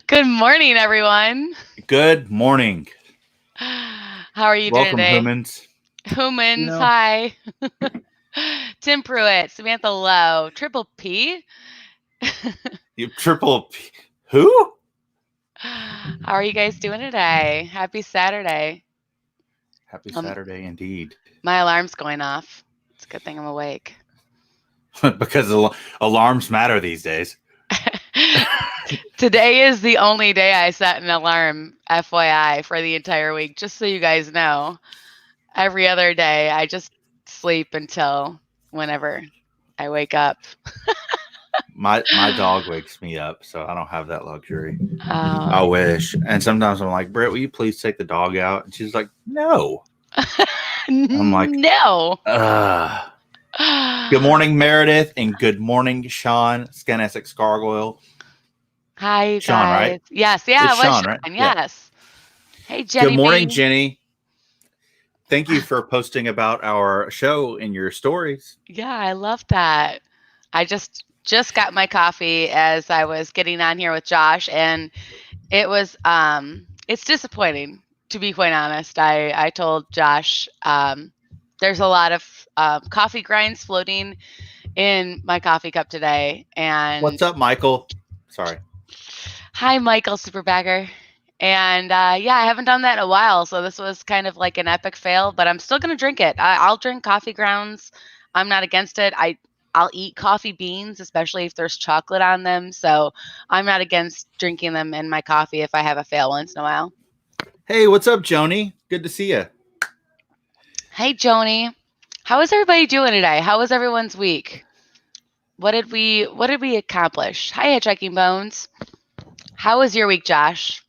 Good morning, everyone. Good morning. How are you doing Welcome, today? humans. You Humans, know, hi. Tim Pruitt, Samantha Lowe, Triple P. you who? How are you guys doing today? Happy Saturday. Happy Um, Saturday indeed. my alarm's going off. It's a good thing I'm awake. Because alarms matter these days. Today is the only day I set an alarm, FYI, for the entire week, just so you guys know. Every other day, I just sleep until whenever I wake up. My dog wakes me up, so I don't have that luxury. I Oh. wish. And sometimes I'm like, Britt, will you please take the dog out? And she's like, no. I'm like, No. ugh. Good morning, Meredith, and good morning, Sean, Scan Essex Gargoyle. Hi, you Sean, guys. right? Yes, yeah, It's it was Sean, right? Sean. Yeah. Yes. Hey, Good Jenny morning, B. Jenny. Thank you for posting about our show in your stories. Yeah, I love that. I just got my coffee as I was getting on here with Josh, and it's disappointing, to be quite honest. I told Josh there's a lot of coffee grinds floating in my coffee cup today, and What's up, Michael? Sorry. hi, Michael Superbagger. And yeah, I haven't done that in a while, so this was kind of like an epic fail, but I'm still gonna drink it. I'll drink coffee grounds. I'm not against it. I'll eat coffee beans, especially if there's chocolate on them. So I'm not against drinking them in my coffee if I have a fail once in a while. Hey, what's up, Joni? Good to see you. Hey, Joni, how is everybody doing today? How was everyone's week? What did we accomplish? Hi, Hitchhiking Bones. How was your week, Josh?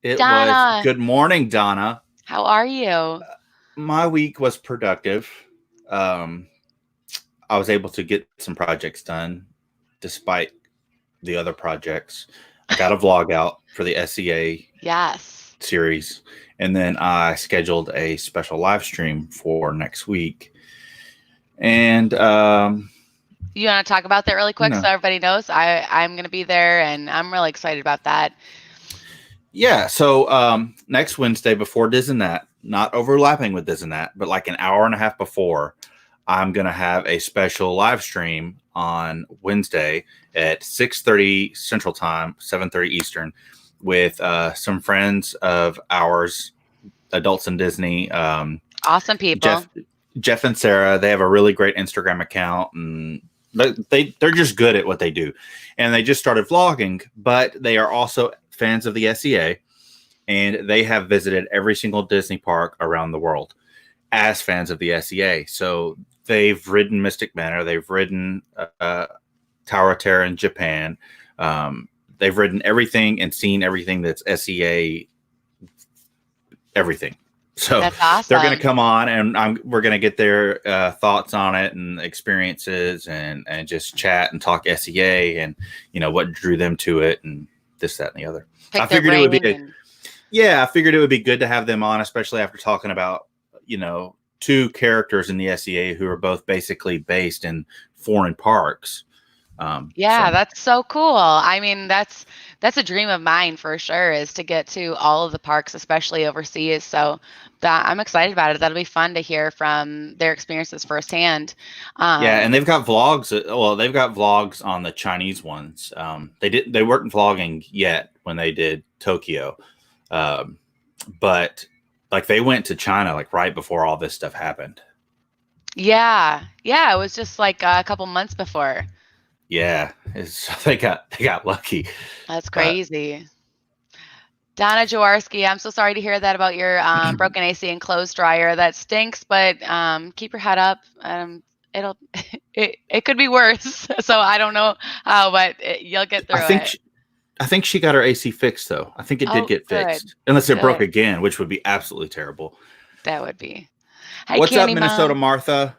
It was Donna, good morning, Donna. how are you? My week was productive. Um, I was able to get some projects done despite the other projects. I got a vlog out for the SEA Yes. series, and then I scheduled a special live stream for next week. And You want to talk about that really you quick know, so everybody knows? I'm going to be there, and I'm really excited about that. yeah. So next Wednesday before This and That, not overlapping with This and That, but like an hour and a half before, I'm gonna have a special live stream on Wednesday at 6:30 Central Time, 7:30 Eastern, with some friends of ours, adults in Disney. Awesome people. Jeff and Sarah. They have a really great Instagram account, and they're just good at what they do, and they just started vlogging. But they are also fans of the SEA, and they have visited every single Disney park around the world as fans of the SEA. So they've ridden Mystic Manor, they've ridden Tower of Terror in Japan. They've ridden everything and seen everything that's SEA, everything. So That's they're going to awesome. come on, and we're going to get their thoughts on it and experiences, and just chat and talk SEA, and what drew them to it, and this, that, and the other. I Pick their figured it would be brain. And I figured it would be good to have them on, especially after talking about two characters in the SEA who are both basically based in foreign parks. yeah, that's so cool. I mean, that's a dream of mine for sure, is to get to all of the parks, especially overseas. So that I'm excited about it. That'll be fun to hear from their experiences firsthand. Yeah, Um, and they've got vlogs. Well, they've got vlogs on the Chinese ones. They weren't vlogging yet when they did Tokyo, um, but like they went to China like right before all this stuff happened. yeah, yeah, it was just like a couple months before. Yeah, they got lucky, That's but crazy. Donna Jaworski, I'm so sorry to hear that about your broken AC and clothes dryer. That stinks, but keep your head up. It'll it could be worse. So I don't know how, but you'll get I through think it. she, I think she got her AC fixed though. I think it did Oh, get good, fixed, unless it broke good. again, which would be absolutely terrible. That would be. Hi, What's up, Candy Minnesota Mom. Martha?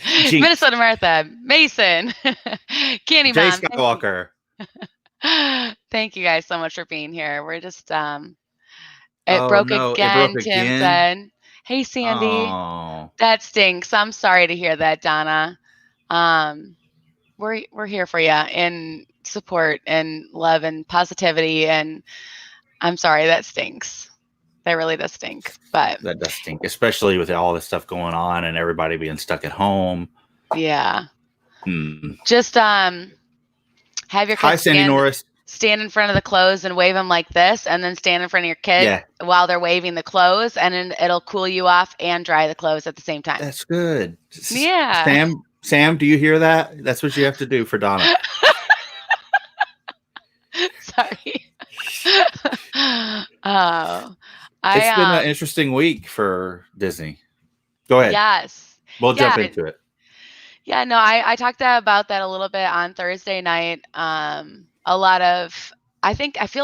Jinx. Minnesota Martha, Mason, Candy Jay Mom. Skywalker. Thank you guys so much for being here. We're just it Oh broke no, it broke again. Tim again. said. Hey, Sandy. Oh, That stinks. I'm sorry to hear that, Donna. Um, we're here for you, and support and love and positivity. And I'm sorry, that stinks. That really does stink. But That does stink, especially with all this stuff going on and everybody being stuck at home. yeah. Hmm. Just have your Hi, kids Sandy Norris. stand in front of the clothes and wave them like this, and then stand in front of your kid while they're waving the clothes, and then it'll cool you off and dry the clothes at the same time. That's good. Yeah. Sam, do you hear that? That's what you have to do for Donna. Sorry. Oh, it's been an interesting week for Disney. Go ahead. Yes. We'll jump into it. Yeah, no, I talked about that a little bit on Thursday night. I feel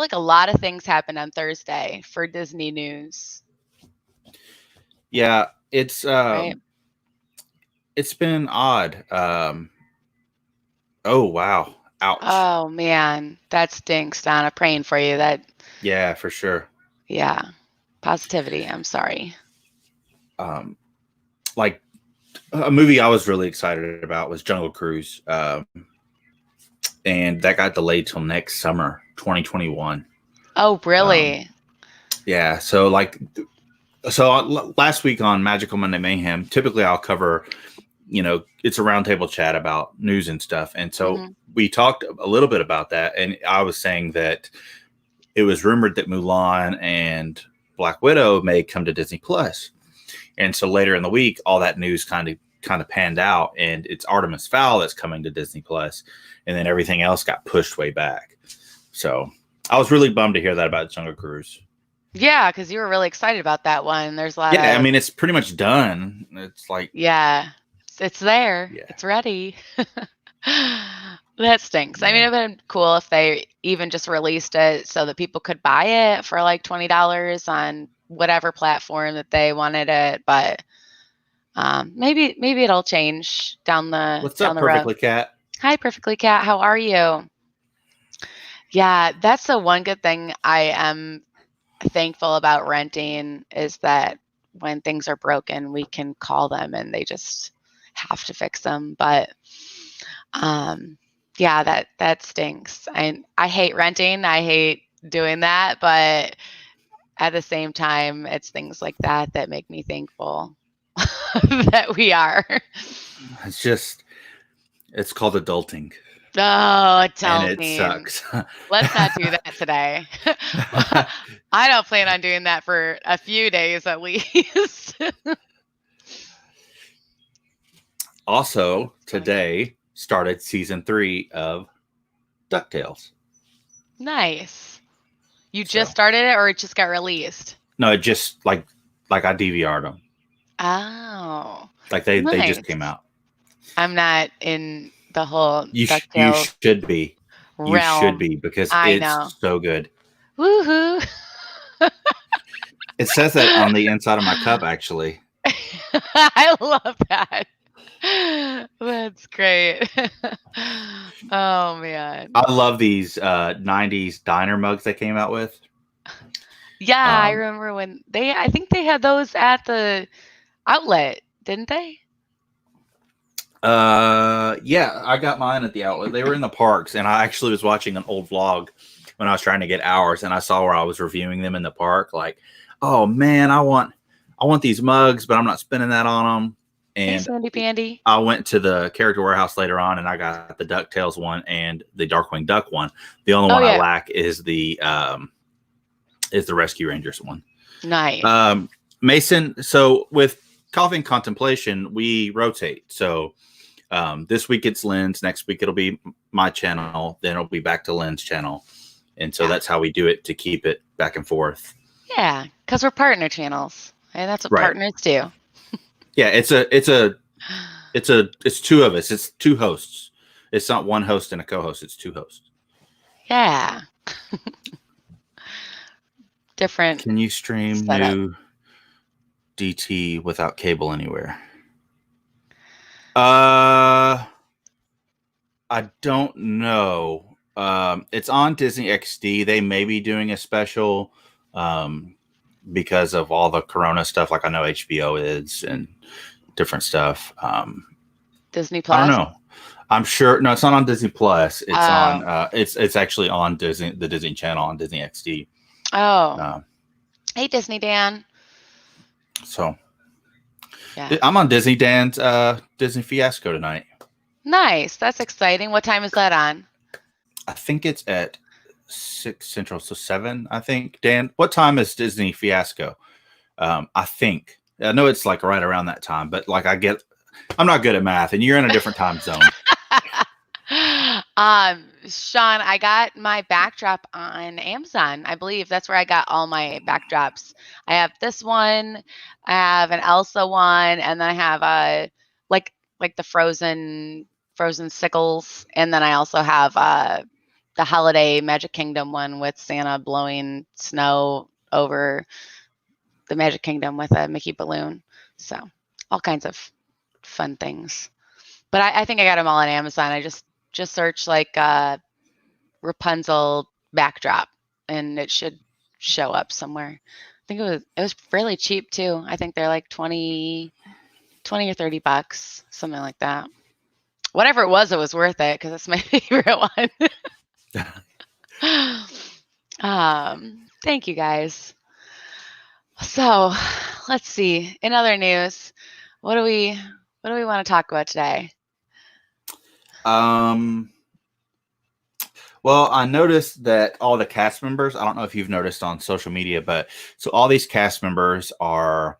like a lot of things happened on Thursday for Disney news. Yeah, it's right? It's been odd. Oh wow. Ouch. Oh man, that stinks, Donna. Praying for you. Yeah, for sure. Yeah. Positivity. I'm sorry. Like a movie I was really excited about was Jungle Cruise. And that got delayed till next summer, 2021. Oh, really? Yeah. So last week on Magical Monday Mayhem, typically I'll cover, it's a roundtable chat about news and stuff. And so we talked a little bit about that. And I was saying that it was rumored that Mulan and Black Widow may come to Disney Plus. And so later in the week, all that news kind of panned out, and it's Artemis Fowl that's coming to Disney Plus, and then everything else got pushed way back. So I was really bummed to hear that about Jungle Cruise. Yeah, because you were really excited about that one. There's a lot of... I mean, it's pretty much done. It's like... Yeah, it's there. Yeah. It's ready. That stinks. Yeah. I mean, it would have been cool if they even just released it so that people could buy it for like $20 on whatever platform that they wanted it. But maybe it'll change down the What's up, Perfectly Cat? Hi, Perfectly Cat. How are you? Yeah, that's the one good thing I am thankful about renting is that when things are broken, we can call them and they just have to fix them. But yeah, that stinks. And I hate renting. I hate doing that. But at the same time, it's things like that make me thankful that we are. It's called adulting. Oh, adulting. And it sucks. Let's not do that today. I don't plan on doing that for a few days at least. Also, today started season 3 of DuckTales. Nice. You just started it, or it just got released? No, it just like I DVR'd them. Oh. Like they just came out. I'm not in the whole DuckTales. You should be. Realm. You should be because it's so good. Woohoo! It says that on the inside of my cup, actually. I love that. That's great. Oh man, I love these 90s diner mugs they came out with. Yeah, I remember when I think they had those at the outlet, didn't they? Yeah, I got mine at the outlet. They were in the parks, and I actually was watching an old vlog when I was trying to get ours, and I saw where I was reviewing them in the park. Like, oh man, I want these mugs, but I'm not spending that on them. And hey, Sandy Pandy. I went to the Character Warehouse later on, and I got the DuckTales one and the Darkwing Duck one. The only one I lack is the Rescue Rangers one. Nice. Mason, so with Coffee and Contemplation, we rotate. So this week it's Lynn's, next week it'll be my channel, then it'll be back to Lynn's channel. And so that's how we do it to keep it back and forth. Yeah, because we're partner channels, and that's what partners do. Yeah, it's two of us. It's two hosts. It's not one host and a co-host. It's two hosts. Yeah. Different. Can you stream new DT without cable anywhere? I don't know. It's on Disney XD. They may be doing a special because of all the Corona stuff. Like I know HBO is and different stuff. Disney Plus. I don't know. I'm sure. No, it's not on Disney Plus. It's on. Oh. It's actually on Disney, the Disney Channel on Disney XD. Oh. Uh, Hey, Disney Dan. so Yeah. I'm on Disney Dan's Disney Fiasco tonight. Nice. That's exciting. What time is that on? I think it's at 6 Central, so 7. I think. Dan, what time is Disney Fiasco? I think. I know it's like right around that time, but like I'm not good at math, and you're in a different time zone. Sean, I got my backdrop on Amazon. I believe that's where I got all my backdrops. I have this one, I have an Elsa one, and then I have like the frozen sickles, and then I also have the holiday Magic Kingdom one with Santa blowing snow over the Magic Kingdom with a Mickey balloon. So all kinds of fun things. But I think I got them all on Amazon. I just search like Rapunzel backdrop, and it should show up somewhere. I think it was fairly cheap too. I think they're like 20 or $30, something like that. Whatever it was worth it because it's my favorite one. Thank you guys. So let's see. In other news, what do we want to talk about today? Well, I noticed that all the cast members, I don't know if you've noticed on social media, but so all these cast members are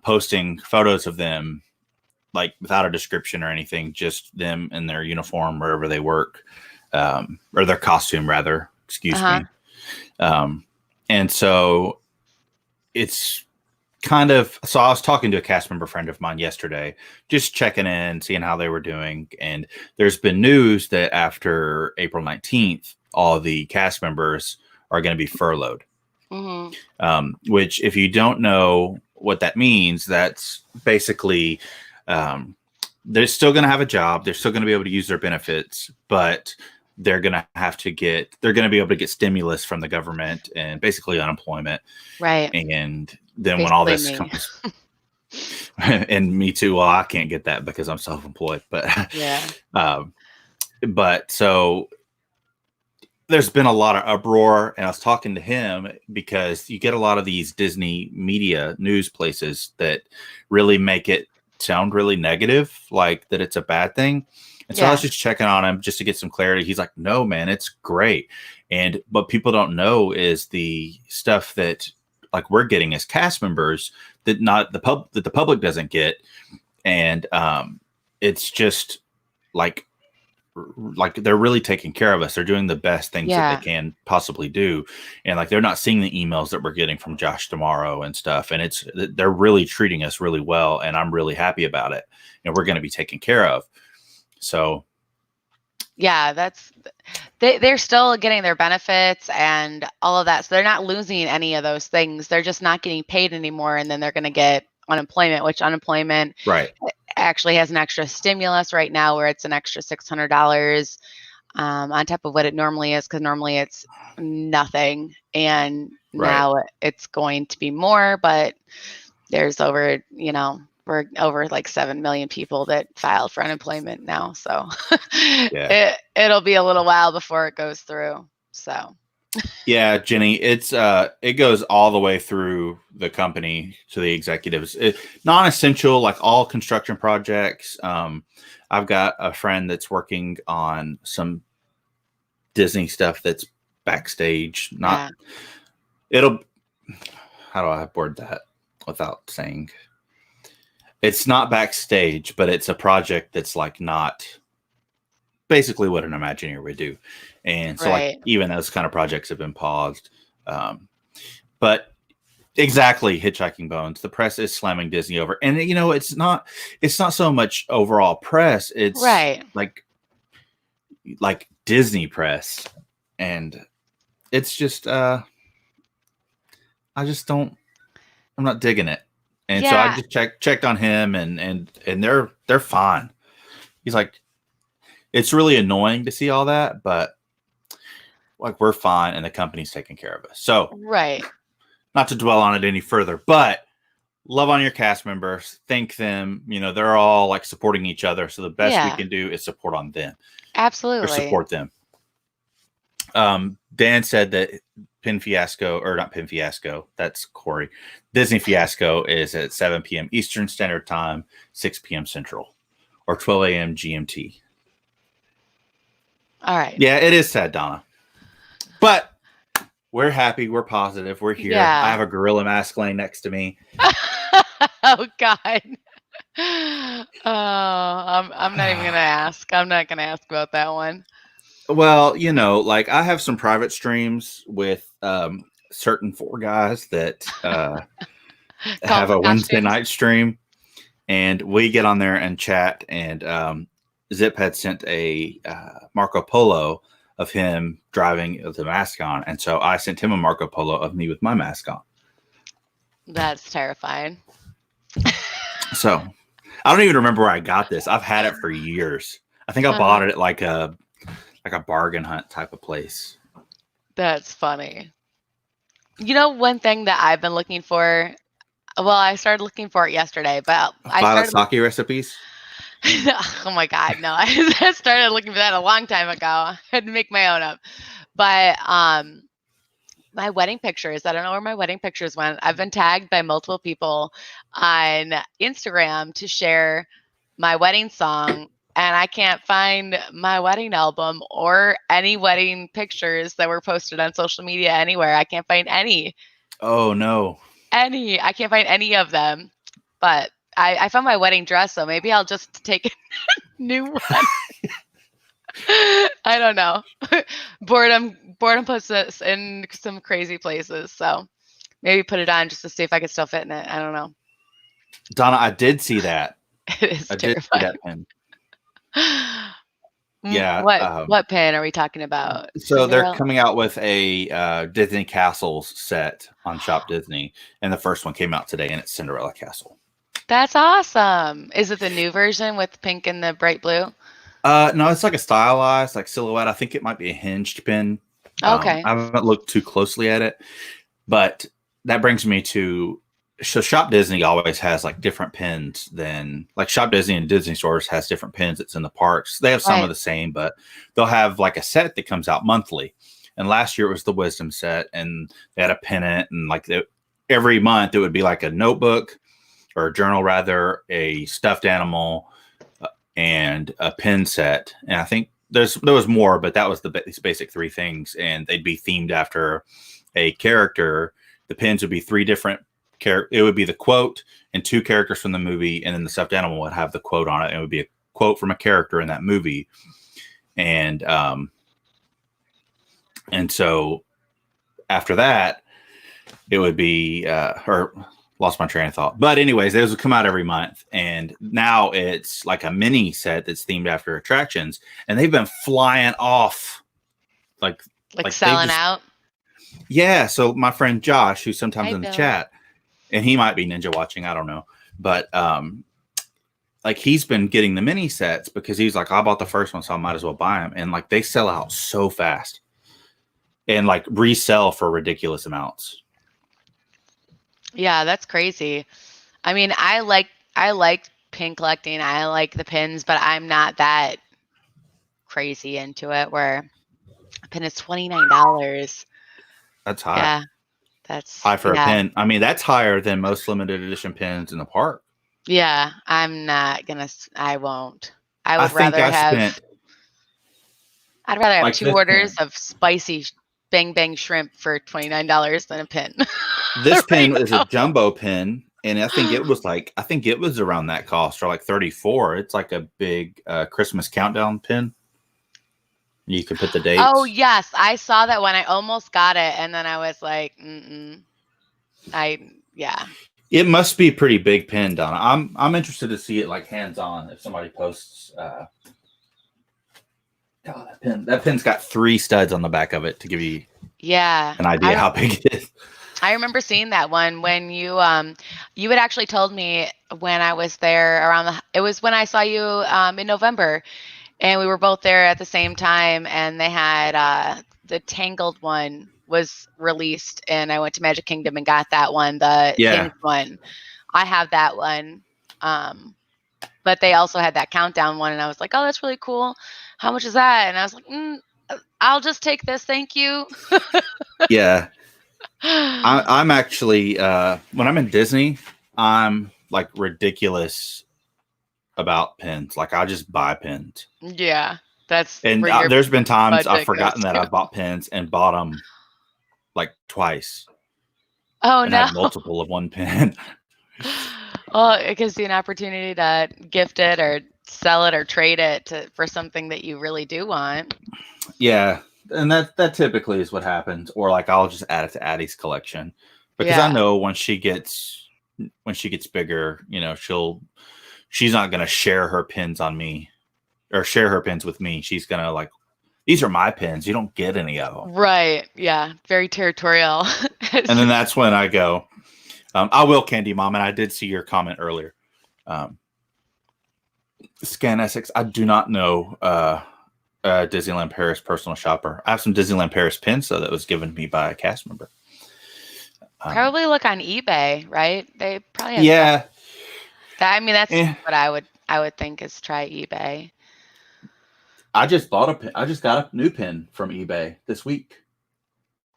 posting photos of them, like without a description or anything, just them in their uniform wherever they work, or their costume rather, excuse me. And so it's kind of, so I was talking to a cast member friend of mine yesterday, just checking in, seeing how they were doing. And there's been news that after April 19th, all the cast members are going to be furloughed. Which, if you don't know what that means, that's basically they're still going to have a job. They're still going to be able to use their benefits, but they're going to be able to get stimulus from the government and basically unemployment. Right. And then when all this comes, and me too, well, I can't get that because I'm self-employed, but yeah. But so there's been a lot of uproar, and I was talking to him because you get a lot of these Disney media news places that really make it sound really negative, like that it's a bad thing. And so I was just checking on him just to get some clarity. He's like, no, man, it's great. And what people don't know is the stuff that like we're getting as cast members that the public doesn't get. And it's just like they're really taking care of us. They're doing the best things that they can possibly do. And like, they're not seeing the emails that we're getting from Josh tomorrow and stuff. And they're really treating us really well. And I'm really happy about it. And we're going to be taken care of. So, yeah, they're still getting their benefits and all of that. So they're not losing any of those things. They're just not getting paid anymore. And then they're going to get unemployment, which unemployment actually has an extra stimulus right now where it's an extra $600 on top of what it normally is. Because normally it's nothing. And now it's going to be more, but there's we're over like 7 million people that filed for unemployment now. So it'll be a little while before it goes through. So yeah, Jenny, it goes all the way through the company to the executives. Non-essential, like all construction projects. I've got a friend that's working on some Disney stuff that's backstage. How do I word that without saying? It's not backstage, but it's a project that's like not basically what an Imagineer would do. And so like even those kind of projects have been paused. But exactly, Hitchhiking Bones, the press is slamming Disney over. And it's not so much overall press. It's like Disney press. And it's just I'm not digging it. And so I just checked on him and they're fine. He's like, it's really annoying to see all that, but like we're fine and the company's taking care of us. So not to dwell on it any further, but love on your cast members, thank them. You know, they're all like supporting each other. So the best we Yeah, can do is support on them or absolutely. support them. Dan said that Pin Fiasco, or not Pin Fiasco, that's Corey. Disney Fiasco is at 7 p.m. Eastern Standard Time, 6 p.m. Central, or 12 a.m. GMT. All right. Yeah, it is sad, Donna. But we're happy. We're positive. We're here. Yeah. I have a gorilla mask laying next to me. Oh God. Oh, I'm not even gonna ask. I'm not gonna ask about that one. Well, you know, like I have some private streams with certain four guys that have a Wednesday night stream, and we get on there and chat. And Zip had sent a Marco Polo of him driving with the mask on, and so I sent him a Marco Polo of me with my mask on. That's terrifying. So I don't even remember where I got this. I've had it for years. I think I bought it at like a bargain hunt type of place. That's funny. You know, one thing that I've been looking for. Well, I started looking for it yesterday, but I started sake recipes. Oh my God, no! I started looking for that a long time ago. I had to make my own up, but my wedding pictures. I don't know where my wedding pictures went. I've been tagged by multiple people on Instagram to share my wedding song, and I can't find my wedding album or any wedding pictures that were posted on social media anywhere. I can't find any. Oh no. I can't find any of them. But I found my wedding dress, so maybe I'll just take a new one. I don't know. Boredom puts us in some crazy places, so maybe put it on just to see if I can still fit in it. I don't know. Donna, I did see that. It is terrifying. Did see that pin. Yeah. What pin are we talking about? So they're coming out with a Disney Castles set on Shop Disney, and the first one came out today, and it's Cinderella Castle. That's awesome. Is it the new version with pink and the bright blue? No, it's like a stylized, like silhouette. I think it might be a hinged pin. Okay. I haven't looked too closely at it, but that brings me to so Shop Disney always has like different pins than like Shop Disney and Disney stores has different pins that's in the parks. They have some of the same, but they'll have like a set that comes out monthly. And last year it was the Wisdom set, and they had a pennant, and like every month it would be like a notebook or a journal, rather, a stuffed animal, and a pin set. And I think there was more, but that was the basic three things, and they'd be themed after a character. The pins would be three different. It would be the quote and two characters from the movie, and then the stuffed animal would have the quote on it. It would be a quote from a character in that movie, and so after that, it would be or lost my train of thought. But anyways, those would come out every month, and now it's like a mini set that's themed after attractions, and they've been flying off, like selling out. Yeah. So my friend Josh, who's sometimes in the chat. And he might be ninja watching, I don't know. But like he's been getting the mini sets because he's like, I bought the first one, so I might as well buy them. And like they sell out so fast and like resell for ridiculous amounts. Yeah, that's crazy. I mean, I like pin collecting. I like the pins, but I'm not that crazy into it where a pin is $29. That's high. Yeah. That's high for a pin. I mean, that's higher than most limited edition pins in the park. Yeah, I'm not gonna. I won't. I would rather have. I'd rather have like 2 orders of spicy bang bang shrimp for $29 than a pin. This pin is a jumbo pin, and I think it was around that cost, or like $34. It's like a big Christmas countdown pin. You can put the dates. Oh yes, I saw that one. I almost got it, and then I was like, yeah. It must be a pretty big pin, Donna. I'm interested to see it like hands on. If somebody posts, that pin's got 3 studs on the back of it to give you an idea how big it is. I remember seeing that one when you had actually told me when I was there it was when I saw you in November. And we were both there at the same time, and they had the Tangled one was released, and I went to Magic Kingdom and got that one, the Hinged one. I have that one. But they also had that countdown one, and I was like, oh, that's really cool. How much is that? And I was like, I'll just take this. Thank you. Yeah. I'm actually when I'm in Disney, I'm like ridiculous about pens. Like I just buy pens. Yeah, that's And where your there's been times I've budget goes forgotten that to. I've bought pens and bought them like twice Oh, and no. had multiple of one pen. Well, it gives you an opportunity to gift it or sell it or trade it for something that you really do want. Yeah. And that typically is what happens. Or like I'll just add it to Addie's collection because I Yeah. know when she gets bigger, she's not going to share her pens on me or share her pens with me. She's going to like, these are my pens. You don't get any of them. Right. Yeah. Very territorial. And then that's when I go, I will, Candy Mom. And I did see your comment earlier. Scan Essex. I do not know Disneyland Paris personal shopper. I have some Disneyland Paris pins, though, that was given to me by a cast member. Probably look on eBay, right? They probably have. Yeah. I mean, that's what I would think is try eBay. I just bought a pin. I just got a new pin from eBay this week.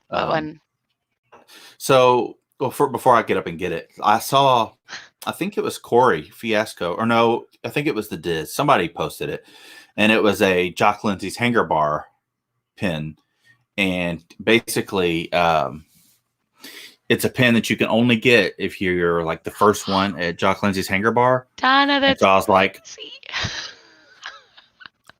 What one? So before I get up and get it, I think it was Corey Fiasco, or no, I think it was the Diz. Somebody posted it, and it was a Jock Lindsay's hanger bar pin, and basically, it's a pin that you can only get if you're like the first one at Jock Lindsay's hanger bar. Donna, that's so I was like,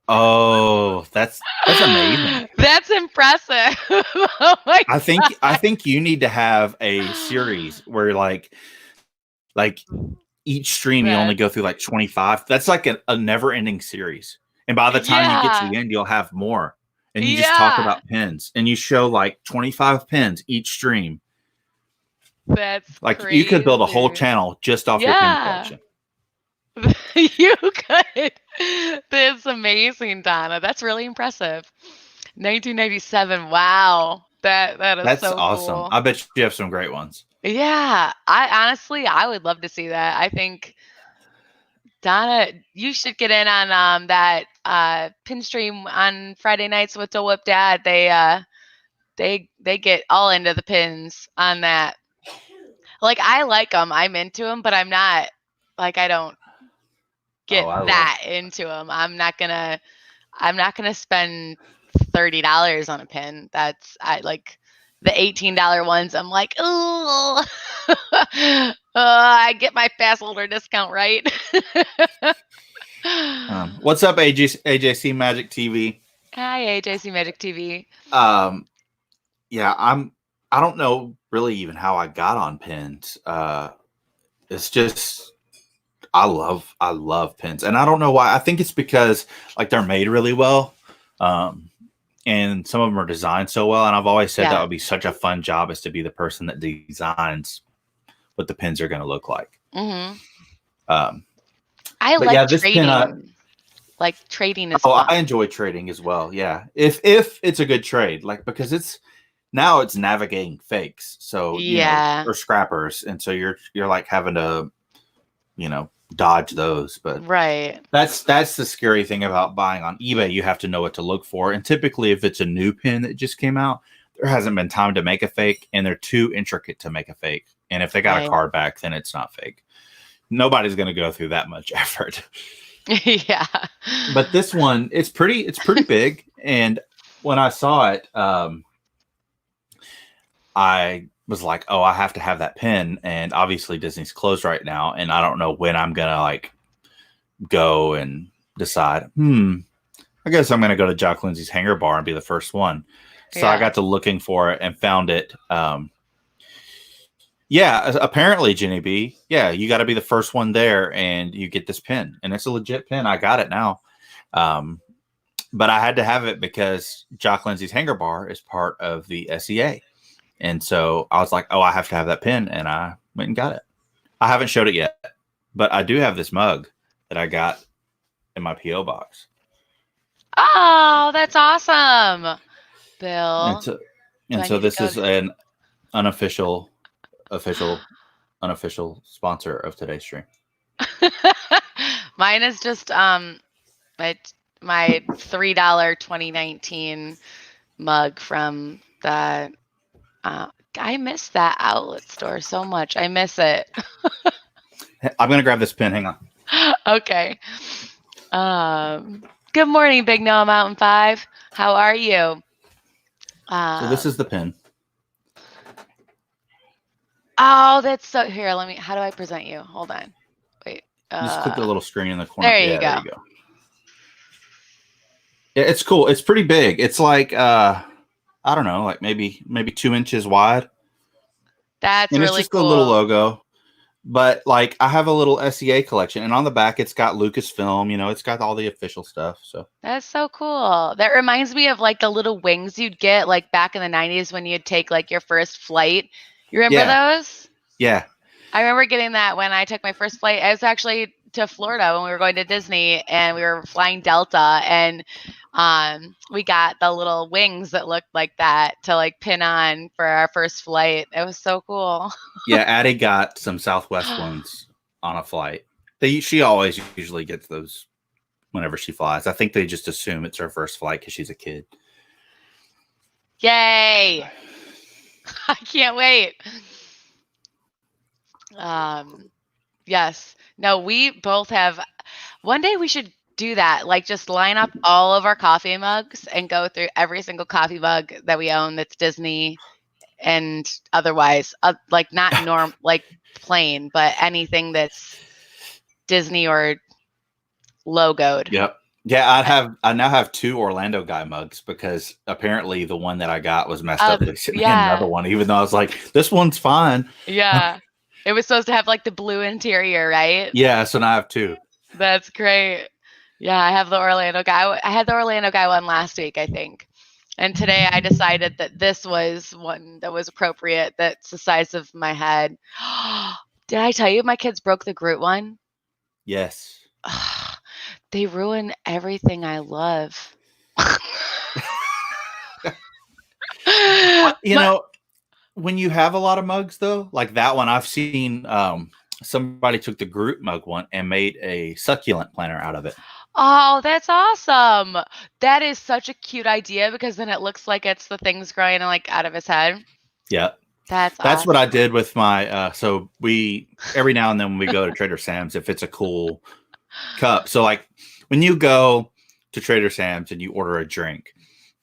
oh, that's amazing. That's impressive. Oh my God. I think you need to have a series where like each stream you only go through like 25. That's like a never-ending series. And by the time you get to the end, you'll have more. And you just talk about pins and you show like 25 pins each stream. That's like crazy. You could build a whole channel just off your pin collection. You could. That's amazing, Donna. That's really impressive. 1997. Wow. That's so awesome. cool. I bet you have some great ones. Yeah. I would love to see that. I think Donna, you should get in on that pin stream on Friday nights with the Whip Dad. They get all into the pins on that. Like I like them. I'm into them, but I'm not like I don't get into them. I'm not gonna spend $30 on a pin. I like the $18 ones. I'm like, oh, I get my fast holder discount, right? What's up, AJC Magic TV? Hi, AJC Magic TV. Yeah, I don't know really even how I got on pins. It's just I love pins, and I don't know why. I think it's because like they're made really well, and some of them are designed so well. And I've always said that would be such a fun job, is to be the person that designs what the pins are going to look like. Mm-hmm. I like trading. Like trading is fun. I enjoy trading as well. Yeah, if it's a good trade, like because it's navigating fakes, so or scrappers, and so you're like having to dodge those. But that's the scary thing about buying on eBay. You have to know what to look for, and typically if it's a new pin that just came out, there hasn't been time to make a fake, and they're too intricate to make a fake. And if they got a card back, then it's not fake. Nobody's going to go through that much effort. Yeah. But this one, it's pretty big, and when I saw it, I was like, oh, I have to have that pin. And obviously Disney's closed right now, and I don't know when I'm gonna like go and decide, I guess I'm gonna go to Jock Lindsay's hanger bar and be the first one. So I got to looking for it and found it. Apparently, Jenny B, you got to be the first one there and you get this pin, and it's a legit pin. I got it now. But I had to have it because Jock Lindsay's hanger bar is part of the SEA. And so I was like, oh, I have to have that pin. And I went and got it. I haven't showed it yet, but I do have this mug that I got in my P.O. box. Oh, that's awesome, Bill. And so this is an unofficial unofficial sponsor of today's stream. Mine is just my $3 2019 mug from the I miss that outlet store so much. I miss it. I'm gonna grab this pen. Hang on. Okay. Good morning, Big Noah Mountain 5. How are you? So this is the pen. Oh, that's so. Here, let me. How do I present you? Hold on. Wait. Just click the little screen in the corner. There you go. There you go. Yeah, it's cool. It's pretty big. It's like I don't know, like maybe 2 inches wide. That's and really it's just cool. a little logo. But like I have a little SEA collection, and on the back it's got Lucasfilm. You know, it's got all the official stuff. So that's so cool. That reminds me of like the little wings you'd get like back in the 90s when you'd take like your first flight. You remember those? Yeah. I remember getting that when I took my first flight. I was actually to Florida when we were going to Disney, and we were flying Delta, and we got the little wings that looked like that to like pin on for our first flight. It was so cool. Yeah, Addie got some Southwest ones on a flight. She always usually gets those whenever she flies. I think they just assume it's her first flight because she's a kid. Yay! I can't wait. Yes. No, we both have. One day we should do that. Like just line up all of our coffee mugs and go through every single coffee mug that we own that's Disney and otherwise, like not like plain, but anything that's Disney or logoed. Yep. Yeah, I now have 2 Orlando guy mugs because apparently the one that I got was messed up. They sent me another one, even though I was like, this one's fine. Yeah. It was supposed to have like the blue interior, right? Yeah, so now I have 2. That's great. Yeah, I have the Orlando guy. I had the Orlando guy one last week, I think. And today I decided that this was one that was appropriate. That's the size of my head. Did I tell you my kids broke the Groot one? Yes. They ruin everything I love. You know, when you have a lot of mugs, though, like that one, I've seen somebody took the Groot mug one and made a succulent planter out of it. Oh, that's awesome. That is such a cute idea because then it looks like it's the things growing like out of his head. Yeah. That's awesome. What I did with my so we every now and then when we go to Trader Sam's, if it's a cool cup. So like when you go to Trader Sam's and you order a drink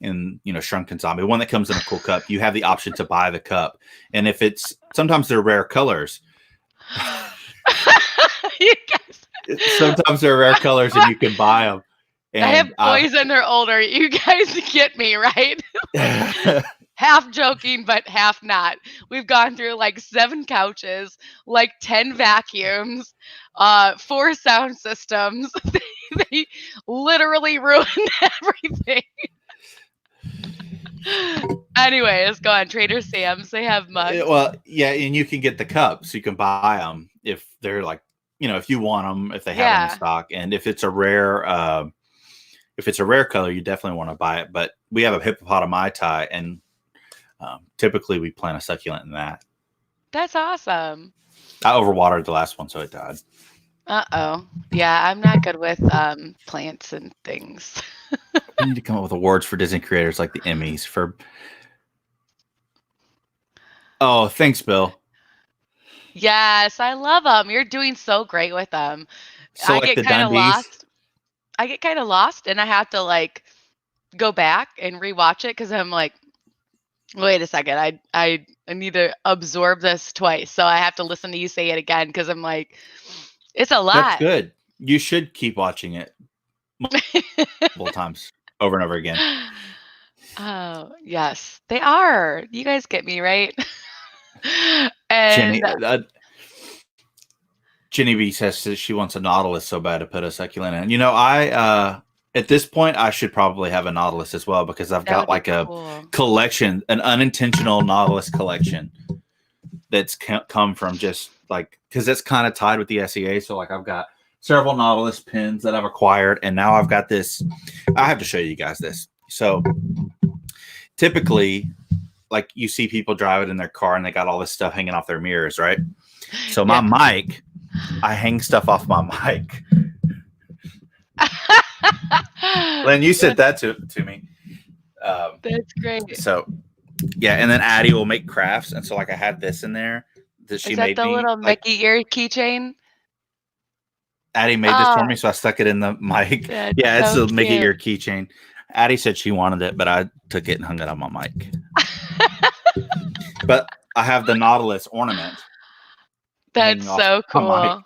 in, you know, Shrunken Zombie, one that comes in a cool cup, you have the option to buy the cup. And if it's sometimes they're rare colors. You guys. Sometimes they're rare colors and you can buy them. And I have boys and they're older. You guys get me, right? Half joking, but half not. We've gone through like 7 couches, like 10 vacuums, 4 sound systems. They literally ruined everything. Anyways, go on. Trader Sam's, they have mugs. Well, yeah, and you can get the cups. You can buy them if they're like, you know, if you want them, if they have them in stock, and if it's a rare color, you definitely want to buy it. But we have a hippopotami tie, and typically we plant a succulent in that. That's awesome. I overwatered the last one, so it died. Uh-oh. Yeah, I'm not good with plants and things. We need to come up with awards for Disney creators like the Emmys for. Oh, thanks, Bill. Yes, I love them. You're doing so great with them. So I like get kind of lost. I get kind of lost, and I have to like go back and rewatch it because I'm like, wait a second, I need to absorb this twice, so I have to listen to you say it again because I'm like, it's a lot. That's good. You should keep watching it multiple times over and over again. Oh yes, they are. You guys get me, right? And Jenny B says that she wants a Nautilus so bad to put a succulent in. You know, I at this point I should probably have a Nautilus as well because I've got like a collection, an unintentional Nautilus collection that's come from just like because it's kind of tied with the SEA. So like I've got several Nautilus pins that I've acquired, and now I've got this. I have to show you guys this. So typically, like you see people drive it in their car and they got all this stuff hanging off their mirrors, right? So Yeah. my mic, I hang stuff off my mic. Lynn, you said that to me. That's great. So yeah, and then Addie will make crafts, and so like I had this in there that she Is that made the me. little Like Mickey ear keychain? Addie made this for Oh, me, so I stuck it in the mic. that's Yeah, it's so a Mickey cute. ear keychain. Addie said she wanted it, but I took it and hung it on my mic. But I have the Nautilus ornament. That's so My mic. cool.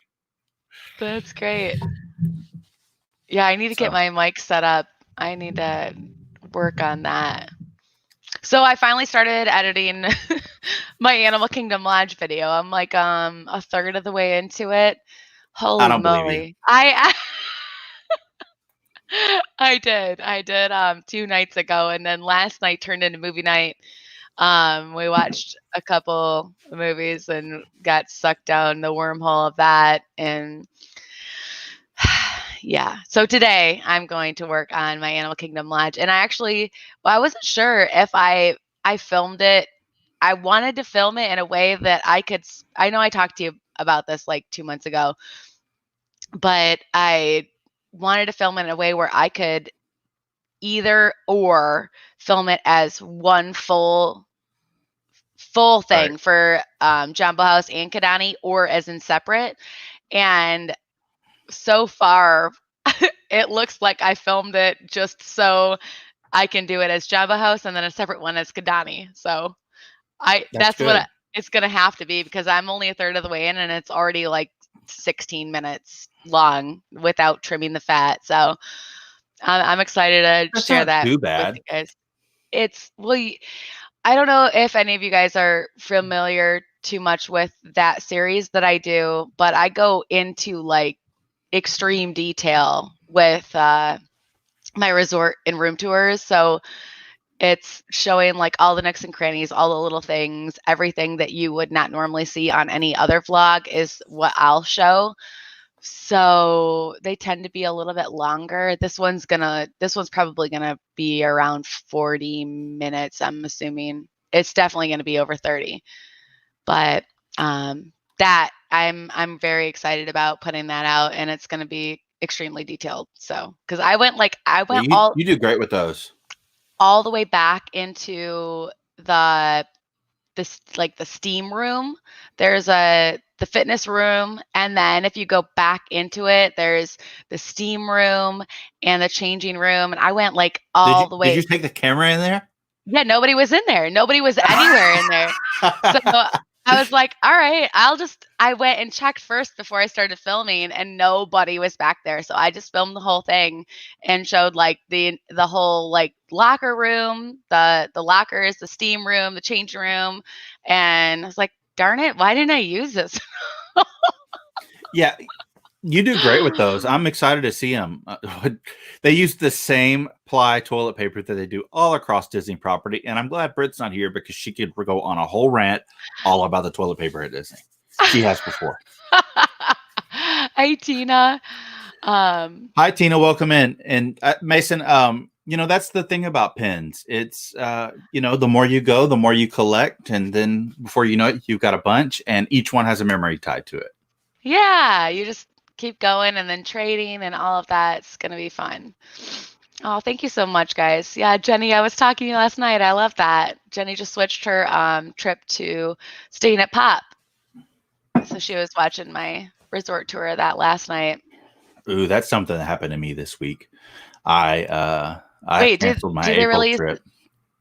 That's great. Yeah, I need to get So my mic set up. I need to work on that. So I finally started editing my Animal Kingdom Lodge video. I'm like a third of the way into it. I Holy don't believe you. moly. I did 2 nights ago, and then last night turned into movie night. We watched a couple of movies and got sucked down the wormhole of that, and yeah. So today I'm going to work on my Animal Kingdom Lodge, and I wasn't sure if I filmed it. I wanted to film it in a way that I know I talked to you about this like 2 months ago, but I wanted to film it in a way where I could either or film it as one full thing Right. for Jumbo House and Kidani, or as in separate. And so far, it looks like I filmed it just so I can do it as Jumbo House and then a separate one as Kidani. So that's what it's gonna have to be, because I'm only a third of the way in and it's already like 16 minutes long without trimming the fat. So I'm excited to That's share not that too with bad. you guys. I don't know if any of you guys are familiar too much with that series that I do, but I go into like extreme detail with my resort and room tours. So it's showing like all the nooks and crannies, all the little things, everything that you would not normally see on any other vlog is what I'll show. So they tend to be a little bit longer. This one's probably gonna be around 40 minutes, I'm assuming. It's definitely gonna be over 30. But that I'm very excited about putting that out, and it's gonna be extremely detailed. So because I went Yeah, you do great with those. all the way back into the the steam room. There's the fitness room, and then if you go back into it, there's the steam room and the changing room. And I went like all the Did way. you take the camera in there? Yeah, nobody was in there. Nobody was anywhere in there. So I was like, all right, I went and checked first before I started filming, and nobody was back there. So I just filmed the whole thing and showed like the whole like locker room, the lockers, the steam room, the change room. And I was like, darn it, why didn't I use this? Yeah, you do great with those. I'm excited to see them. They use the same ply toilet paper that they do all across Disney property, and I'm glad Britt's not here because she could go on a whole rant all about the toilet paper at Disney. She has before. Hi, Tina. Hi, Tina. Welcome in. And Mason, that's the thing about pins. It's, the more you go, the more you collect. And then before you know it, you've got a bunch, and each one has a memory tied to it. Yeah, you just keep going and then trading and all of that. It's going to be fun. Oh, thank you so much, guys. Yeah, Jenny, I was talking to you last night. I love that. Jenny just switched her trip to staying at Pop. So she was watching my resort tour of that last night. Ooh, that's something that happened to me this week. I canceled my do they April really trip.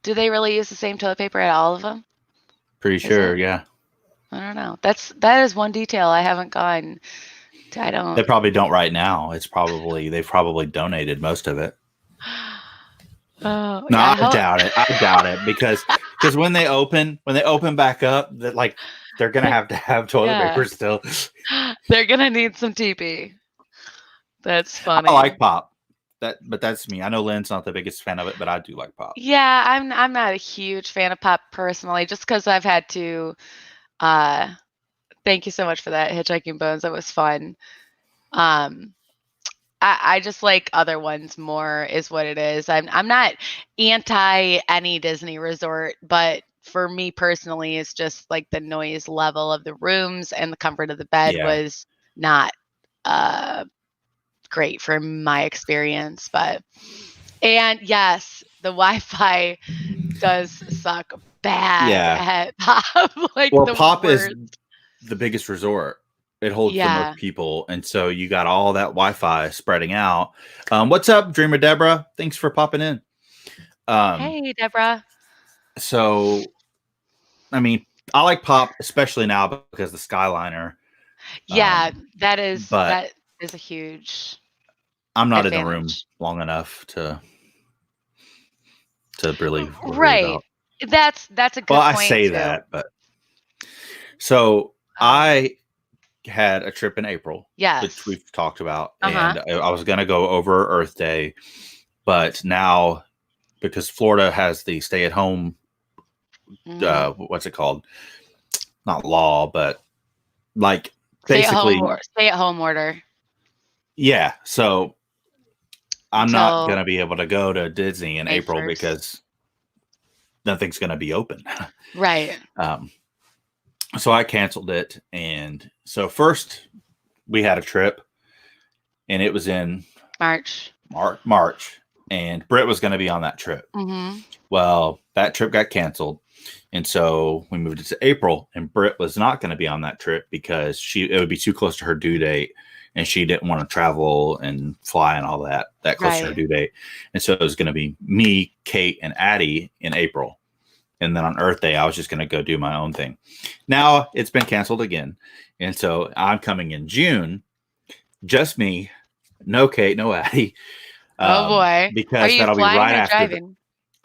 Do they really use the same toilet paper at all of them? Pretty sure, yeah. I don't know. That is one detail I haven't gone. I don't. They probably don't right now. They've probably donated most of it. Oh, No, yeah, I doubt it because when they open back up, that like they're gonna have to have toilet paper still. They're gonna need some TP. That's funny. I like Pop. But that's me. I know Lynn's not the biggest fan of it, but I do like Pop. Yeah, I'm not a huge fan of Pop personally, just because I've had to. Thank you so much for that, Hitchhiking Bones. That was fun. I just like other ones more, is what it is. I'm not anti any Disney resort, but for me personally is just like the noise level of the rooms and the comfort of the bed Yeah. was not great for my experience. And yes, the Wi-Fi does suck bad Yeah. at Pop, like Well, the Pop is worst. the biggest resort. It holds the Yeah. most people, and so you got all that Wi-Fi spreading out. What's up, Dreamer Deborah? Thanks for popping in. Hey, Deborah. So, I mean, I like Pop, especially now because the Skyliner. Yeah, that But is a huge I'm not in the room advantage. long enough to really worry Right. about. That's a Well, good I point say too. that, but so Um, I had a trip in April, which yes. we've talked about, Uh-huh. and I was going to go over Earth Day, but now because Florida has the stay-at-home, Mhm. what's it called? Not law, but like basically, Stay at home order yeah. So I'm not going until to be able to go to Disney in May April 1st. because nothing's going to be open. Right. So I canceled it, and so first we had a trip, and it was in March. March, and Britt was going to be on that trip. Mhm. Well, that trip got canceled, and so we moved it to April, and Britt was not going to be on that trip because it would be too close to her due date, and she didn't want to travel and fly and all that close to her Right. due date. And so it was going to be me, Kate, and Addie in April. And then on Earth Day, I was just going to go do my own thing. Now it's been canceled again. And so I'm coming in June, just me, no Kate, no Addie, Oh boy. Are because you that'll be flying right or after driving?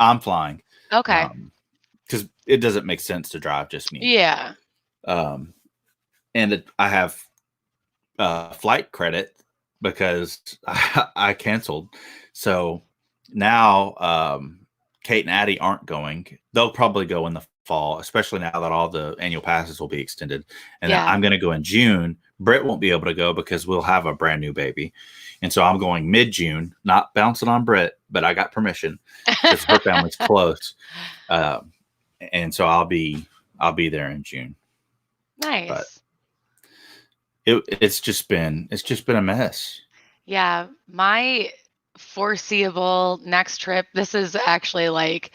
I'm flying. Okay. Because it doesn't make sense to drive just me. Yeah. And I have flight credit because I canceled. So now Kate and Addie aren't going. They'll probably go in the fall, especially now that all the annual passes will be extended. And then Yeah. I'm going to go in June. Britt won't be able to go because we'll have a brand new baby. And so I'm going mid-June, not bouncing on Britt, but I got permission because her family's close. And so I'll be there in June. Nice. But it's just been a mess. Yeah, my foreseeable next trip, this is actually like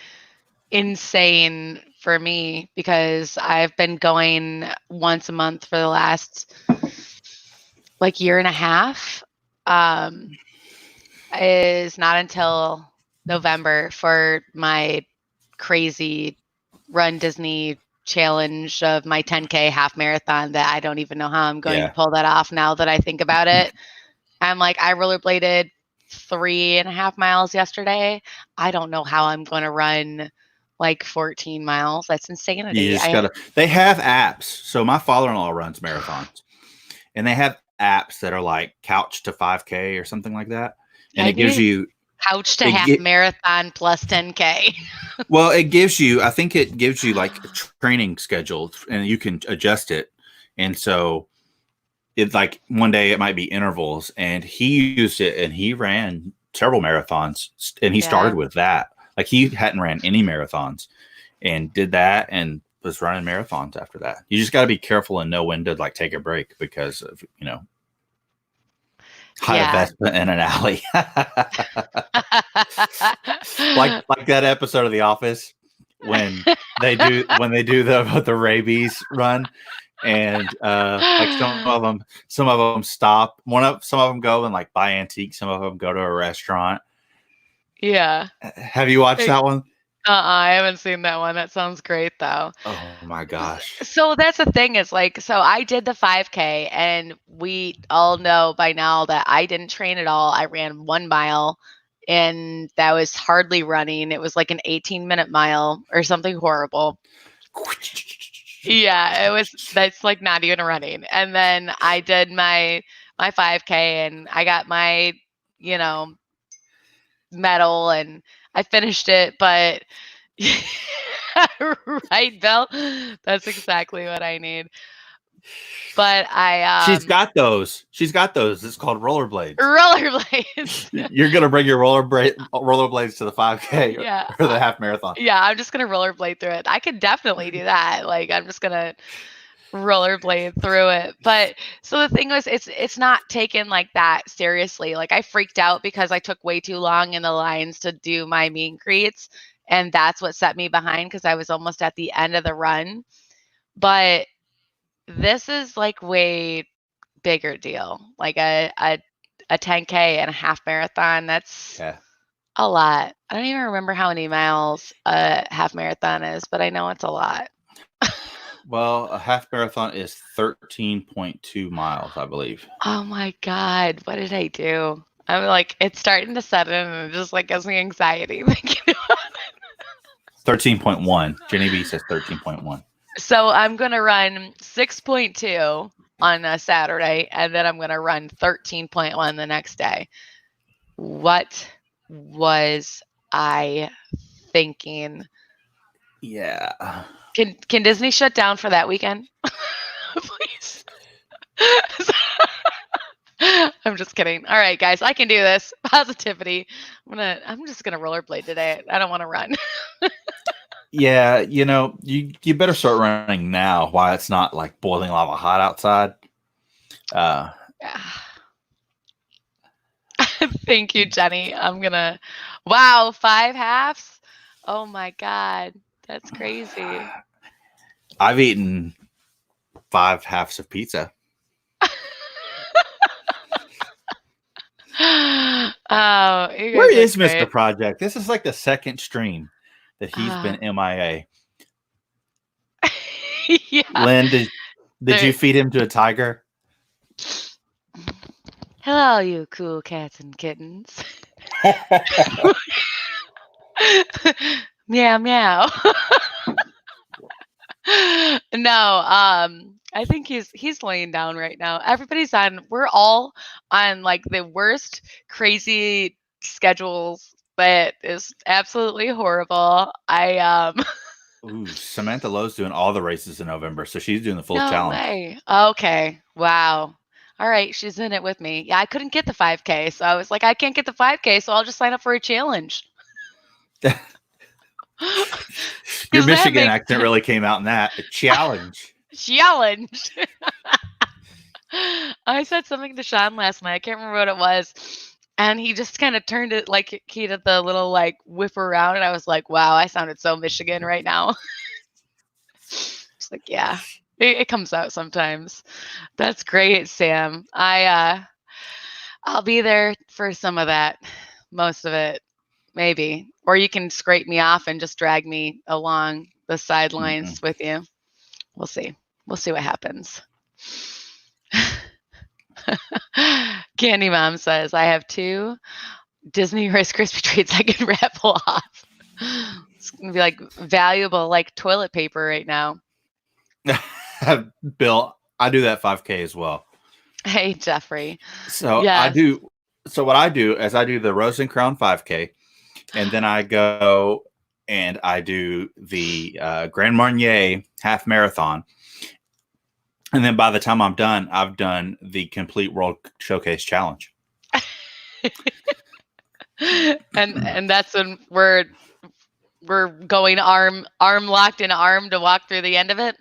insane for me because I've been going once a month for the last like year and a half. Is not until November for my crazy Run Disney challenge of my 10K half marathon that I don't even know how I'm going to pull that off now that I think about it. I'm like, I rollerbladed 3.5 miles yesterday. I don't know how I'm going to run like 14 miles. That's insanity. You just gotta. They have apps. So my father-in-law runs marathons, and they have apps that are like Couch to 5K or something like that, and it gives you Couch to half marathon plus 10K. Well, it gives you. I think it gives you like a training schedule, and you can adjust it. And so it's like one day it might be intervals, and he used it and he ran several marathons, and he started with that. Like he hadn't ran any marathons and did that and was running marathons after that. You just got to be careful and know when to like take a break because of, high investment in an alley. like that episode of The Office when they do the rabies run. And like some of them stop. Some of them go and like buy antiques. Some of them go to a restaurant. Yeah. Have you watched that one? I haven't seen that one. That sounds great though. Oh my gosh. So that's the thing is like, so I did the 5K and we all know by now that I didn't train at all. I ran 1 mile and that was hardly running. It was like an 18-minute mile or something horrible. Yeah, that's like not even running. And then I did my 5K and I got my, medal and I finished it, but right, Bill? That's exactly what I need. But She's got those. She's got those. It's called rollerblades. Rollerblades. You're gonna bring your rollerblades to the 5K Yeah. or the half marathon. Yeah, I'm just gonna rollerblade through it. I could definitely do that. Like, I'm just gonna rollerblade through it. But so the thing was, it's not taken like that seriously. Like, I freaked out because I took way too long in the lines to do my meet and greets, and that's what set me behind because I was almost at the end of the run. But this is like way bigger deal. Like a 10K and a half marathon. That's Yeah. a lot. I don't even remember how many miles a half marathon is, but I know it's a lot. Well, a half marathon is 13.2 miles, I believe. Oh my God, what did I do? I'm like, it's starting to set in and it just like gives me anxiety thinking about it. 13.1. Jenny B says 13.1. So I'm going to run 6.2 on a Saturday, and then I'm going to run 13.1 the next day. What was I thinking? Yeah. Can Disney shut down for that weekend? Please. I'm just kidding. All right, guys, I can do this. Positivity. I'm just gonna rollerblade today. I don't want to run. Yeah, you better start running now while it's not like boiling lava hot outside. Thank you, Jenny. Wow, 5 halves. Oh my God, that's crazy. I've eaten 5 halves of pizza. Oh, where is Mr. Project? This is like the second stream that he's been MIA. Yeah. Lynn, did you feed him to a tiger? Hello, you cool cats and kittens. Meow meow. No, I think he's laying down right now. We're all on like the worst crazy schedules that is absolutely horrible. Ooh, Samantha Lowe's doing all the races in November, so she's doing the full challenge. No way. Okay. Wow. All right, she's in it with me. Yeah, I couldn't get the 5K, so I was like, I can't get the 5K, so I'll just sign up for a challenge. Your Michigan accent really came out in that. A challenge. Challenge. I said something to Sean last night. I can't remember what it was. And he just kind of turned it like he did the little like whip around. And I was like, wow, I sounded so Michigan right now. It's like, yeah, it comes out sometimes. That's great, Sam. I'll be there for some of that, most of it, maybe. Or you can scrape me off and just drag me along the sidelines with you. We'll see. We'll see what happens. Candy Mom says, I have 2 Disney Rice Krispie treats I can raffle off. It's going to be like valuable, like toilet paper right now. Bill, I do that 5K as well. Hey, Jeffrey. So yes. What I do is I do the Rose and Crown 5K, and then I go and I do the Grand Marnier half marathon. And then by the time I'm done, I've done the complete World Showcase Challenge. and that's when we're going arm locked in arm to walk through the end of it.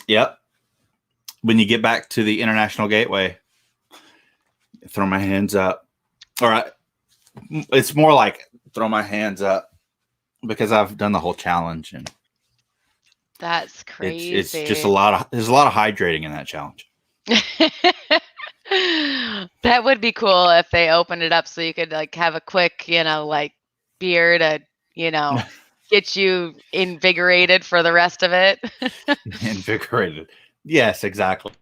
Yep. When you get back to the International Gateway, throw my hands up. All right. It's more like throw my hands up because I've done the whole challenge, and that's crazy. It's just there's a lot of hydrating in that challenge. That would be cool if they opened it up so you could like have a quick, like beer to, get you invigorated for the rest of it. Invigorated. Yes, exactly.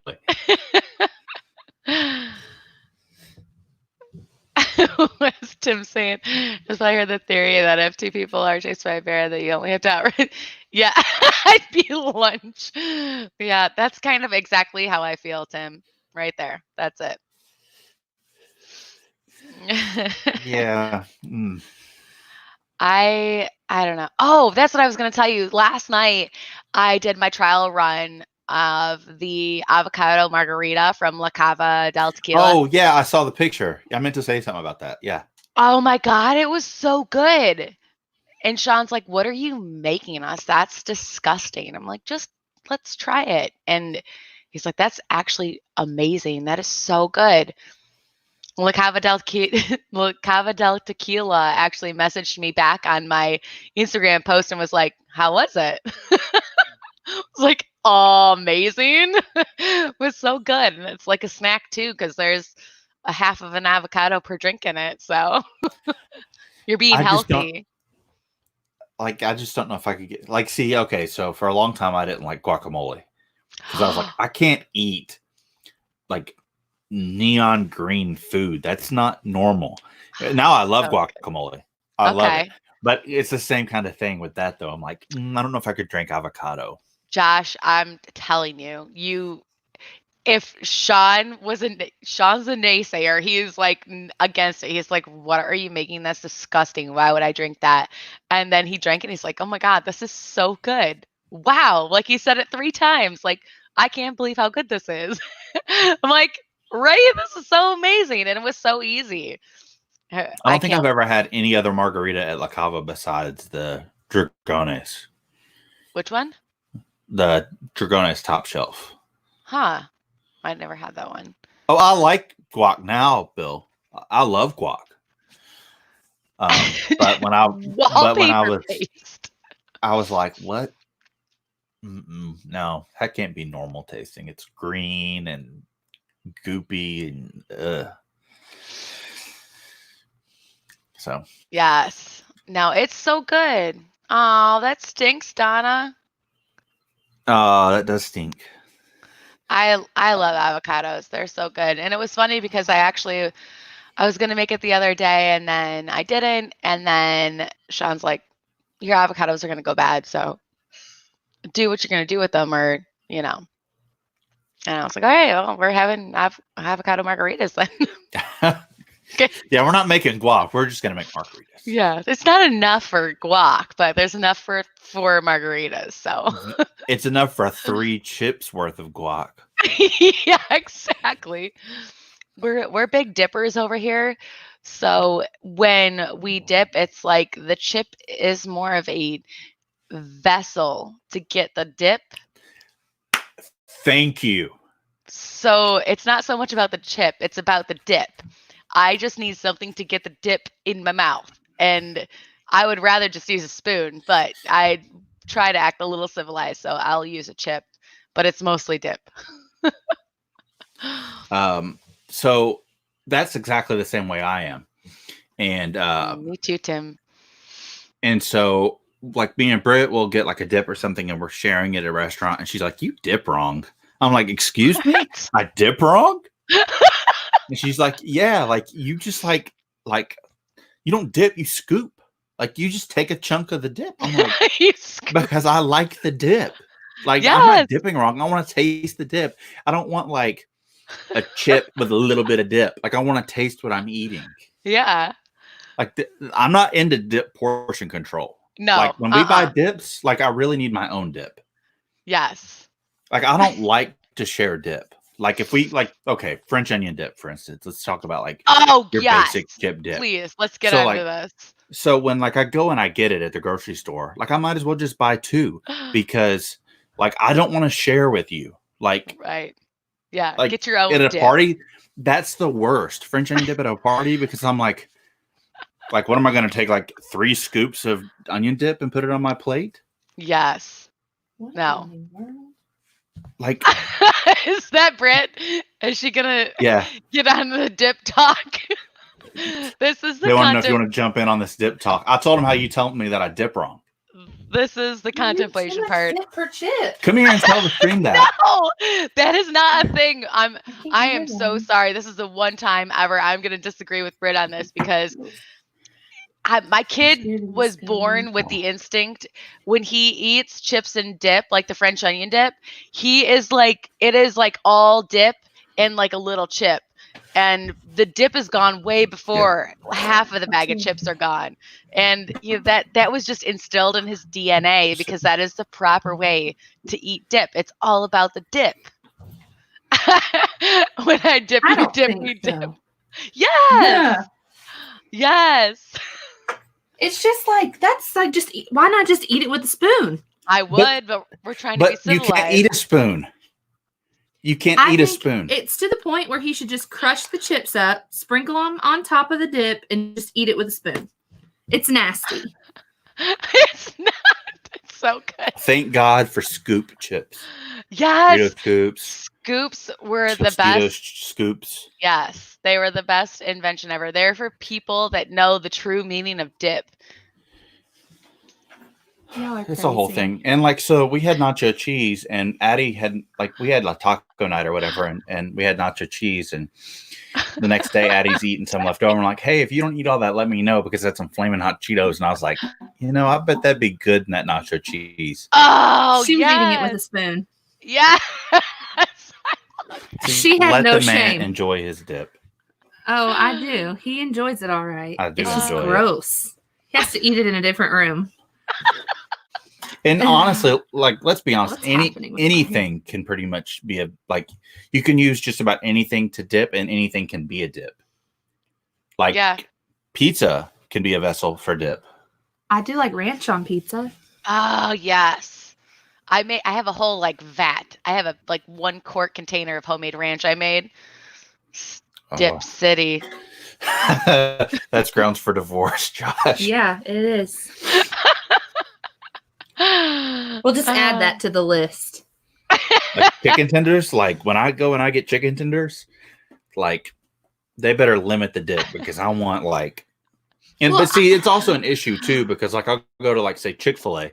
What's Tim saying? Just I heard the theory that if 2 people are chased by a bear, that you only have to outrun. Yeah, I'd be lunch. Yeah, that's kind of exactly how I feel, Tim. Right there. That's it. Yeah. I don't know. Oh, that's what I was going to tell you. Last night, I did my trial run of the avocado margarita from La Cava del Tequila. Oh yeah, I saw the picture. I meant to say something about that. Yeah. Oh my God, it was so good. And Sean's like, "What are you making us? That's disgusting." I'm like, "Just let's try it." And he's like, "That's actually amazing. That is so good." La Cava del Tequila actually messaged me back on my Instagram post and was like, "How was it?" I was like, "Oh, amazing." It was so good. And it's like a snack too, because there's a half of an avocado per drink in it. So you're being I just don't healthy. I just don't know if I could get see, okay, so for a long time I didn't like guacamole because I was like, I can't eat like neon green food. That's not normal. Now I love guacamole. I love it. Okay. But it's the same kind of thing with that though. I'm like, I don't know if I could drink avocado. Josh, I'm telling you, if Sean's a naysayer, he's like against it. He's like, "What are you making? That's disgusting. Why would I drink that?" And then he drank it and he's like, "Oh my God, this is so good. Wow." Like he said it 3 times. Like, I can't believe how good this is. I'm like, right? This is so amazing. And it was so easy. I I don't think can't. I've ever had any other margarita at La Cava besides the Dragones. Which one? The Dragones top shelf. Huh. I never had that one. Oh, I like guac now, Bill. I love guac. But when I Wallpaper was, paste. I was like, what? No, that can't be normal tasting. It's green and goopy and so. Yes. No, it's so good. Oh, that stinks, Donna. Oh, that does stink. I love avocados. They're so good. And it was funny because I was gonna make it the other day and then I didn't. And then Sean's like, "Your avocados are gonna go bad, so do what you're gonna do with them, or you know." And I was like, "All right, well, we're having avocado margaritas then." Okay. Yeah, we're not making guac. We're just gonna make margaritas. Yeah, it's not enough for guac, but there's enough for margaritas. So It's enough for 3 chips worth of guac. yeah, exactly. We're big dippers over here. So when we dip, it's like the chip is more of a vessel to get the dip. Thank you. So it's not so much about the chip, it's about the dip. I just need something to get the dip in my mouth. And I would rather just use a spoon, but I try to act a little civilized, so I'll use a chip, but it's mostly dip. So that's exactly the same way I am. And Me too, Tim. and so like me and Britt will get like a dip or something and we're sharing it at a restaurant and she's like, "You dip wrong." I'm like, "Excuse me? I dip wrong?" And she's like, "Yeah, like you just like you don't dip, you scoop. Like you just take a chunk of the dip." I'm like, because I like the dip. Like I'm not dipping wrong. I want to taste the dip. I don't want like a chip with a little bit of dip. Like I want to taste what I'm eating. Yeah. Like I'm not into dip portion control. No. Like when we buy dips, like I really need my own dip. Yes. Like I don't like to share dip. Like if we like, okay, French onion dip, for instance. Let's talk about like your basic chip dip. Please, let's get into this. So when like I go and I get it at the grocery store, like I might as well just buy 2 because like I don't want to share with you. Like right. Yeah. Like get your own at a dip. party. That's the worst. French onion dip at a party because I'm like what am I going to take like 3 scoops of onion dip and put it on my plate? Yes. No. Like, is that Britt? Is she gonna get on the dip talk? This is the they want to know if you want to jump in on this dip talk. I told them how you told me that I dip wrong. This is the contemplation part. Dip per chip. Come here and tell the stream that. No, that is not a thing. I am so sorry. This is the one time ever I'm gonna disagree with Britt on this because my kid was born with the instinct when he eats chips and dip, like the French onion dip, he is like, it is like all dip and like a little chip. and the dip is gone way before half of the bag of chips are gone. And that was just instilled in his DNA, because that is the proper way to eat dip. It's all about the dip. When I dip, I you don't dip, think we so. dip. Yes. Yeah. Yes. It's just like, that's like, why not just eat it with a spoon? I would, but we're trying to be But civilized. you can't eat a spoon. You can't eat a spoon. It's to the point where he should just crush the chips up, sprinkle them on top of the dip, and just eat it with a spoon. It's nasty. It's not. It's so good. Thank God for scoop chips. Yes. Dorito scoops. Scoops were the Tostitos best. scoops. Yes, they were the best invention ever. They're for people that know the true meaning of dip. It's a whole thing. And like, so we had nacho cheese, and Addie had we had like taco night or whatever, and we had nacho cheese, and the next day Addie's eating some left over. I'm like, hey, if you don't eat all that, let me know, because that's some flaming hot Cheetos. And I was like, I bet that'd be good in that nacho cheese. Oh, she was eating it with a spoon. Yeah. She had no Let the man shame. enjoy his dip. Oh, I do. He enjoys it all right. I do It's just enjoy gross. He has to eat it in a different room. And honestly, like, let's be honest, What's happening with anything can pretty much be you can use just about anything to dip, and anything can be a dip. Like, pizza can be a vessel for dip. I do like ranch on pizza. Oh, yes. I have a whole vat. I have a 1 quart container of homemade ranch I made. Dip City. That's grounds for divorce, Josh. Yeah, it is. We'll just add that to the list. Like chicken tenders, like when I go and I get chicken tenders, like they better limit the dip, because I want but see, it's also an issue too, because I'll go to say Chick-fil-A,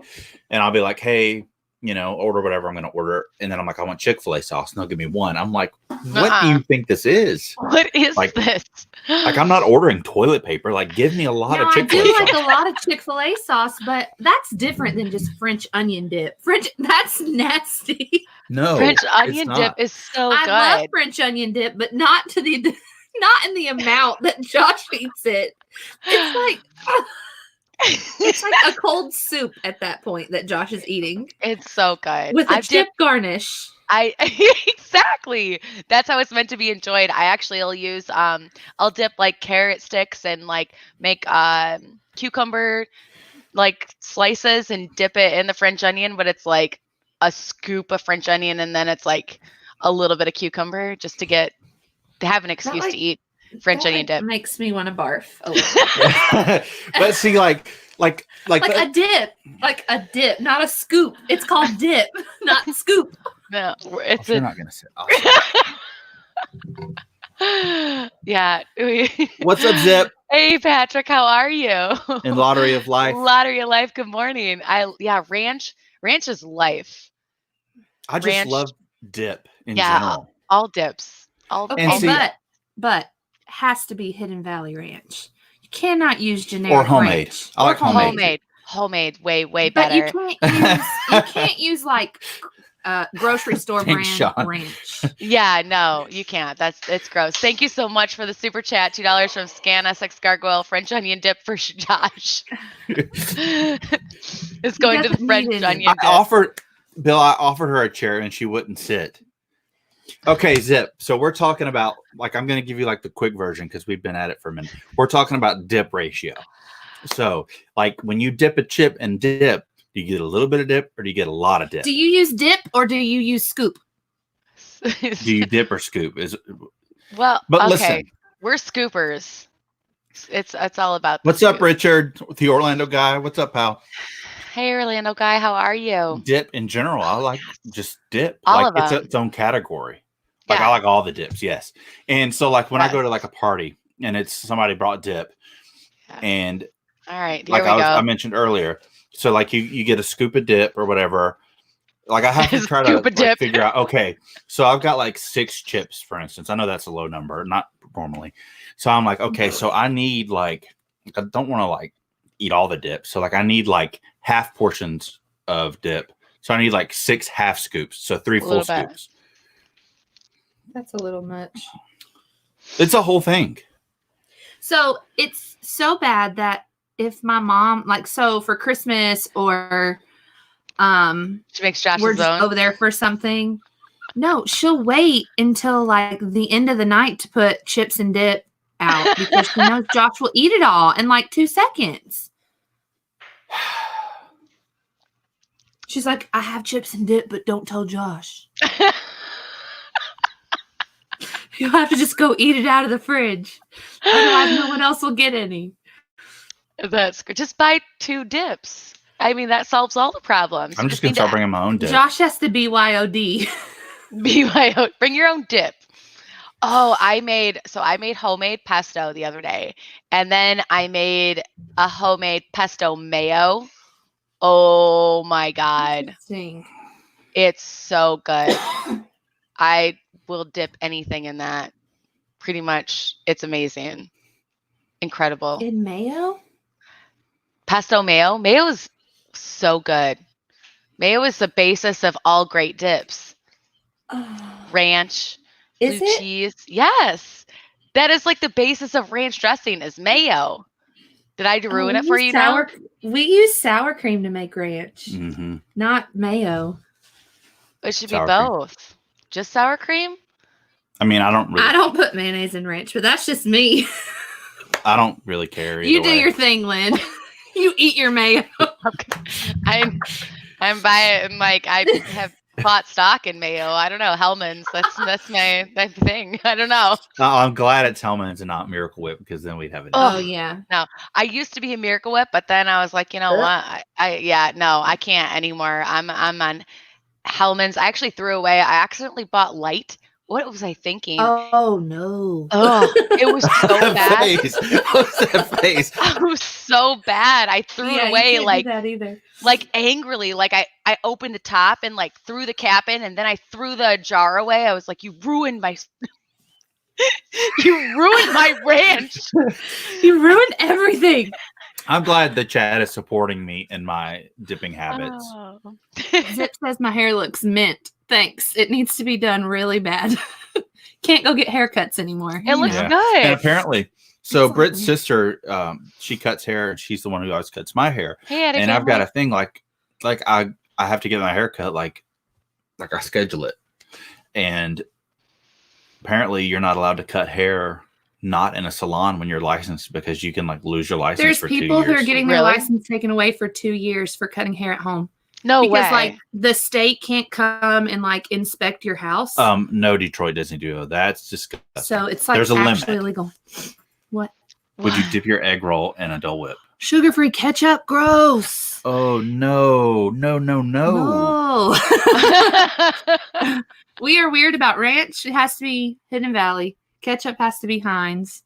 and I'll be like, hey, order whatever I'm going to order, and then I'm like, I want Chick-fil-A sauce, and they'll give me one. I'm like, what do you think this is? What is this? I'm not ordering toilet paper. Give me a lot of Chick-fil-A sauce. I sauce. do like a lot of Chick-fil-A sauce, but that's different than just French onion dip. That's nasty. No, French onion dip is so good. I love French onion dip, but not in the amount that Josh eats it. It's like a cold soup at that point that Josh is eating. It's so good with a chip garnish. Exactly. That's how it's meant to be enjoyed. I actually will use I'll dip carrot sticks and make cucumber slices and dip it in the French onion, but it's a scoop of French onion, and then it's a little bit of cucumber, just to have an excuse to eat French onion dip. Makes me want to barf a little. But see, like a dip, not a scoop. It's called dip, not scoop. No, you're not gonna say. Yeah. What's up, Zip? Hey, Patrick, how are you? In Lottery of Life. Lottery of Life. Good morning. Ranch is life. I just love dip in general. All dips. But has to be Hidden Valley Ranch. You cannot use generic or homemade. Ranch. I like homemade. Homemade, way better. But you can't use grocery store brand ranch. Yeah, no, you can't. It's gross. Thank you so much for the super chat. $2 from Scan SX Gargoyle. French onion dip for Josh. It's going to the French onion dip. I offered her a chair and she wouldn't sit. Okay, Zip. So we're talking about I'm going to give you the quick version, because we've been at it for a minute. We're talking about dip ratio. So when you dip a chip and dip, do you get a little bit of dip or do you get a lot of dip? Do you use dip or do you use scoop? Do you dip or scoop? But okay, listen, we're scoopers. It's all about. What's up, Richard, the Orlando guy? What's up, pal? Hey, Orlando guy, how are you? Dip in general, I like just dip. It's its own category. I like all the dips, yes. And so when I go to a party and it's somebody brought dip, and all right, here we go. I mentioned earlier. So you get a scoop of dip or whatever. I have to try to figure out. Okay, so I've got 6 chips, for instance. I know that's a low number, not normally. So I'm okay, so I need I don't want to eat all the dip. So I need half portions of dip. So I need 6 half scoops. So 3 full scoops. That's a little much. It's a whole thing. So it's so bad that if my mom, like, so for Christmas or She makes Josh we're his just own. over there for something, no, she'll wait until like the end of the night to put chips and dip out because she knows Josh will eat it all in like 2 seconds. She's like, I have chips and dip, but don't tell Josh. You'll have to just go eat it out of the fridge. Otherwise, no one else will get any. That's good. Just buy 2 dips. I mean, that solves all the problems. I'm just going to start bringing my own dip. Josh has to BYOD. BYO. Bring your own dip. Oh, I made homemade pesto the other day. And then I made a homemade pesto mayo. Oh my God. Interesting. It's so good. I will dip anything in that. Pretty much. It's amazing. Incredible. In mayo? Pesto mayo. Mayo is so good. Mayo is the basis of all great dips. Ranch, Is blue it? cheese. Yes. That is like the basis of ranch dressing is mayo. Did I ruin it for you now? We use sour cream to make ranch, Mm-hmm. not mayo. It should Sour be cream. both. Just sour cream? I mean, I don't put mayonnaise in ranch, but that's just me. I don't really care. You either do way. your thing, Lynn. You eat your mayo. I'm buying like I have bought stock in mayo. I don't know, Hellman's. That's my thing. I don't know. I'm glad it's Hellman's and not Miracle Whip because then we'd have it. Oh yeah. I used to be a Miracle Whip, but then I was like, you know what? I can't anymore. I'm on Hellman's. I actually threw away. I accidentally bought Light. What was I thinking? Oh no. Oh, it was so That bad. face. What's that face? It was so bad. I threw it away you can't do that either. like angrily. Like I opened the top and like threw the cap in, and then I threw the jar away. I was like, you ruined my ranch. You ruined everything. I'm glad the chat is supporting me in my dipping habits. Oh. Zip says my hair looks mint. Thanks. It needs to be done really bad. Can't go get haircuts anymore. It looks Yeah. good. And apparently, so Exactly. Britt's sister, she cuts hair, and she's the one who always cuts my hair. Hey, Eddie, And I've got family. a thing like I have to get my hair cut like I schedule it. And apparently, you're not allowed to cut hair not in a salon when you're licensed because you can like lose your license There's for 2 years. people who are getting their Really? license taken away for 2 years for cutting hair at home. No Because way. like the state can't come and like inspect your house. No, Detroit doesn't do it. That's disgusting. So it's like There's a actually limit. illegal. What? Would you dip your egg roll in a Dole Whip? Sugar-free ketchup? Gross. Oh no. No. We are weird about ranch. It has to be Hidden Valley. Ketchup has to be Heinz.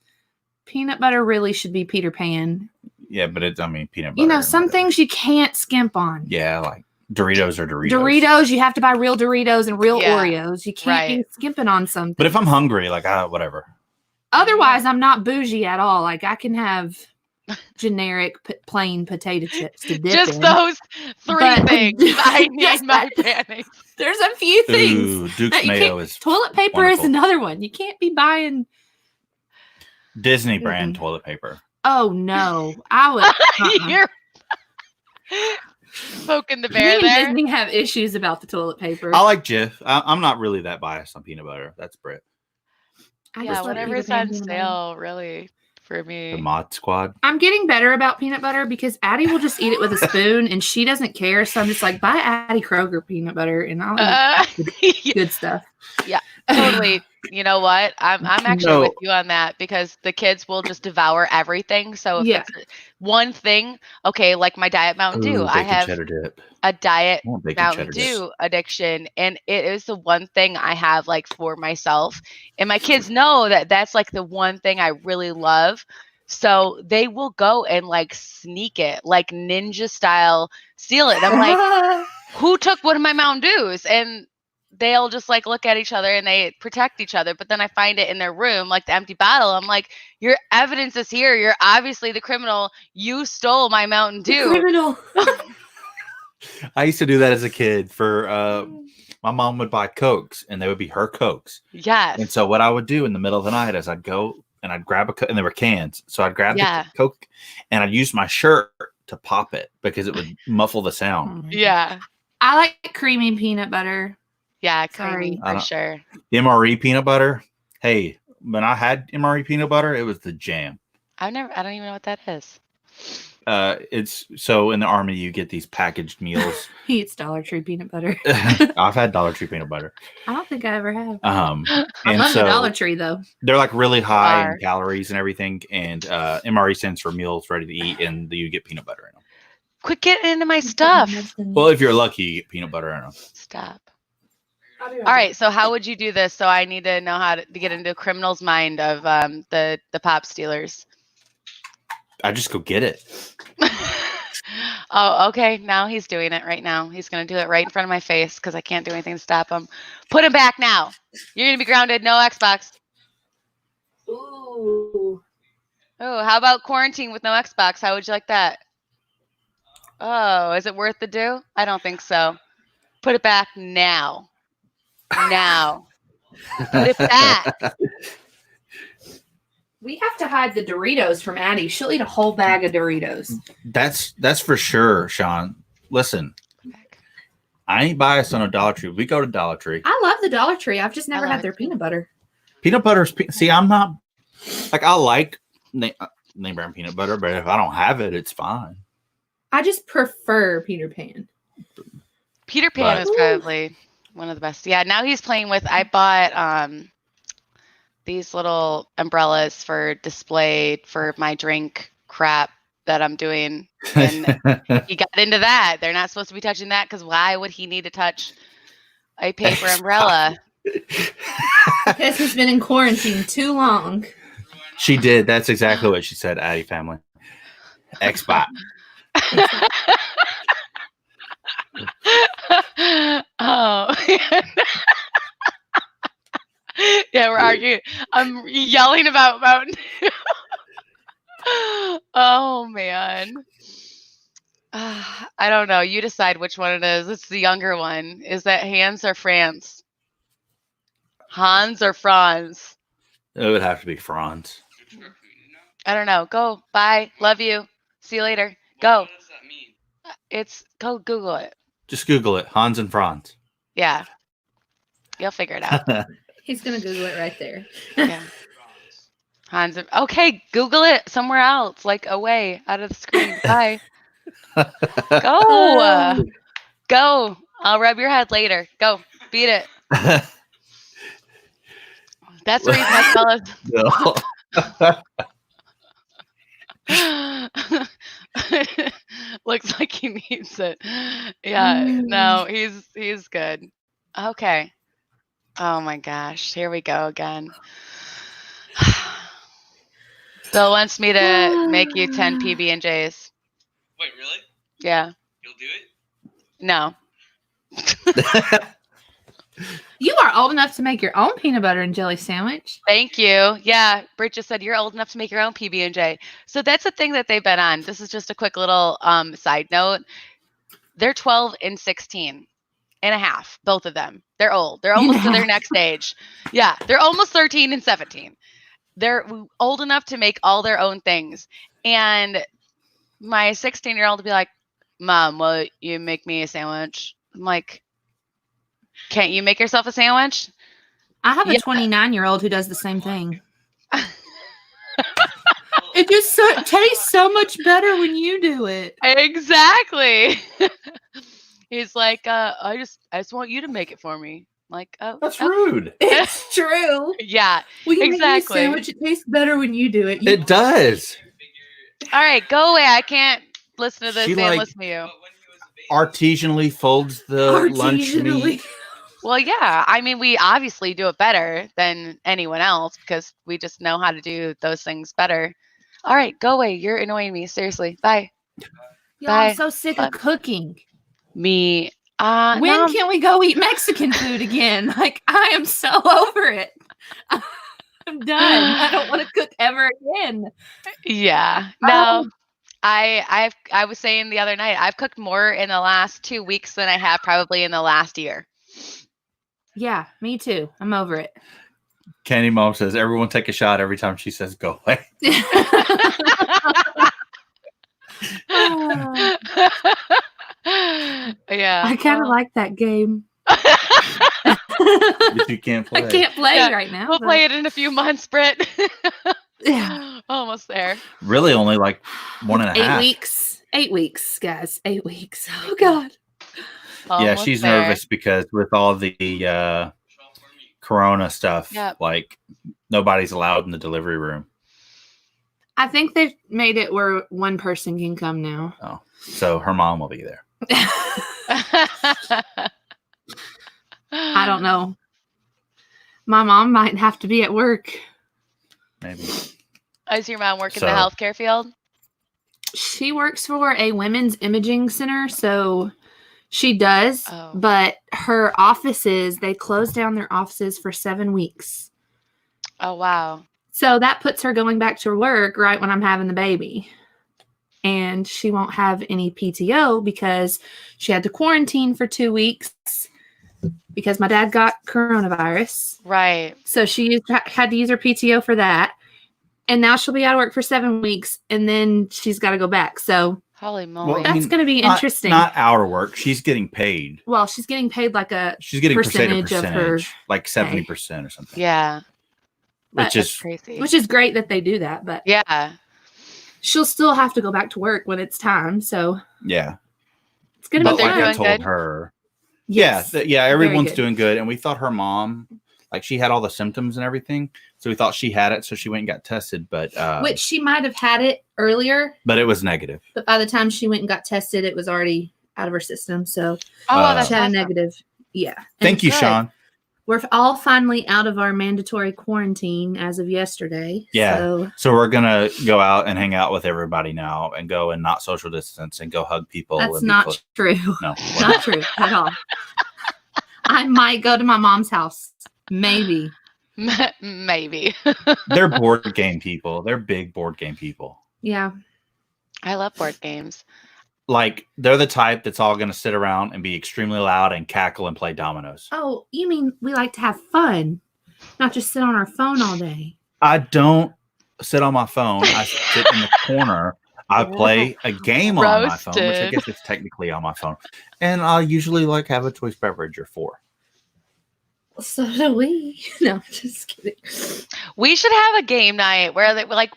Peanut butter really should be Peter Pan. Yeah, but peanut butter. You know, some things you can't skimp on. Yeah, like Doritos or Doritos. Doritos, you have to buy real Doritos and real Yeah, Oreos. You can't be skimping on something. But if I'm hungry, like whatever. Otherwise, I'm not bougie at all. Like I can have generic plain potato chips to dip Just in. those 3 But- things I need Just my that. mayonnaise. There's a few things. Ooh, Duke's that you mayo can't- is Toilet paper is wonderful. another one. You can't be buying. Disney brand toilet paper. Oh no, I would. You're poking the Me bear and there. Disney have issues about the toilet paper. I like Jif. I'm not really that biased on peanut butter. That's Brit. I Yeah, just like whatever's Peter Pan on peanut butter. sale, really, for me. The Mod Squad. I'm getting better about peanut butter because Addie will just eat it with a spoon and she doesn't care. So I'm just like, buy Addie Kroger peanut butter and I'll eat good stuff. Totally. You know what? I'm actually No. with you on that because the kids will just devour everything. So if Yeah. it's one thing, okay, like my Diet Mountain Dew, Ooh, I bacon have cheddar dip. a Diet I want bacon Mountain cheddar dip. Dew addiction, and it is the one thing I have like for myself. And my kids know that that's like the one thing I really love. So they will go and like sneak it, like ninja style, steal it. And I'm like, who took one of my Mountain Dews? And they'll just like look at each other and they protect each other. But then I find it in their room, like the empty bottle. I'm like, your evidence is here. You're obviously the criminal. You stole my Mountain Dew. Criminal. I used to do that as a kid for my mom would buy Cokes and they would be her Cokes. Yes. And so what I would do in the middle of the night is I'd go and I'd grab a Coke, and they were cans. So I'd grab the Coke and I'd use my shirt to pop it because it would muffle the sound. Yeah. I like creamy peanut butter. Yeah, creamy for sure. MRE peanut butter. Hey, when I had MRE peanut butter, it was the jam. I don't even know what that is. It's so in the Army you get these packaged meals. He eats Dollar Tree peanut butter. I've had Dollar Tree peanut butter. I don't think I ever have. I love the Dollar Tree though. They're like really high in calories and everything, and MRE stands for meals ready to eat, and you get peanut butter in them. Quit getting into my stuff. Well, if you're lucky, you get peanut butter in them. Stop. All right, so how would you do this? So I need to know how to get into a criminal's mind of the pop stealers. I just go get it. Oh, okay. Now he's doing it right now. He's going to do it right in front of my face because I can't do anything to stop him. Put him back now. You're going to be grounded. No Xbox. Ooh. Oh, how about quarantine with no Xbox? How would you like that? Oh, is it worth the do? I don't think so. Put it back now. Now. Put it back. We have to hide the Doritos from Addie. She'll eat a whole bag of Doritos. That's for sure, Sean. Listen, I ain't biased on a Dollar Tree. We go to Dollar Tree. I love the Dollar Tree. I've just never had their peanut butter. Peanut butter's see. I'm not like I like name brand peanut butter, but if I don't have it, it's fine. I just prefer Peter Pan. Peter Pan is probably one of the best. Yeah. Now he's playing with. I bought these little umbrellas for display for my drink crap that I'm doing. And he got into that. They're not supposed to be touching that because why would he need to touch a paper umbrella? Because he's been in quarantine too long. She did. That's exactly what she said, Addie family. Xbox. Oh. Yeah, we're arguing. I'm yelling about Mountain Dew. Oh, man. I don't know. You decide which one it is. It's the younger one. Is that Hans or France? Hans or Franz? It would have to be Franz. I don't know. Go. Bye. Love you. See you later. Go. What does that mean? Go Google it. Just Google it. Hans and Franz. Yeah. You'll figure it out. He's going to Google it right there. Yeah. Hans. Okay, Google it somewhere else, like away out of the screen. Bye. Go. Go. I'll rub your head later. Go. Beat it. That's the reason I spell it. Looks like he needs it. Yeah. No, he's good. Okay. Oh my gosh. Here we go again. Bill wants me to make you 10 PB&Js. Wait, really? Yeah. You'll do it? No. You are old enough to make your own peanut butter and jelly sandwich. Thank you. Yeah. Brit just said you're old enough to make your own PB&J. So that's the thing that they've been on. This is just a quick little side note. They're 12 and 16 and a half, both of them. They're old. They're almost to their next age. Yeah. They're almost 13 and 17. They're old enough to make all their own things. And my 16-year-old will be like, Mom, will you make me a sandwich? I'm like, can't you make yourself a sandwich? I have a 29-year-old who does the same thing. It just tastes so much better when you do it. Exactly. He's like, I just want you to make it for me. I'm like, oh, that's rude. It's true. Yeah, well, you exactly. Make me a sandwich. It tastes better when you do it. It does. All right, go away. I can't listen to this and listen to you. Artisanally folds the lunch meat. Well, yeah. I mean, we obviously do it better than anyone else because we just know how to do those things better. All right, go away. You're annoying me. Seriously. Bye. Bye. I'm so sick of cooking. Me. When can we go eat Mexican food again? Like, I am so over it. I'm done. I don't want to cook ever again. Yeah. No. I was saying the other night, I've cooked more in the last 2 weeks than I have probably in the last year. Yeah, me too. I'm over it. Candy Mom says, everyone take a shot every time she says go away. Yeah. I kind of like that game. But you can't play. I can't play Yeah, right now. We'll but- play it in a few months, Britt. Yeah. Almost there. Really only like 1.5. 8 weeks. 8 weeks, guys. 8 weeks. Oh, God. Yeah, Almost she's there. nervous because with all the Corona stuff, Yep. like nobody's allowed in the delivery room. I think they've made it where one person can come now. Oh, so her mom will be there. I don't know. My mom might have to be at work. Maybe. Is your mom working So- in the healthcare field? She works for a women's imaging center, so she does. Oh. But her offices, they closed down their offices for 7 weeks. Oh, wow. So that puts her going back to work right when I'm having the baby. And she won't have any PTO because she had to quarantine for 2 weeks because my dad got coronavirus. Right. So she had to use her PTO for that. And now she'll be out of work for 7 weeks and then she's got to go back. So Holy moly. Well, that's going to be interesting. Not our work. She's getting paid. Well, she's getting paid like a She's getting percentage of her like 70% or something. Yeah. Which That's is crazy. which is great that they do that, but Yeah. she'll still have to go back to work when it's time. So yeah. it's going to But be they're like fun. I doing told good? her, Yes. yeah, everyone's good. doing good, and we thought her mom, like she had all the symptoms and everything, so we thought she had it, so she went and got tested, but Which she might have had it earlier, but it was negative. but by the time she went and got tested, it was already out of her system. So Oh, that's she had awesome. a negative. Yeah. And Thank you, good. Sean. we're all finally out of our mandatory quarantine as of yesterday. Yeah. So So we're gonna go out and hang out with everybody now, and go and not social distance and go hug people. that's and be not close. true. No, Not true at all. I might go to my mom's house. Maybe. Maybe. they're board game people. They're big board game people. Yeah. I love board games. Like they're the type that's all gonna sit around and be extremely loud and cackle and play dominoes. Oh, you mean we like to have fun, not just sit on our phone all day? I don't sit on my phone. I sit in the corner. I play a game on my phone, which I Roasted. guess is technically on my phone. And I usually like have a choice beverage or 4. So do we. No, just kidding. We should have a game night where they like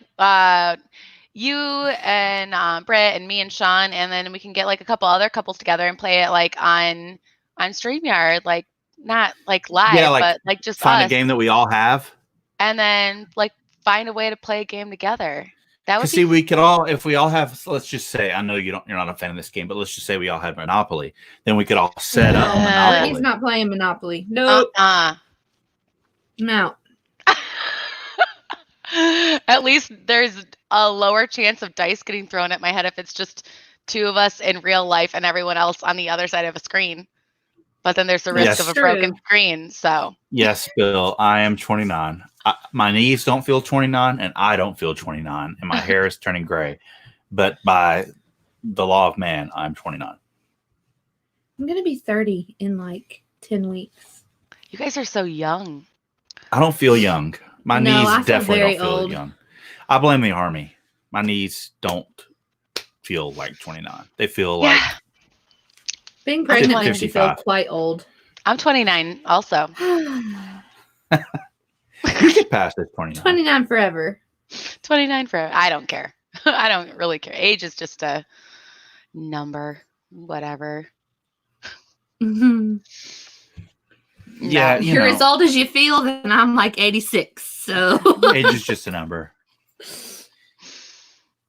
you and Britt and me and Sean, and then we can get like a couple other couples together and play it like on StreamYard, like not like live, Yeah, like, but like just Find us. a game that we all have. And then like find a way to play a game together. That would Because be see, we could all, if we all have, let's just say, I know you're not a fan of this game, but let's just say we all have Monopoly. Then we could all set up Yeah. He's Monopoly. not playing Monopoly. Nope. No. At least there's a lower chance of dice getting thrown at my head if it's just 2 of us in real life and everyone else on the other side of a screen. But then there's the risk Yes. of a True. broken screen. So Yes, Bill, I am 29. My knees don't feel 29, and I don't feel 29, and my hair is turning gray. But by the law of man, I'm 29. I'm going to be 30 in like 10 weeks. you guys are so young. I don't feel young. My No, I knees feel definitely very don't feel old. young. I blame the army. My knees don't feel like 29. They feel like Yeah. Being pregnant like makes you feel 55. quite old. I'm 29 also. you get past this 29. 29 forever. 29 for I don't care. I don't really care. Age is just a number. Whatever. Mhm. Yeah, No. you You're know, as old as you feel, then I'm like 86. So age is just a number.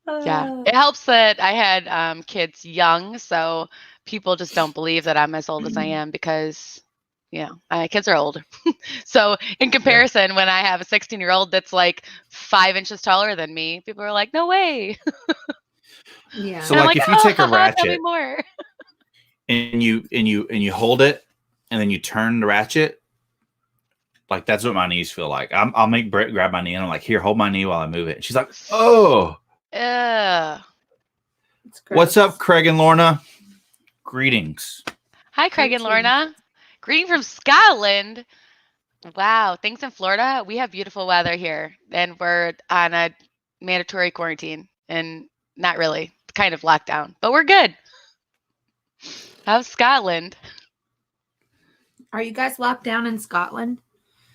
Yeah. It helps that I had kids young, so people just don't believe that I'm as old as I am because, you know, my kids are old. So in comparison, when I have a 16-year-old that's like 5 inches taller than me, people are like, "No way!" Yeah. So And I'm like if you "Oh, take a tell me ratchet more." and you hold it and then you turn the ratchet, like that's what my knees feel like. I'll make Britt grab my knee and I'm like, "Here, hold my knee while I move it." And she's like, "Oh." Ugh. It's What's gross. up, Craig and Lorna? Greetings. Hi, Craig and Lorna. Greeting from Scotland. Wow, things in Florida. We have beautiful weather here, and we're on a mandatory quarantine, and not really, kind of lockdown, but we're good. How's Scotland? Are you guys locked down in Scotland?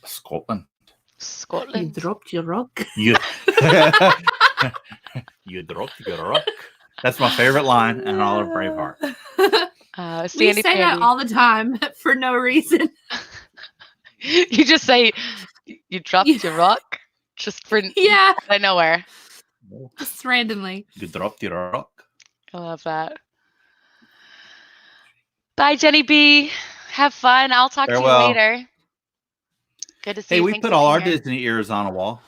Scotland. You Scotland. dropped your rock. You, you dropped your rock. That's my favorite line in all of Braveheart. We Sandy say that Pandy. all the time for no reason. You just say you dropped your rock just for Yeah, out of nowhere. just randomly. You dropped your rock. I love that. Bye, Jenny B. Have fun. I'll talk to you Farewell. later. Good to see Hey, you. we Thanks put for all being our here. Disney ears on a wall.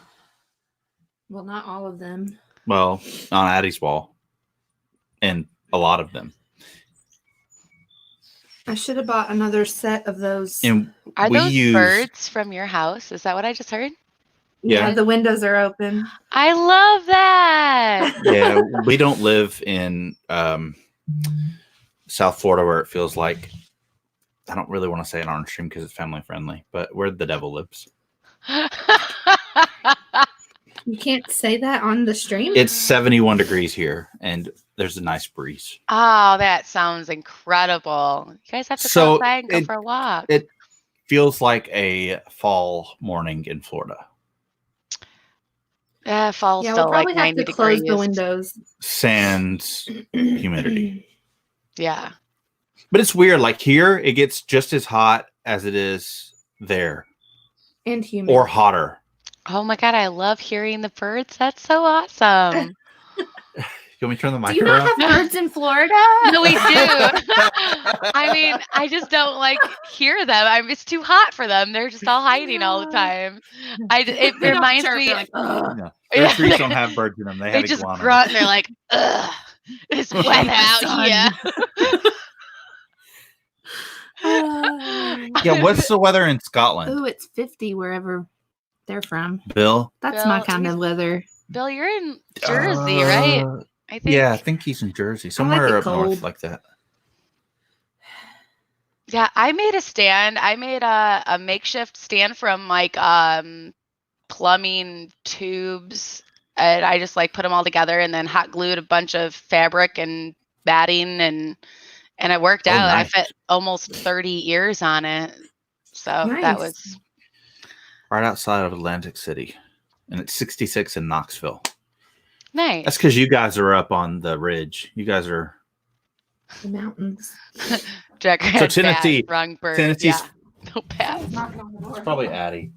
Well, not all of them. Well, on Addie's wall. And a lot of them. I should have bought another set of those. And Are we those use birds from your house? Is that what I just heard? Yeah. The windows are open. I love that. yeah, we don't live in South Florida where it feels like I don't really want to say it on stream because it's family friendly, but where the devil lives. You can't say that on the stream? It's 71 degrees here and there's a nice breeze. Oh, that sounds incredible. You guys have to So go outside and go for a walk. It feels like a fall morning in Florida. Fall's Yeah, still we'll probably like have 90 to close degrees. the windows. Sans humidity. Yeah. But it's weird. Like here, it gets just as hot as it is there And humid. or hotter. Oh my God, I love hearing the birds. That's so awesome. You want me to turn the Do mic you not around? have birds in Florida? No, we do. I mean, I just don't like hear them. It's too hot for them. They're just all hiding all the time. It They don't reminds chirp, me. they're like, "Ugh." No, their trees don't have birds in them. They They have just iguanas. grunt and they're like, ugh, it's wet out Sun. here. Yeah, what's the weather in Scotland? Ooh, it's 50 wherever they're from. Bill? That's Bill, my kind he's- of weather. Bill, you're in Jersey, right? I think. Yeah, I think he's in Jersey. Somewhere it up north cold. like that. Yeah, I made a stand. I made a makeshift stand from like plumbing tubes, and I just like put them all together and then hot glued a bunch of fabric and batting and it worked Oh, out. nice. I fit almost 30 ears on it, so that Nice. was Right outside of Atlantic City. And it's 66 in Knoxville. nice. That's because you guys are up on the ridge. You guys are The mountains. Jack So had Tennessee- bad, wrong bird. Tennessee's Yeah, no bad. It's probably Addie.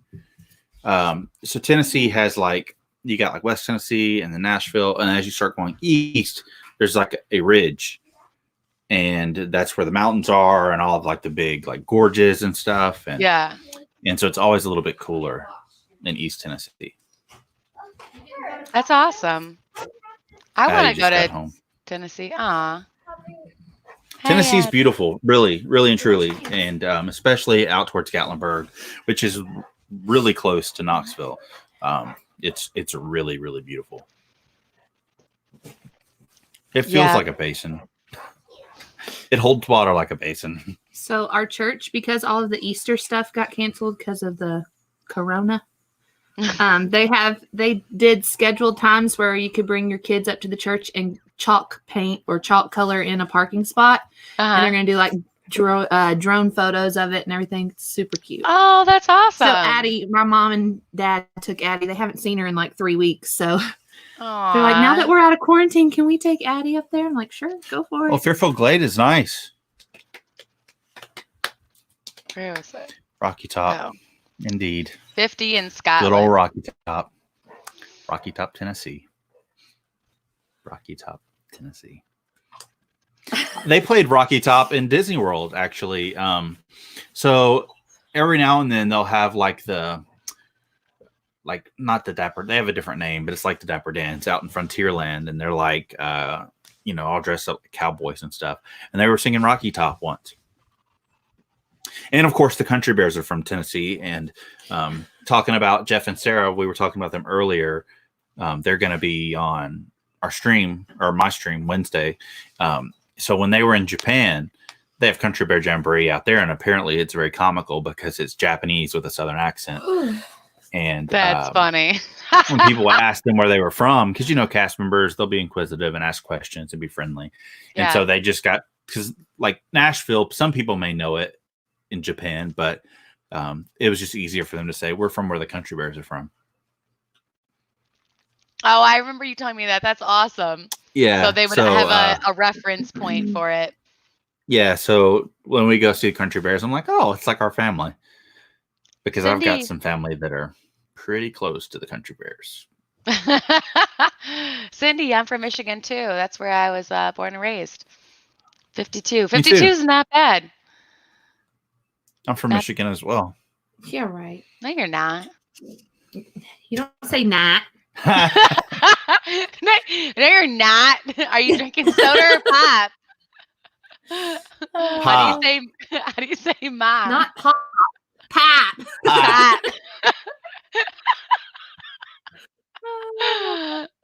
So Tennessee has like you got like West Tennessee and then Nashville, and as you start going east, there's like a ridge, and that's where the mountains are, and all of like the big like gorges and stuff, and Yeah. and so it's always a little bit cooler in East Tennessee. That's awesome. I Addie want to just go got to home. Tennessee. Aw. Tennessee's Hey, beautiful, really, really and truly, and especially out towards Gatlinburg, which is really close to Knoxville. It's really, really beautiful. It feels Yeah. like a basin. It holds water like a basin. So our church, because all of the Easter stuff got canceled because of the corona, they did scheduled times where you could bring your kids up to the church and chalk paint or chalk color in a parking spot, and Uh-huh. they're gonna do like drone photos of it and everything. It's super cute. Oh, that's awesome. So Addie, my mom and dad took Addie. They haven't seen her in like 3 weeks, so they're like, now that we're out of quarantine, can we take Addie up there? I'm like, sure, go for it. Well, Fairfield Glade is nice. Where was it? Rocky Top, Oh, indeed. 50 in Good Scotland. old Rocky Top. Rocky Top, Tennessee. Rocky Top, Tennessee. They played Rocky Top in Disney World, actually. So every now and then they'll have like not the Dapper, they have a different name, but it's like the Dapper Dance out in Frontierland, and they're like all dressed up like cowboys and stuff. And they were singing Rocky Top once. And of course the Country Bears are from Tennessee, and talking about Jeff and Sarah, we were talking about them earlier. They're going to be on our stream or my stream Wednesday. So when they were in Japan, they have Country Bear Jamboree out there, and apparently it's very comical because it's Japanese with a Southern accent. And That's funny. when people ask them where they were from, because cast members, they'll be inquisitive and ask questions and be friendly. And so they just got, because like Nashville, some people may know it in Japan, but it was just easier for them to say, we're from where the Country Bears are from. Oh, I remember you telling me that. That's awesome. Yeah. So they would have a reference point for it. Yeah. So when we go see the Country Bears, I'm like, oh, it's like our family. Because Cindy. I've got some family that are pretty close to the Country Bears. Cindy, I'm from Michigan too. That's where I was born and raised. 52. 52 is not bad. I'm from Michigan as well. Yeah, right. No, you're not. You don't say not. No, you're not. Are you drinking soda or pop? How do you say mom? Not pop. Pop. Pop.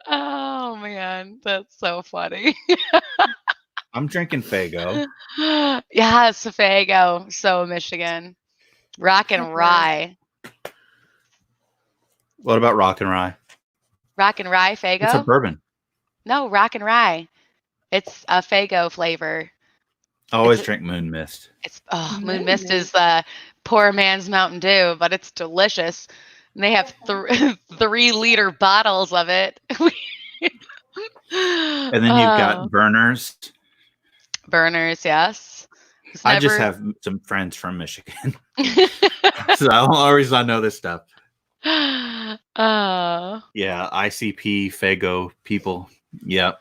Oh man, that's so funny. I'm drinking Faygo. Yes, Faygo. So Michigan. Rock and Rye. What about Rock and Rye? Rock and Rye Faygo? It's a bourbon. No, Rock and Rye. It's a Faygo flavor. I always drink Moon Mist. Moon Mist is the poor man's Mountain Dew, but it's delicious. And they have 3-liter bottles of it. And then you've got Burners. Burners, yes. I just have some friends from Michigan. So the only reason I know this stuff. Yeah, ICP, Faygo people. Yep.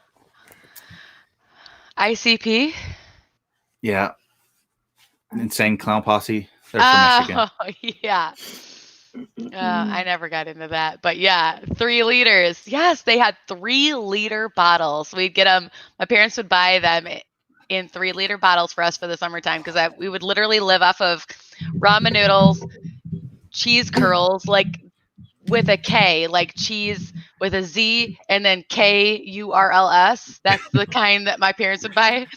ICP? Yeah. Insane Clown Posse. They're from Michigan. Oh, yeah. I never got into that. But yeah, 3 liters. Yes, they had 3-liter bottles. We'd get them. My parents would buy them in 3-liter bottles for us for the summertime because we would literally live off of ramen noodles, cheese curls, like with a K, like cheese with a Z and then KURLS. That's the kind that my parents would buy.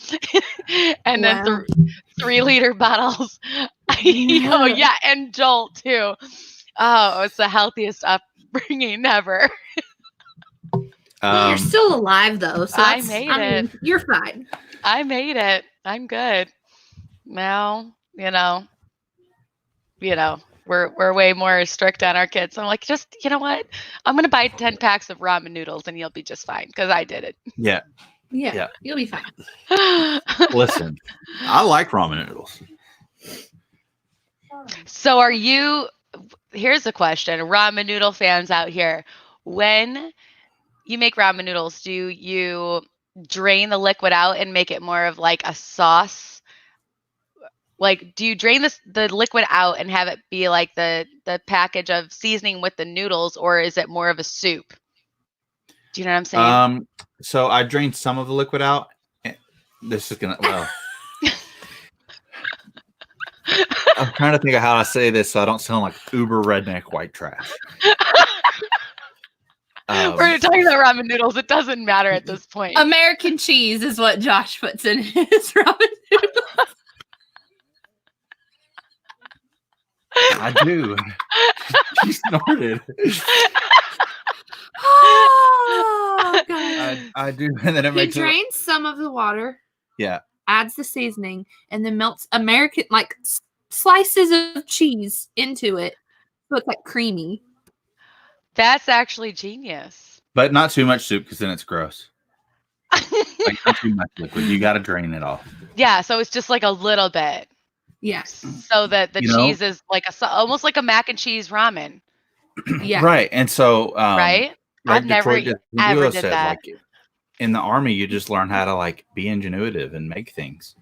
And then 3-liter bottles. Oh yeah, and Jolt too. Oh, it's the healthiest upbringing ever. You're still alive though, so I made it. You're fine. I made it. I'm good. Now, we're way more strict on our kids. I'm like, just, you know what? I'm going to buy 10 packs of ramen noodles and you'll be just fine because I did it. Yeah. You'll be fine. Listen, I like ramen noodles. So here's a question. Ramen noodle fans out here. When you make ramen noodles, do you drain the liquid out and make it more of like a sauce? Like, do you drain the liquid out and have it be like the package of seasoning with the noodles, or is it more of a soup? Do you know what I'm saying? So I drained some of the liquid out. This is gonna I'm trying to think of how I say this so I don't sound like uber redneck white trash. We're talking about ramen noodles. It doesn't matter at this point. American cheese is what Josh puts in his ramen noodles. I do. She snorted. Oh, God. I do. And then it makes drains some of the water. Yeah. Adds the seasoning and then melts American slices of cheese into it. So it's like creamy. That's actually genius. But not too much soup because then it's gross. Like not too much liquid. You got to drain it off. Yeah, so it's just like a little bit. Yes. So that the cheese is like almost like a mac and cheese ramen. Yeah. Right. And so right? Like I've never ever did that. Like, in the army, you just learn how to like be ingenuitive and make things.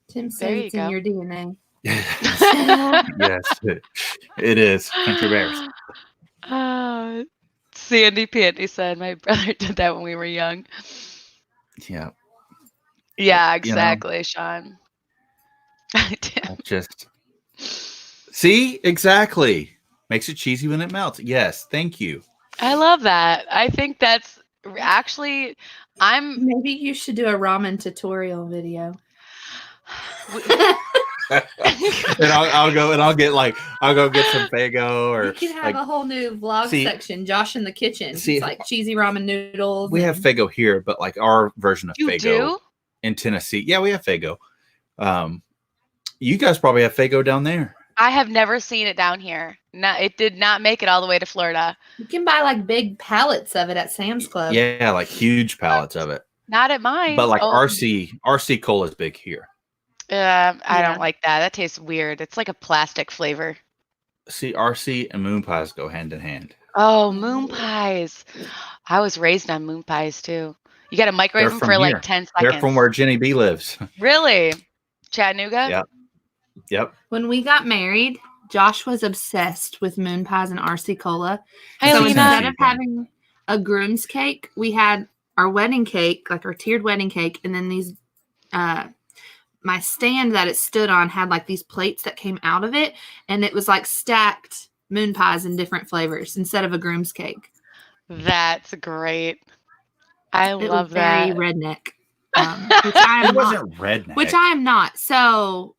Tim said it's in your DNA. Yes, it is. Country Bears. Sandy Pandy said my brother did that when we were young. Yeah. Yeah, exactly, Sean. Just see, exactly. Makes it cheesy when it melts. Yes, thank you. I love that. I think that's Actually, I'm. Maybe you should do a ramen tutorial video. And I'll go and I'll go get some Fago or You could have like, a whole new vlog see- section, Josh in the kitchen. see, It's like cheesy ramen noodles. we have Fago here, but like our version of You Fago do? in Tennessee. Yeah, we have Fago. You guys probably have Fago down there. I have never seen it down here. No, it did not make it all the way to Florida. You can buy like big pallets of it at Sam's Club. Yeah, like huge pallets of it. Not at mine. But like Oh, RC cola is big here. I Yeah. don't like that. That tastes weird. It's like a plastic flavor. See, RC and moon pies go hand in hand. Oh, moon pies. I was raised on moon pies too. You got to microwave them from for here. like 10 seconds. They're from where Jenny B lives. Really? Chattanooga? Yeah. Yep. When we got married, Josh was obsessed with moon pies and RC cola. Hey, So Lena. instead of having a groom's cake, we had our wedding cake, like our tiered wedding cake, and then these my stand that it stood on had like these plates that came out of it, and it was like stacked moon pies in different flavors instead of a groom's cake. That's great. I It love was very that. redneck. Which I It am not. wasn't redneck. Which I am not. So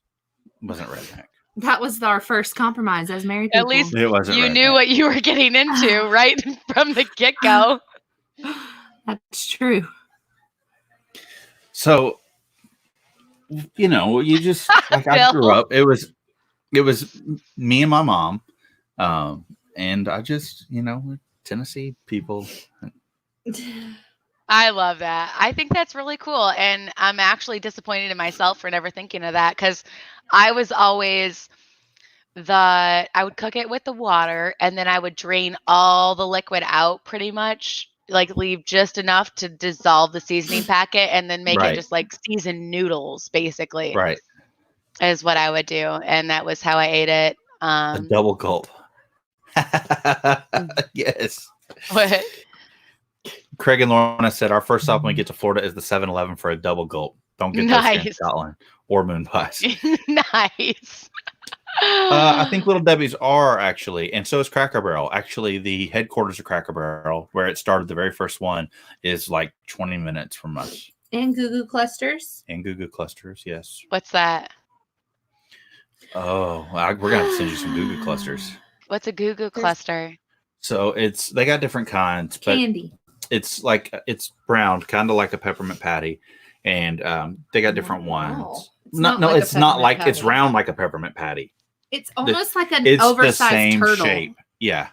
It wasn't redneck. that was our first compromise as married At people. least It wasn't You redneck. knew what you were getting into right from the get-go. That's true. So, you just like I grew Bill. up. It was me and my mom, and I just Tennessee people. I love that. I think that's really cool. And I'm actually disappointed in myself for never thinking of that because I was always I would cook it with the water and then I would drain all the liquid out pretty much, like leave just enough to dissolve the seasoning packet and then make Right. it just like seasoned noodles, basically, Right. is what I would do. And that was how I ate it. A double gulp. Yes. What? Craig and Lorna said our first stop when we get to Florida is the 7-Eleven for a double gulp. Don't get those here in Nice. Scotland or moon pies. Nice. I think Little Debbie's are actually, and so is Cracker Barrel. Actually, the headquarters of Cracker Barrel, where it started, the very first one, is like 20 minutes from us. And Goo Goo Clusters. And Goo Goo Clusters, yes. What's that? Oh, we're gonna have to send you some Goo Goo Clusters. What's a Goo Goo cluster? So they got different kinds, but Candy. it's browned, kind of like a peppermint patty, and they got different Wow. ones. It's No, not no, like a it's not peppermint like it's patty. round like a peppermint patty. It's almost like an It's the oversized same turtle. shape. Yeah.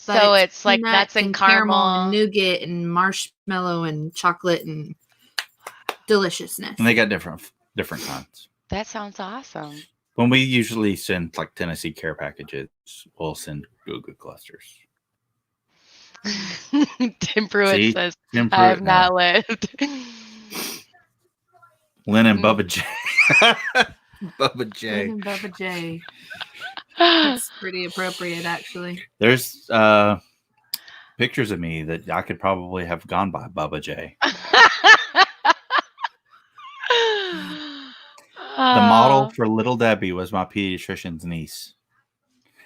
but So it's like peanuts nuts and caramel. and nougat and marshmallow and chocolate and deliciousness. And they got different kinds. That sounds awesome. When we usually send like Tennessee care packages, we'll send Goo Goo Clusters. Tim Pruitt See? says, Tim I have Pruitt, not lived. Lynn and Bubba J. Bubba J. And Bubba J. That's pretty appropriate, actually. There's pictures of me that I could probably have gone by Bubba J. The model for Little Debbie was my pediatrician's niece.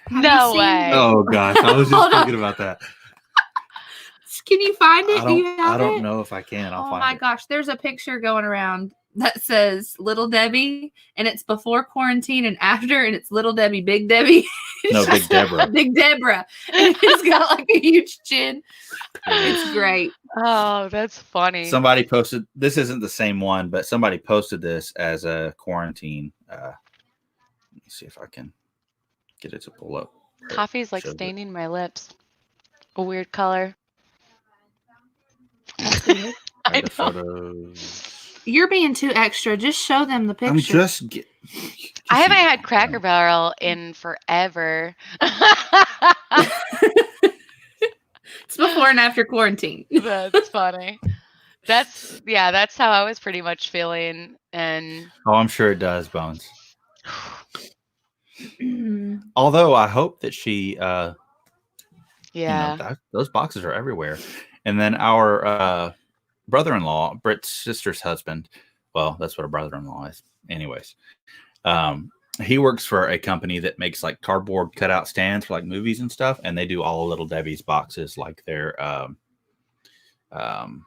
Have No you seen- way. Oh gosh, I was just Hold on. thinking about that. Can you find it? I Do you don't, have I don't it? know if I can. I'll Oh find my it. gosh, there's a picture going around that says Little Debbie, and it's before quarantine and after, and it's Little Debbie, Big Debbie. No, Big Deborah. Big Deborah. And it's got like a huge chin. It's great. Oh, that's funny. Somebody posted, this isn't the same one, but somebody posted this as a quarantine. Let me see if I can get it to pull up. Coffee's like Shows it. staining my lips. A weird color. Find I the know. photos. You're being too extra. Just show them the picture. I'm just I haven't had Cracker Barrel in forever. It's before and after quarantine. That's funny. That's how I was pretty much feeling. And Oh, I'm sure it does, Bones. Although I hope that she, yeah. those boxes are everywhere. And then our brother-in-law, Britt's sister's husband, well, that's what a brother-in-law is. Anyways, he works for a company that makes like cardboard cutout stands for like movies and stuff. And they do all of Little Debbie's boxes, like their um,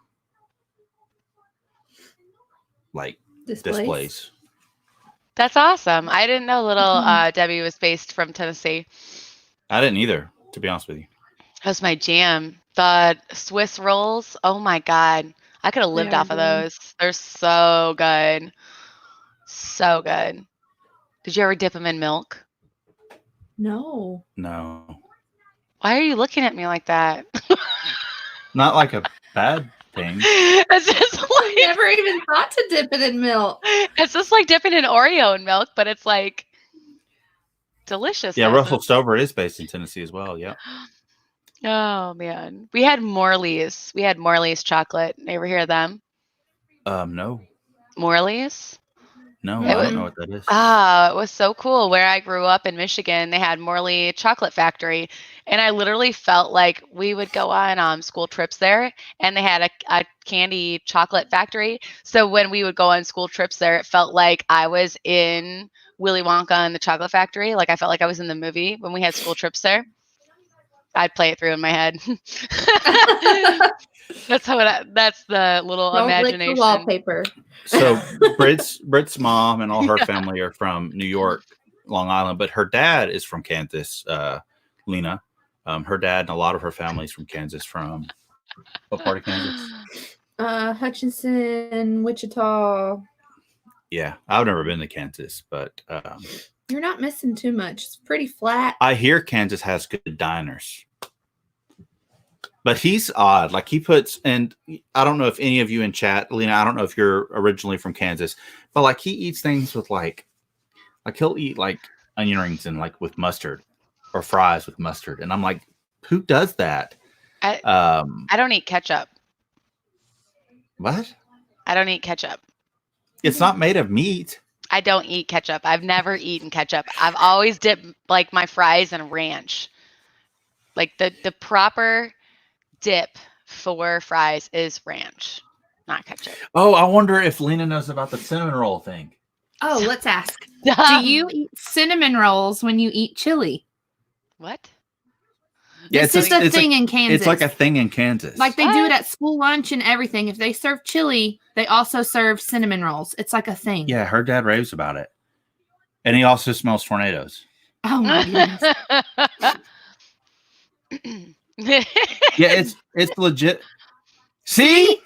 like Displays. displays. That's awesome. I didn't know little Mhm. Debbie was based from Tennessee. I didn't either, to be honest with you. That's my jam. The Swiss rolls. Oh my God. I could have They lived are off of good. those. They're so good. So good. Did you ever dip them in milk? No. No, Why are you looking at me like that? not like a bad thing. It's just I like never even thought to dip it in milk. it's just like dipping an Oreo in milk, but it's like delicious. Yeah, Russell Stover is based in Tennessee as well. Yeah. Oh man. We had Morley's. We had Morley's chocolate. You ever hear of them? No, Morley's? no, It I was don't know what that is. it was so cool. Where I grew up in Michigan, they had Morley Chocolate Factory, and I literally felt like we would go on school trips there, and they had a candy chocolate factory. So when we would go on school trips there, it felt like I was in Willy Wonka and the Chocolate Factory. Like I felt like I was in the movie when we had school trips there. I'd play it through in my head. That's the little Don't lick imagination. the wallpaper. So Britt's mom and all her family are from New York, Long Island, but her dad is from Kansas. Lena, her dad and a lot of her family's from Kansas. From what part of Kansas? Hutchinson, Wichita. Yeah, I've never been to Kansas, but You're not missing too much. It's pretty flat. I hear Kansas has good diners. But he's odd. Like he puts, and I don't know if any of you in chat, Lena, I don't know if you're originally from Kansas, but like he eats things with like he'll eat like onion rings and like with mustard or fries with mustard. And I'm like, who does that? I don't eat ketchup. What? I don't eat ketchup. It's not made of meat. I don't eat ketchup. I've never eaten ketchup. I've always dipped like my fries in ranch. Like the proper dip for fries is ranch, not ketchup. Oh, I wonder if Lena knows about the cinnamon roll thing. Oh, let's ask. Do you eat cinnamon rolls when you eat chili? What? Yeah, It's just a thing in Kansas. It's like a thing in Kansas. Like they do it at school lunch and everything. If they serve chili, they also serve cinnamon rolls. It's like a thing. Yeah, her dad raves about it. And he also smells tornadoes. Oh my goodness. Yeah, it's legit. See?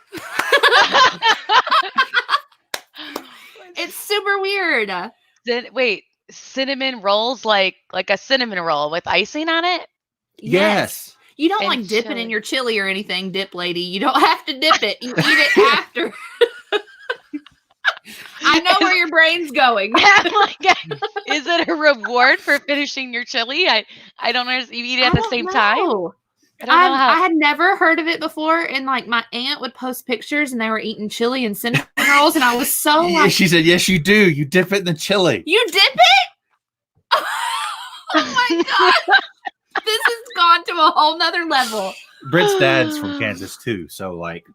It's super weird. Wait, cinnamon rolls like a cinnamon roll with icing on it? Yes. You don't And like dip it chili. in your chili or anything, dip lady. You don't have to dip it. You eat it after. I know where your brain's going. I'm like, is it a reward for finishing your chili? I don't know. You eat it at the same time? I don't know how. I had never heard of it before, and like my aunt would post pictures, and they were eating chili and cinnamon rolls, and I was so like, She said, yes, you do. You dip it in the chili. "You dip it? Oh my god, this has gone to a whole nother level." Britt's dad's from Kansas too, so like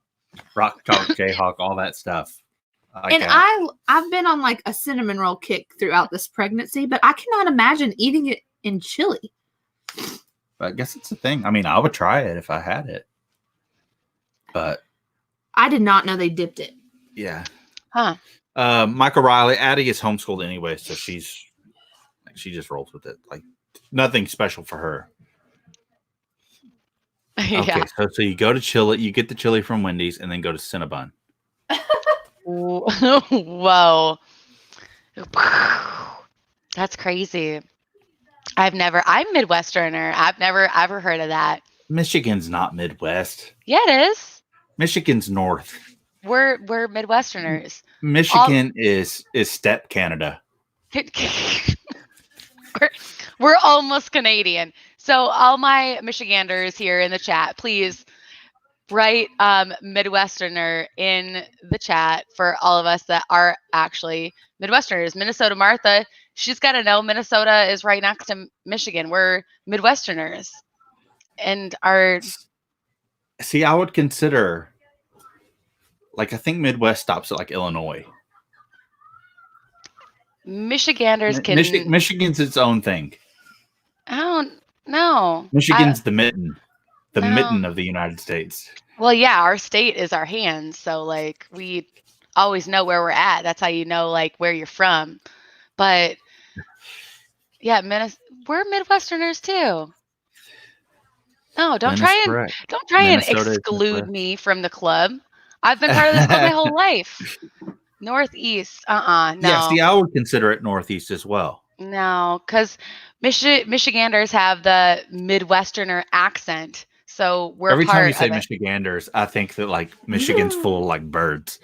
Rock Chalk, Jayhawk, all that stuff. And I've been on like a cinnamon roll kick throughout this pregnancy, but I cannot imagine eating it in chili. I guess it's a thing. I mean, I would try it if I had it, but I did not know they dipped it. yeah. Huh. Michael Riley, Addie is homeschooled anyway, so she just rolls with it. Like nothing special for her. Yeah. Okay, so you go to chili, you get the chili from Wendy's, and then go to Cinnabon. Whoa. That's crazy. I'm Midwesterner. I've never ever heard of that. Michigan's not Midwest. Yeah, it is. Michigan's north. We're Midwesterners. Michigan is steppe Canada. we're almost Canadian. So all my Michiganders here in the chat, please write Midwesterner in the chat for all of us that are actually Midwesterners. Minnesota Martha, she's got to know Minnesota is right next to Michigan. We're Midwesterners. And See, I would consider, like, I think Midwest stops at like Illinois. Michiganders can. Michigan's its own thing. I don't know. Michigan's the mitten. the No. mitten of the United States. Well, yeah, our state is our hands, so like we always know where we're at. That's how you know like where you're from. But yeah, we're Midwesterners too. No, don't try and correct. Minnesota is exclude Midwest. me from the club. I've been part of this club my whole life. Northeast, no. Yeah, see, I would consider it Northeast as well. No, because Michiganders have the Midwesterner accent, so we're Every time part you say of it. Michiganders, I think that like Michigan's full of like birds.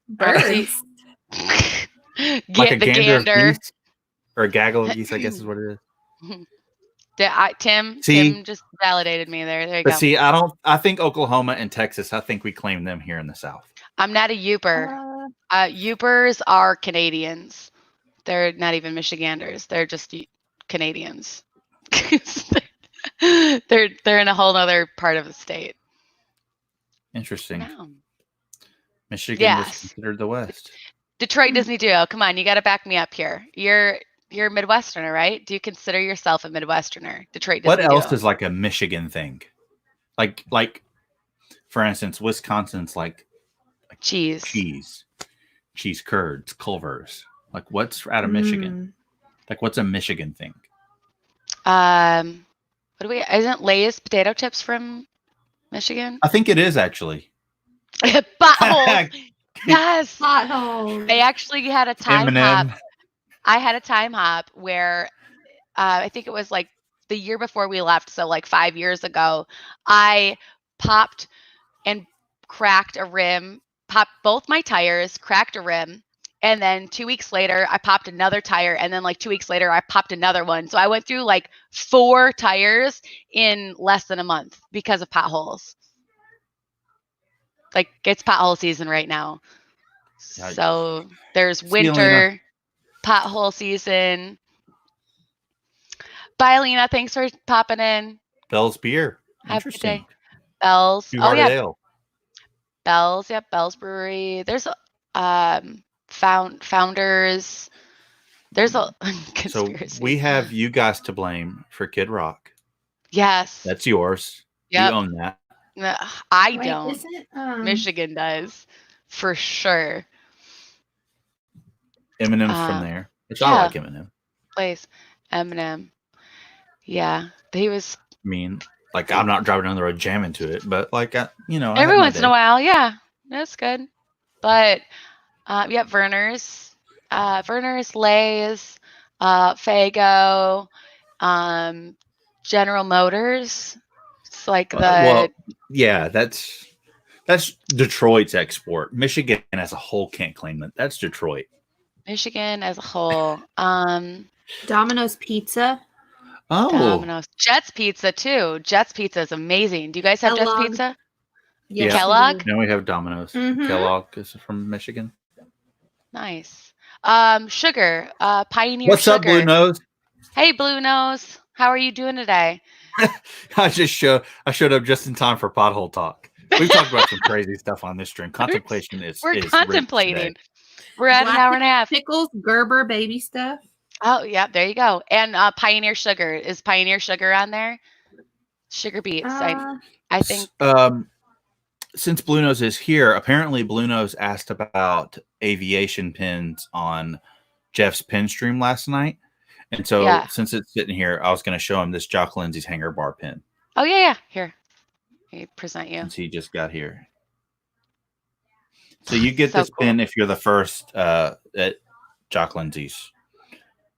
Birds. Get Like a the gander of gander. geese, or a gaggle of geese, I guess is what it is. Tim See? just validated me there. There you But go. see, I think Oklahoma and Texas, I think we claim them here in the South. I'm not a Youper. Youpers are Canadians. They're not even Michiganders. They're just Canadians. they're in a whole other part of the state. Interesting. No. Michigan Yes. is considered the West. Detroit Disney Duo. Come on, you got to back me up here. You're a Midwesterner, right? Do you consider yourself a Midwesterner? Detroit Disney What else Duo. is like a Michigan thing? Like, for instance, Wisconsin's like cheese curds, Culvers. Like, what's out of Michigan? Like, what's a Michigan thing? What do we? Isn't Lay's potato chips from Michigan? I think it is actually. Buttholes. Yes. Potholes. I actually had a time M&M. hop. I had a time hop where I think it was like the year before we left, so like 5 years ago, I popped and cracked a rim, popped both my tires, cracked a rim, and then 2 weeks later, I popped another tire, and then like 2 weeks later, I popped another one. So I went through like 4 tires in less than a month because of potholes. Like it's pothole season right now. So there's winter, pothole season. Bye, Lena. Thanks for popping in. Bell's beer. Have a good Interesting. day. Bell's. Two Oh Hearted yeah, Ale. Bell's. Yep, Bell's Brewery. There's Founders. There's a So conspiracy. we have you guys to blame for Kid Rock. Yes. That's yours. Yep. You own that. No, I Wait, don't. isn't, Michigan does, for sure. M&M's from there, which I yeah. like M&M. Place Eminem. Yeah, he was. I mean, like I'm not driving down the road jamming to it, but like every once in a while, yeah, that's good. But yeah, Verner's, Lay's, Fago, General Motors. It's like yeah, that's Detroit's export. Michigan as a whole can't claim that. That's Detroit. Michigan as a whole. Domino's Pizza. Oh, Domino's. Jet's Pizza too. Jet's Pizza is amazing. Do you guys have Jet's Kellogg. Pizza? Yes, Kellogg? Now we have Domino's. Mhm. Kellogg is from Michigan. Nice. Sugar. Pioneer What's Sugar. up, Blue Nose? Hey, Blue Nose. How are you doing today? I showed up just in time for pothole talk. We've talked about some crazy stuff on this stream. Contemplation We're is contemplating. We're at an hour and a half. Pickles, Gerber, baby stuff. Oh, yeah, there you go. And Pioneer Sugar. Is Pioneer Sugar on there? Sugar Beets. I think. Since Blue Nose is here, apparently Blue Nose asked about aviation pins on Jeff's pin stream last night. And so since it's sitting here, I was going to show him this Jock Lindsay's hanger bar pin. Oh, yeah. Here. Let me present you. Since he just got here. So you get this pin if you're the first at Jock Lindsay's.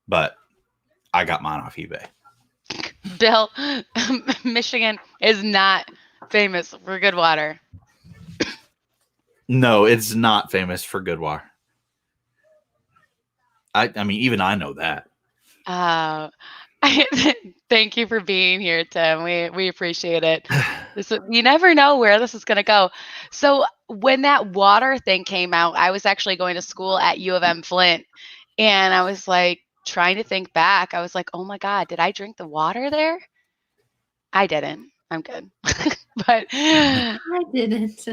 But I got mine off eBay. Bill, Michigan is not famous for good water. No, it's not famous for good water. I mean, even I know that. Thank you for being here, Tim. We appreciate it. You never know where this is going to go. So when that water thing came out, I was actually going to school at U of M Flint, and I was like trying to think back. I was like, oh my God, did I drink the water there? I didn't. I'm good. But I didn't.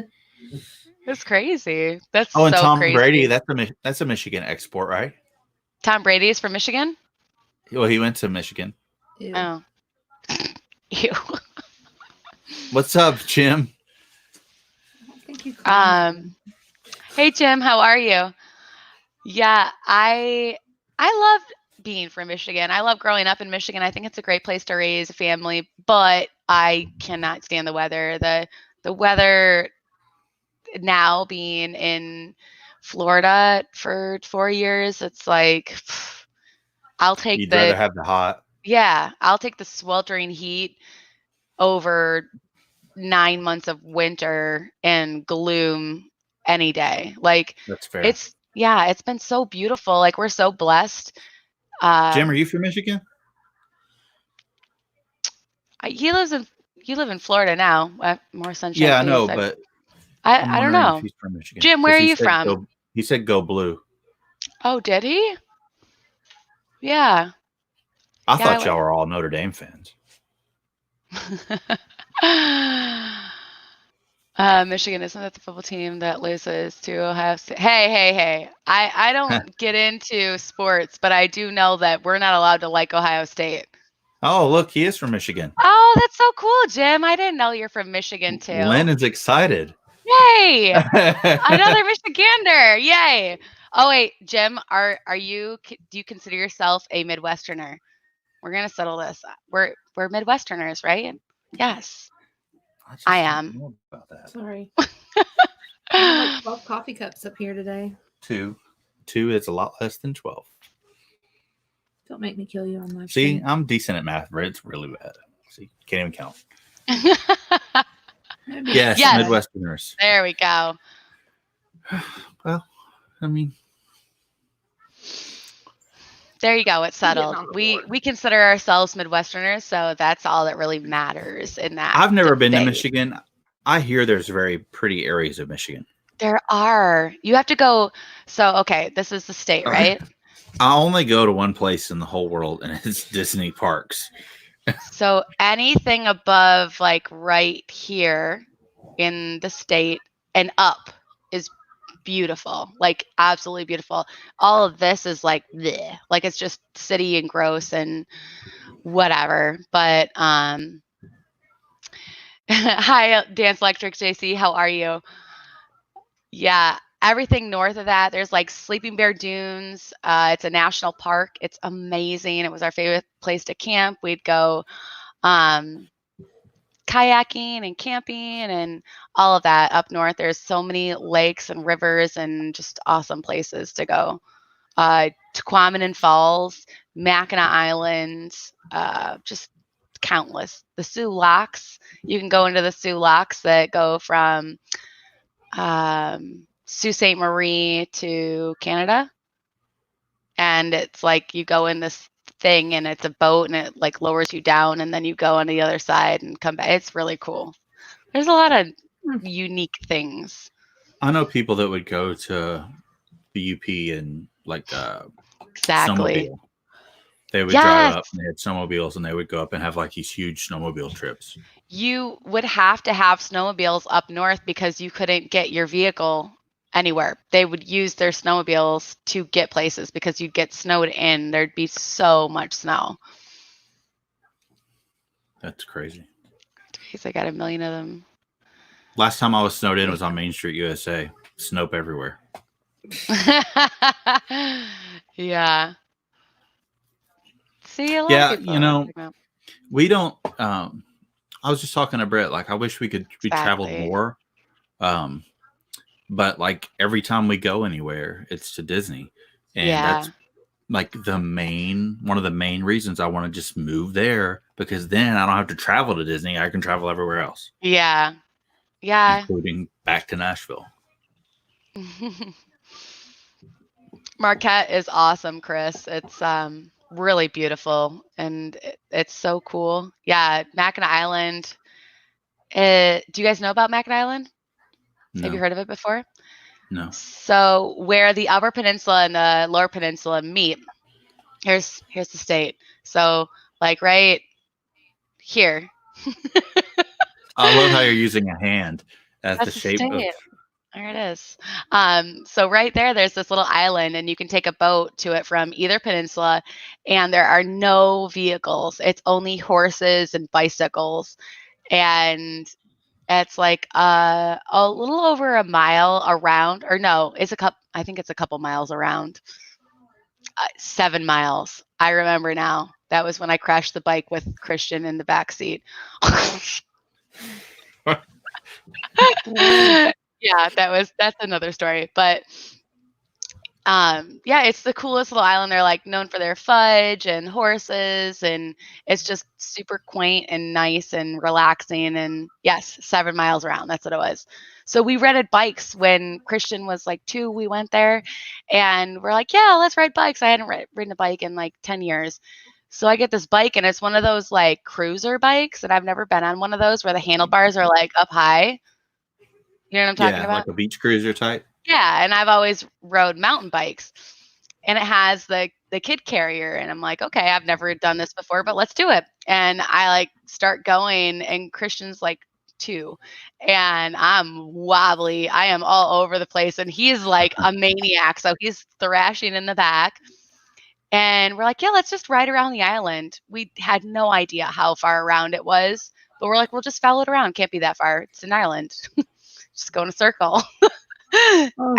It's crazy. That's and so Tom crazy. Brady, that's a Michigan export, right? Tom Brady is from Michigan? Well, he went to Michigan. Ew. Oh. Ew. What's up, Jim? I don't think you called. Hey Jim, how are you? Yeah, I love being from Michigan. I love growing up in Michigan. I think it's a great place to raise a family, but I cannot stand the weather. The weather now being in Florida for 4 years, it's like I'll take You'd rather have the hot. I'll take the sweltering heat over 9 months of winter and gloom any day. Like That's fair. it's been so beautiful. Like we're so blessed. Jim, are you from Michigan? You live in Florida now. More sunshine. Yeah, I for you, know, so but I don't wondering if know. he's from Michigan. Jim, where 'Cause are he you said from? he said go blue. Oh, did he? Yeah. I Yeah, thought y'all were all Notre Dame fans. Michigan, isn't that the football team that loses to Ohio State? Hey. I don't get into sports, but I do know that we're not allowed to like Ohio State. Oh, look, he is from Michigan. Oh, that's so cool, Jim. I didn't know you're from Michigan too. Lynn is excited. Yay! Another Michigander. Yay. Oh wait, Jim, do you consider yourself a Midwesterner? We're gonna settle this. We're Midwesterners, right? Yes. I am. Know about that. Sorry. I have like 12 coffee cups up here today. Two is a lot less than 12. Don't make me kill you on my See, stream. I'm decent at math, but it's really bad. See, can't even count. Yes. Midwesterners. There we go. Well, I mean, there you go. It's getting settled. on the We board. consider ourselves Midwesterners, so that's all that really matters in that. I've never been to debate. Michigan. I hear there's very pretty areas of Michigan. There are. You have to go. So, okay, this is the state, right? I only go to one place in the whole world, and it's Disney parks. So anything above like right here in the state and up is beautiful, like absolutely beautiful. All of this is like bleh. Like it's just city and gross and whatever. But hi, Dance Electric JC, how are you? Yeah, everything north of that, there's like Sleeping Bear Dunes. It's a national park. It's amazing. It was our favorite place to camp. We'd go kayaking and camping and all of that up north. There's so many lakes and rivers and just awesome places to go. Tequamanon Falls, Mackinac Island, just countless. The Sioux Locks, you can go into the Sioux Locks that go from Sault Ste. Marie to Canada. And it's like you go in this thing and it's a boat and it like lowers you down and then you go on the other side and come back. It's really cool. There's a lot of unique things. I know people that would go to the UP and like Exactly. snowmobile. They would drive up and they had snowmobiles and they would go up and have like these huge snowmobile trips. You would have to have snowmobiles up north because you couldn't get your vehicle anywhere. They would use their snowmobiles to get places because you'd get snowed in. There'd be so much snow. That's crazy. Jeez, I got a million of them. Last time I was snowed in was on Main Street, USA. Snow everywhere. Yeah. See, a lot Yeah, of people you know, talking about- we don't. I was just talking to Britt. Like, I wish we traveled Exactly. more. But like every time we go anywhere, it's to Disney, and that's like one of the main reasons I want to just move there, because then I don't have to travel to Disney. I can travel everywhere else. Yeah. Including back to Nashville. Marquette is awesome, Chris. It's really beautiful and it's so cool. Yeah, Mackinac Island. Do you guys know about Mackinac Island? No. Have you heard of it before? No. So where the Upper Peninsula and the Lower Peninsula meet, here's the state. So like right here. I love how you're using a hand as That's the shape of. There it is. So right there's this little island and you can take a boat to it from either peninsula and there are no vehicles. It's only horses and bicycles. And It's like a little over a mile around, or no, I think it's a couple miles around. 7 miles. I remember now. That was when I crashed the bike with Christian in the back seat. Yeah, that's another story. But yeah, it's the coolest little island. They're like known for their fudge and horses, and it's just super quaint and nice and relaxing. And yes, 7 miles around. That's what it was. So we rented bikes when Christian was like 2. We went there, and we're like, yeah, let's ride bikes. I hadn't ridden a bike in like 10 years. So I get this bike, and it's one of those like cruiser bikes, and I've never been on one of those where the handlebars are like up high. You know what I'm talking about? Like a beach cruiser type. Yeah, and I've always rode mountain bikes, and it has the kid carrier, and I'm like, okay, I've never done this before, but let's do it. And I like start going, and Christian's like 2, and I'm wobbly. I am all over the place, and he's like a maniac, so he's thrashing in the back. And we're like, yeah, let's just ride around the island. We had no idea how far around it was, but we're like, we'll just follow it around. Can't be that far. It's an island. Just go in a circle. Oh,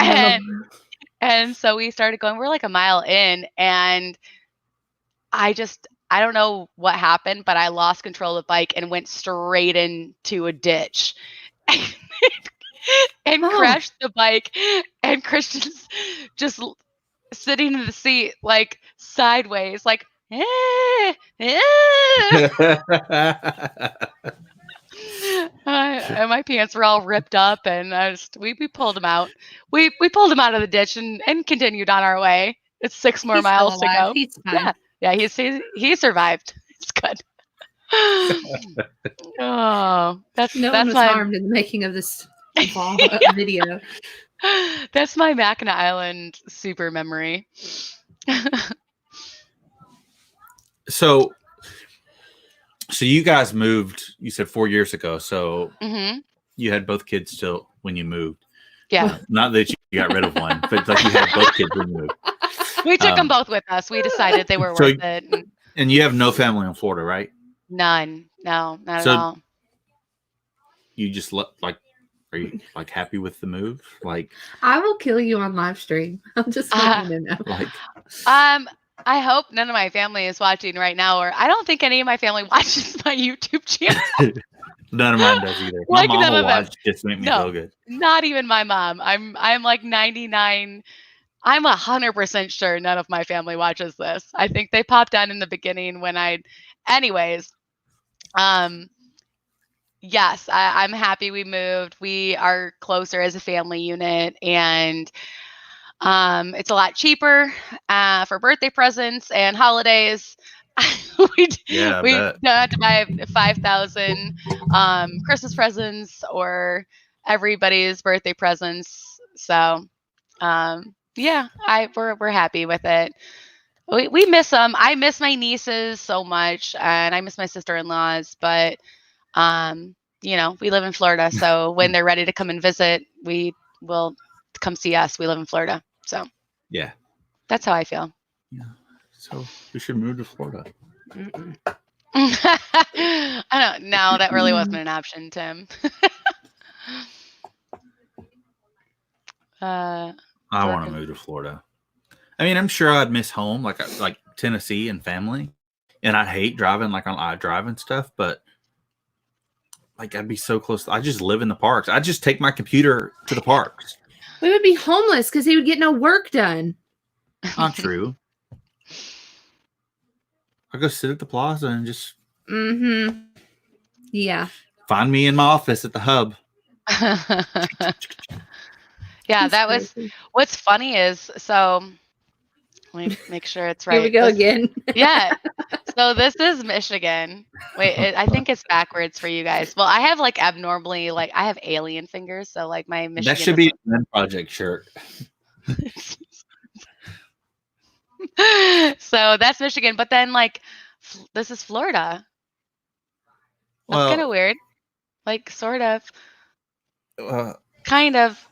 and so we started going. We're like a mile in, and I don't know what happened, but I lost control of the bike and went straight into a ditch and crashed the bike. And Christian's just sitting in the seat, like sideways, like, and my pants were all ripped up, and we pulled him out. We pulled him out of the ditch and continued on our way. It's 6 more miles to go. He's fine. Yeah, he survived. It's good. Oh, that's one was my harmed in the making of this video. That's my Mackinac Island super memory. So you guys moved, you said 4 years ago. So you had both kids still when you moved. Yeah. Not that you got rid of one, but like you had both kids when you moved. We took them both with us. We decided they were worth it. And you have no family in Florida, right? None. No, not at all. You just are you like happy with the move? Like, I will kill you on live stream. I'm just letting you know. Like, I hope none of my family is watching right now, or I don't think any of my family watches my YouTube channel. None of mine does either. Like my mom will watch them. just to make me feel good. Not even my mom. I'm like 99. I'm 100% sure none of my family watches this. I think they popped on in the beginning when anyways. Yes, I'm happy we moved. We are closer as a family unit, and it's a lot cheaper for birthday presents and holidays. we don't have to buy 5,000 Christmas presents or everybody's birthday presents. So yeah, we're happy with it. We miss them. I miss my nieces so much, and I miss my sister-in-laws, but you know, we live in Florida, so when they're ready to come and visit, we will come see us. We live in Florida, so yeah, that's how I feel. Yeah, so we should move to Florida. I don't know. That really wasn't an option, Tim. I want to move to Florida. I mean, I'm sure I'd miss home, like Tennessee and family, and I hate driving like on iDrive and stuff, but like I'd be so close. I just live in the parks. I just take my computer to the parks. We would be homeless because he would get no work done. Not true. I go sit at the plaza and just. Yeah. Find me in my office at the hub. Yeah, that was. What's funny is let me make sure it's right. Here we go again. Yeah. So this is Michigan. Wait, I think it's backwards for you guys. Well, I have like abnormally, like I have alien fingers. So like my Michigan. That should be a Lynn Project shirt. So that's Michigan. But then like this is Florida. That's kind of weird. Like sort of. Kind of.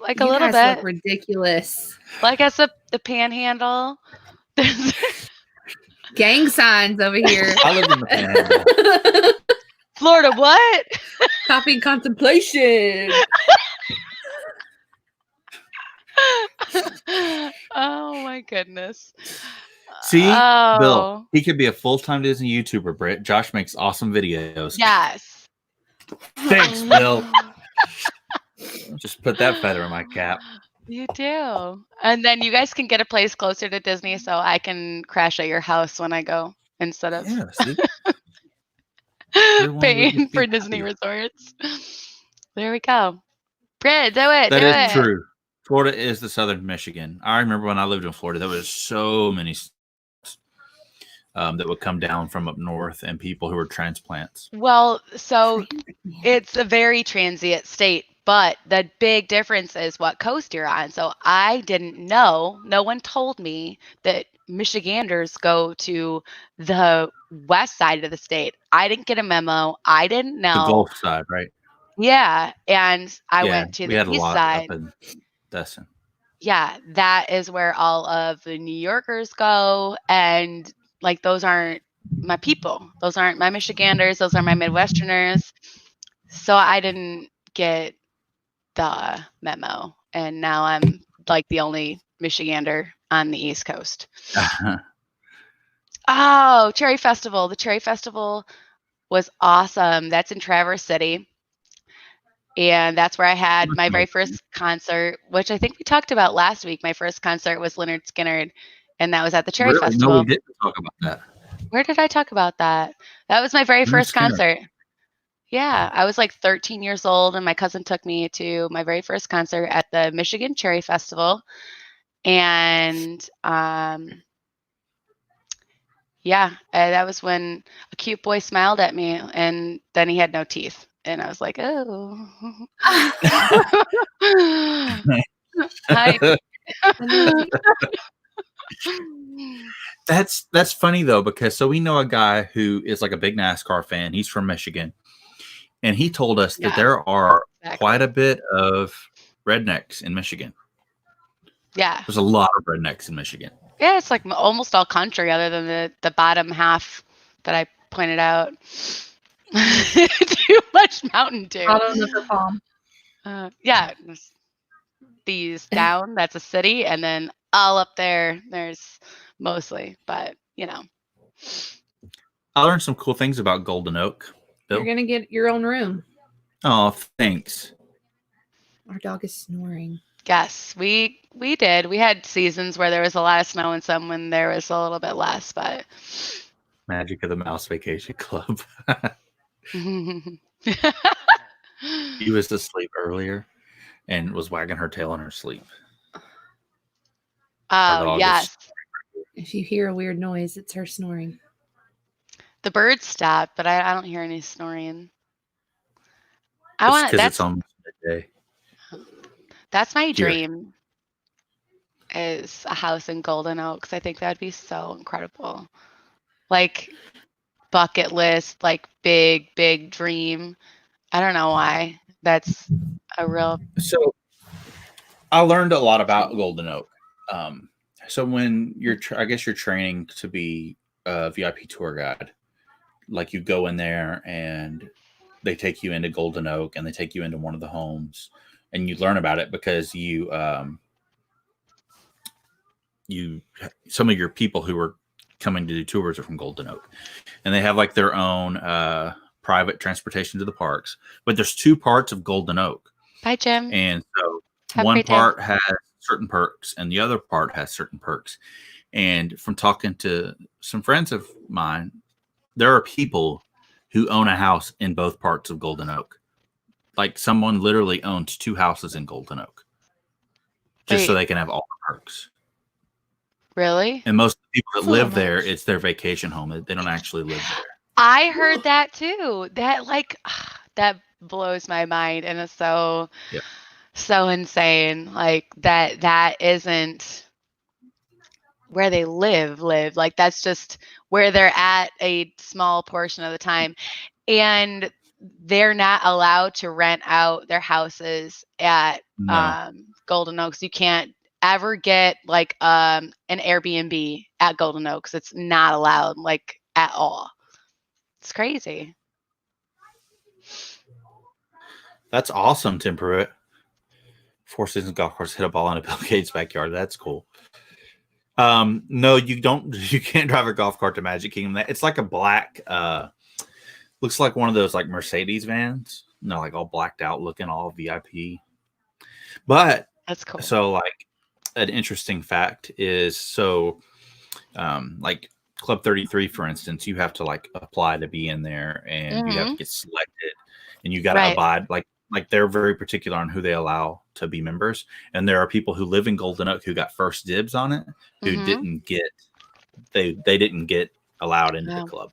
Like a little bit. Look ridiculous. Like it's the panhandle. Gang signs over here. I live in the panhandle. Florida, what? Copying Contemplation. Oh my goodness. See, Bill, Oh, he could be a full-time Disney YouTuber, Britt. Josh makes awesome videos. yes. Thanks, Bill. Just put that feather in my cap. You do. And then you guys can get a place closer to Disney so I can crash at your house when I go instead of Yeah, see? Everyone would paying just be for Disney happy. resorts. There we go. Britt, do it. That do is it. true. Florida is the southern Michigan. I remember when I lived in Florida, there was so many that would come down from up north and people who were transplants. Well, so it's a very transient state, but the big difference is what coast you're on. So I didn't know, no one told me that Michiganders go to the west side of the state. I didn't get a memo. I didn't The know. Gulf side, right? Yeah, and I Yeah, went to we the had a east lot side. up in Destin. Yeah, that is where all of the New Yorkers go, and like those aren't my people. Those aren't my Michiganders. Those are my Midwesterners. So I didn't get the memo, and now I'm like the only Michigander on the East Coast. Oh, Cherry Festival. The Cherry Festival was awesome. That's in Traverse City. And that's where I had my very first concert, which I think we talked about last week. My first concert was Leonard Skinner, and that was at the Cherry Really? No, Festival. we didn't talk about that. Where did I talk about that? That was my very Leonard first Skinner. concert. Yeah, I was like 13 years old, and my cousin took me to my very first concert at the Michigan Cherry Festival. And yeah, that was when a cute boy smiled at me, and then he had no teeth. And I was like, oh. Hi. That's funny though, because so we know a guy who is like a big NASCAR fan. He's from Michigan, and he told us that Yeah, there are exactly. quite a bit of rednecks in Michigan. Yeah. There's a lot of rednecks in Michigan. Yeah, it's like almost all country other than the bottom half that I pointed out. Too much Mountain Dew. Bottom of the palm. Yeah, these down, that's a city, and then all up there, there's mostly, but you know. I learned some cool things about Golden Oak. Bill? You're gonna get your own room. Oh, thanks. Our dog is snoring. Yes, we did. We had seasons where there was a lot of snow and some when there was a little bit less, but Magic of the Mouse Vacation Club. He was asleep earlier and was wagging her tail in her sleep. Oh, yes. If you hear a weird noise, it's her snoring. The birds stopped, but I don't hear any snoring. Because it's almost midday. That's my dream. Is a house in Golden Oaks. I think that would be so incredible. Like bucket list, like big dream. I don't know why. That's a real. So I learned a lot about Golden Oak. So when you're, I guess you're training to be a VIP tour guide, like you go in there and they take you into Golden Oak and they take you into one of the homes and you learn about it because some of your people who are coming to do tours are from Golden Oak, and they have like their own private transportation to the parks. But there's two parts of Golden Oak. Bye, Jim. And so Have one part has certain perks and the other part has certain perks. And from talking to some friends of mine, there are people who own a house in both parts of Golden Oak. Like someone literally owns two houses in Golden Oak just so they can have all the perks. Really? And most of the people that live there, it's their vacation home. They don't actually live there. I heard that too. That that blows my mind, and it's so insane. Like that isn't where they live. Like that's just where they're at a small portion of the time, and they're not allowed to rent out their houses at Golden Oaks. You can't ever get like an Airbnb at Golden Oaks. It's not allowed, like at all. It's crazy. That's awesome, Tim Pruitt. Four Seasons Golf Course hit a ball in a Bill Gates backyard. That's cool. No, you don't. You can't drive a golf cart to Magic Kingdom. It's like a black, looks like one of those like Mercedes vans. No, like all blacked out, looking all VIP. But That's cool. so like an interesting fact is like Club 33, for instance, you have to like apply to be in there, and you have to get selected, and you got to abide like they're very particular on who they allow to be members. And there are people who live in Golden Oak who got first dibs on it, who didn't get they didn't get allowed into the club,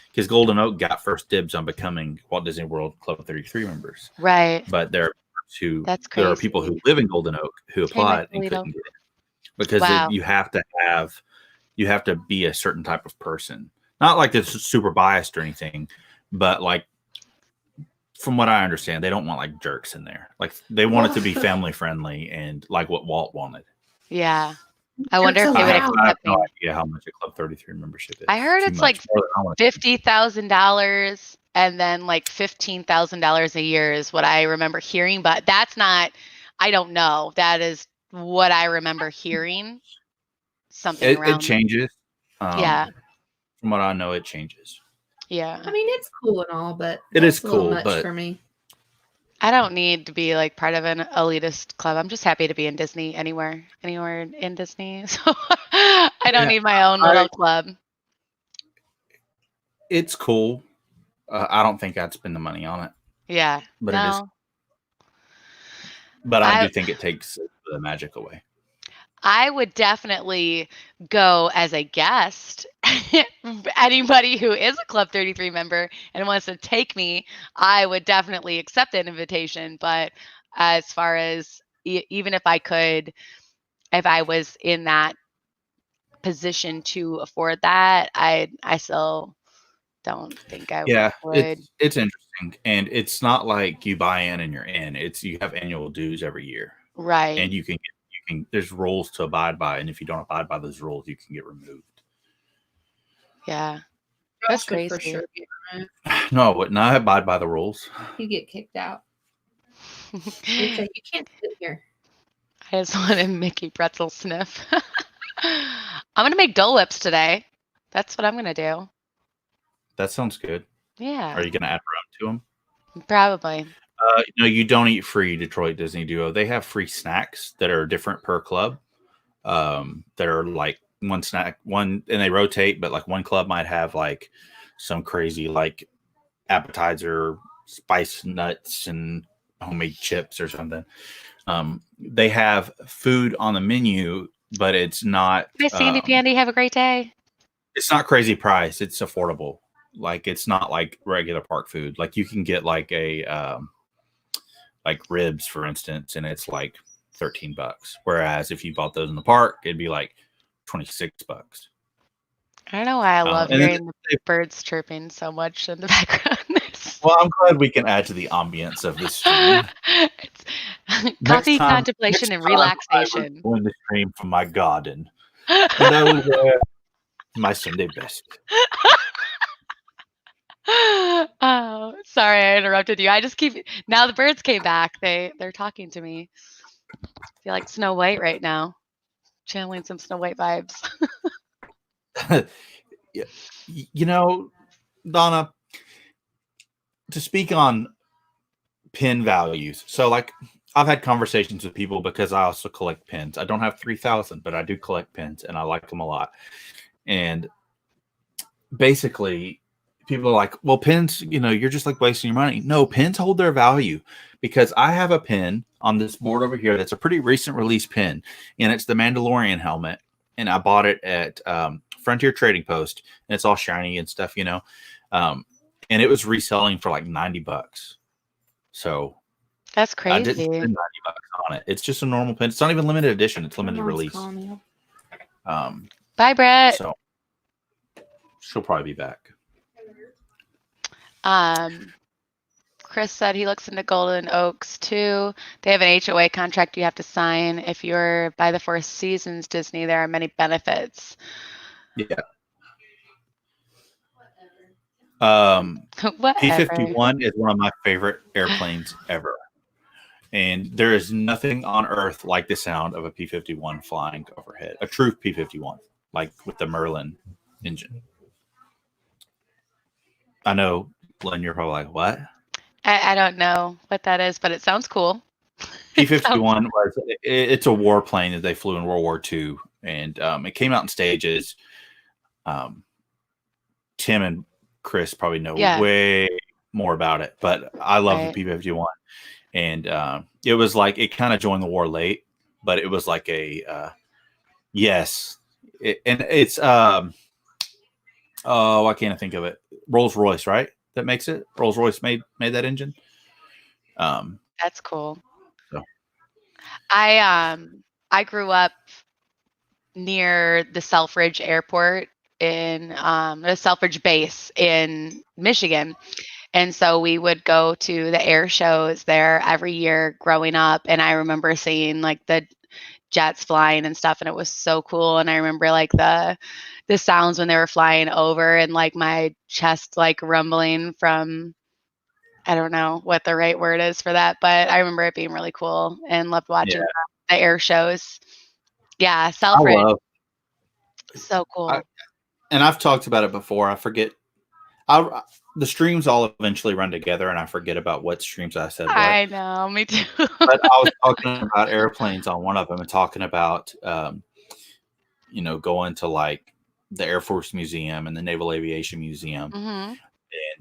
because Golden Oak got first dibs on becoming Walt Disney World Club 33 members. Right. But there are people who live in Golden Oak who applied and couldn't get it, because you have to be a certain type of person. Not like this is super biased or anything, but like from what I understand, they don't want like jerks in there. Like they want it to be family friendly and like what Walt wanted. Yeah. I wonder if they would accept I have no idea how much a Club 33 membership is. I heard it's like $50,000 and then like $15,000 a year is what I remember hearing, but that's not, I don't know. That is what I remember hearing. Something around. It changes. Yeah. From what I know, it changes. Yeah. I mean, it's cool and all, but it is a little cool, much but for me. I don't need to be like part of an elitist club. I'm just happy to be in Disney anywhere in Disney. So I don't need my own little club. It's cool. I don't think I'd spend the money on it. Yeah. But it is. But I do think it takes the magic away. I would definitely go as a guest. Anybody who is a Club 33 member and wants to take me, I would definitely accept an invitation. But as far as even if I was in that position to afford that, I still don't think I would. It's interesting. And it's not like you buy in and you're in. You have annual dues every year. Right. And there's rules to abide by, and if you don't abide by those rules, you can get removed. Yeah, that's crazy. For sure. No, I wouldn't. I abide by the rules. You get kicked out. You can't sit here. I just want a Mickey pretzel sniff. I'm gonna make Dole Whips today. That's what I'm gonna do. That sounds good. Yeah. Are you gonna add rum to them? Probably. No, you don't eat free Detroit Disney Duo. They have free snacks that are different per club. That are like one snack, and they rotate, but like one club might have like some crazy like appetizer, spice nuts, and homemade chips or something. They have food on the menu, but it's not. Hi, Sandy Pandy. Have a great day. It's not crazy price. It's affordable. Like it's not like regular park food. Like you can get like a like ribs, for instance, and it's like $13. Whereas if you bought those in the park, it'd be like $26. I don't know why I love hearing the birds chirping so much in the background. Well, I'm glad we can add to the ambience of this stream. Coffee, contemplation, and relaxation. I'm going to stream from my garden. And I will wear my Sunday best. Oh, sorry, I interrupted you. Now the birds came back. They're talking to me. I feel like Snow White right now, channeling some Snow White vibes. You know, Donna, to speak on pin values. So like I've had conversations with people because I also collect pins. I don't have 3,000, but I do collect pins and I like them a lot. And basically people are like, well, pins, you're just like wasting your money. No, pins hold their value, because I have a pin on this board over here that's a pretty recent release pin, and it's the Mandalorian helmet. And I bought it at Frontier Trading Post, and it's all shiny and stuff, and it was reselling for like $90. So that's crazy. I didn't spend $90 on it. It's just a normal pin. It's not even limited edition. It's limited release. Bye, Brett. So she'll probably be back. Chris said he looks into Golden Oaks too. They have an HOA contract you have to sign. If you're by the Four Seasons Disney, there are many benefits. Yeah. Whatever. P-51 is one of my favorite airplanes ever. And there is nothing on earth like the sound of a P-51 flying overhead. A true P-51, like with the Merlin engine. I know, Lynn, you're probably like, what? I don't know what that is, but it sounds cool. P-51 it's a warplane that they flew in World War II, and it came out in stages. Tim and Chris probably know way more about it, but I love the P-51. And it was like, it kind of joined the war late, but it was like a, yes. It's, why can't I think of it? Rolls-Royce, right? That makes it? Rolls-Royce made that engine. That's cool. So. I grew up near the Selfridge Airport in the Selfridge base in Michigan. And so we would go to the air shows there every year growing up. And I remember seeing like the jets flying and stuff. And it was so cool. And I remember like the sounds when they were flying over and like my chest like rumbling from, I don't know what the right word is for that, but I remember it being really cool and loved watching the air shows. Yeah, Selfridge. So cool. And I've talked about it before. I forget. The streams all eventually run together, and I forget about what streams I said. I know, me too. But I was talking about airplanes on one of them and talking about, going to like the Air Force Museum and the Naval Aviation Museum. Mm-hmm.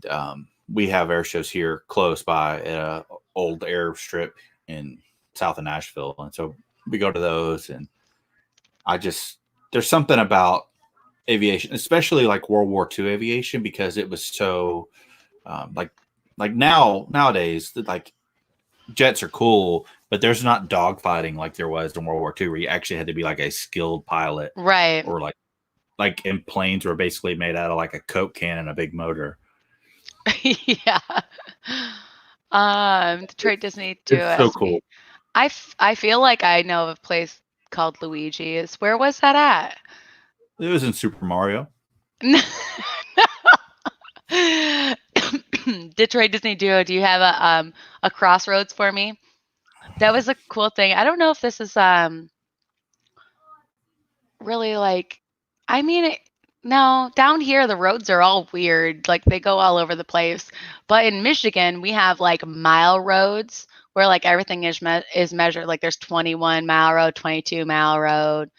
And we have air shows here close by at an old airstrip in south of Nashville. And so we go to those, and there's something about aviation, especially like World War II aviation, because it was so nowadays, like jets are cool, but there's not dogfighting like there was in World War II, where you actually had to be like a skilled pilot, right? Or like in planes were basically made out of like a Coke can and a big motor. Yeah. Detroit Disney too. It's so cool. I feel like I know of a place called Luigi's. Where was that at? It was in Super Mario. Detroit Disney Duo, do you have a crossroads for me? That was a cool thing. I don't know if this is really like, I mean, no, down here the roads are all weird, like they go all over the place. But in Michigan, we have like mile roads where like everything is measured. Like there's 21-mile road, 22-mile road,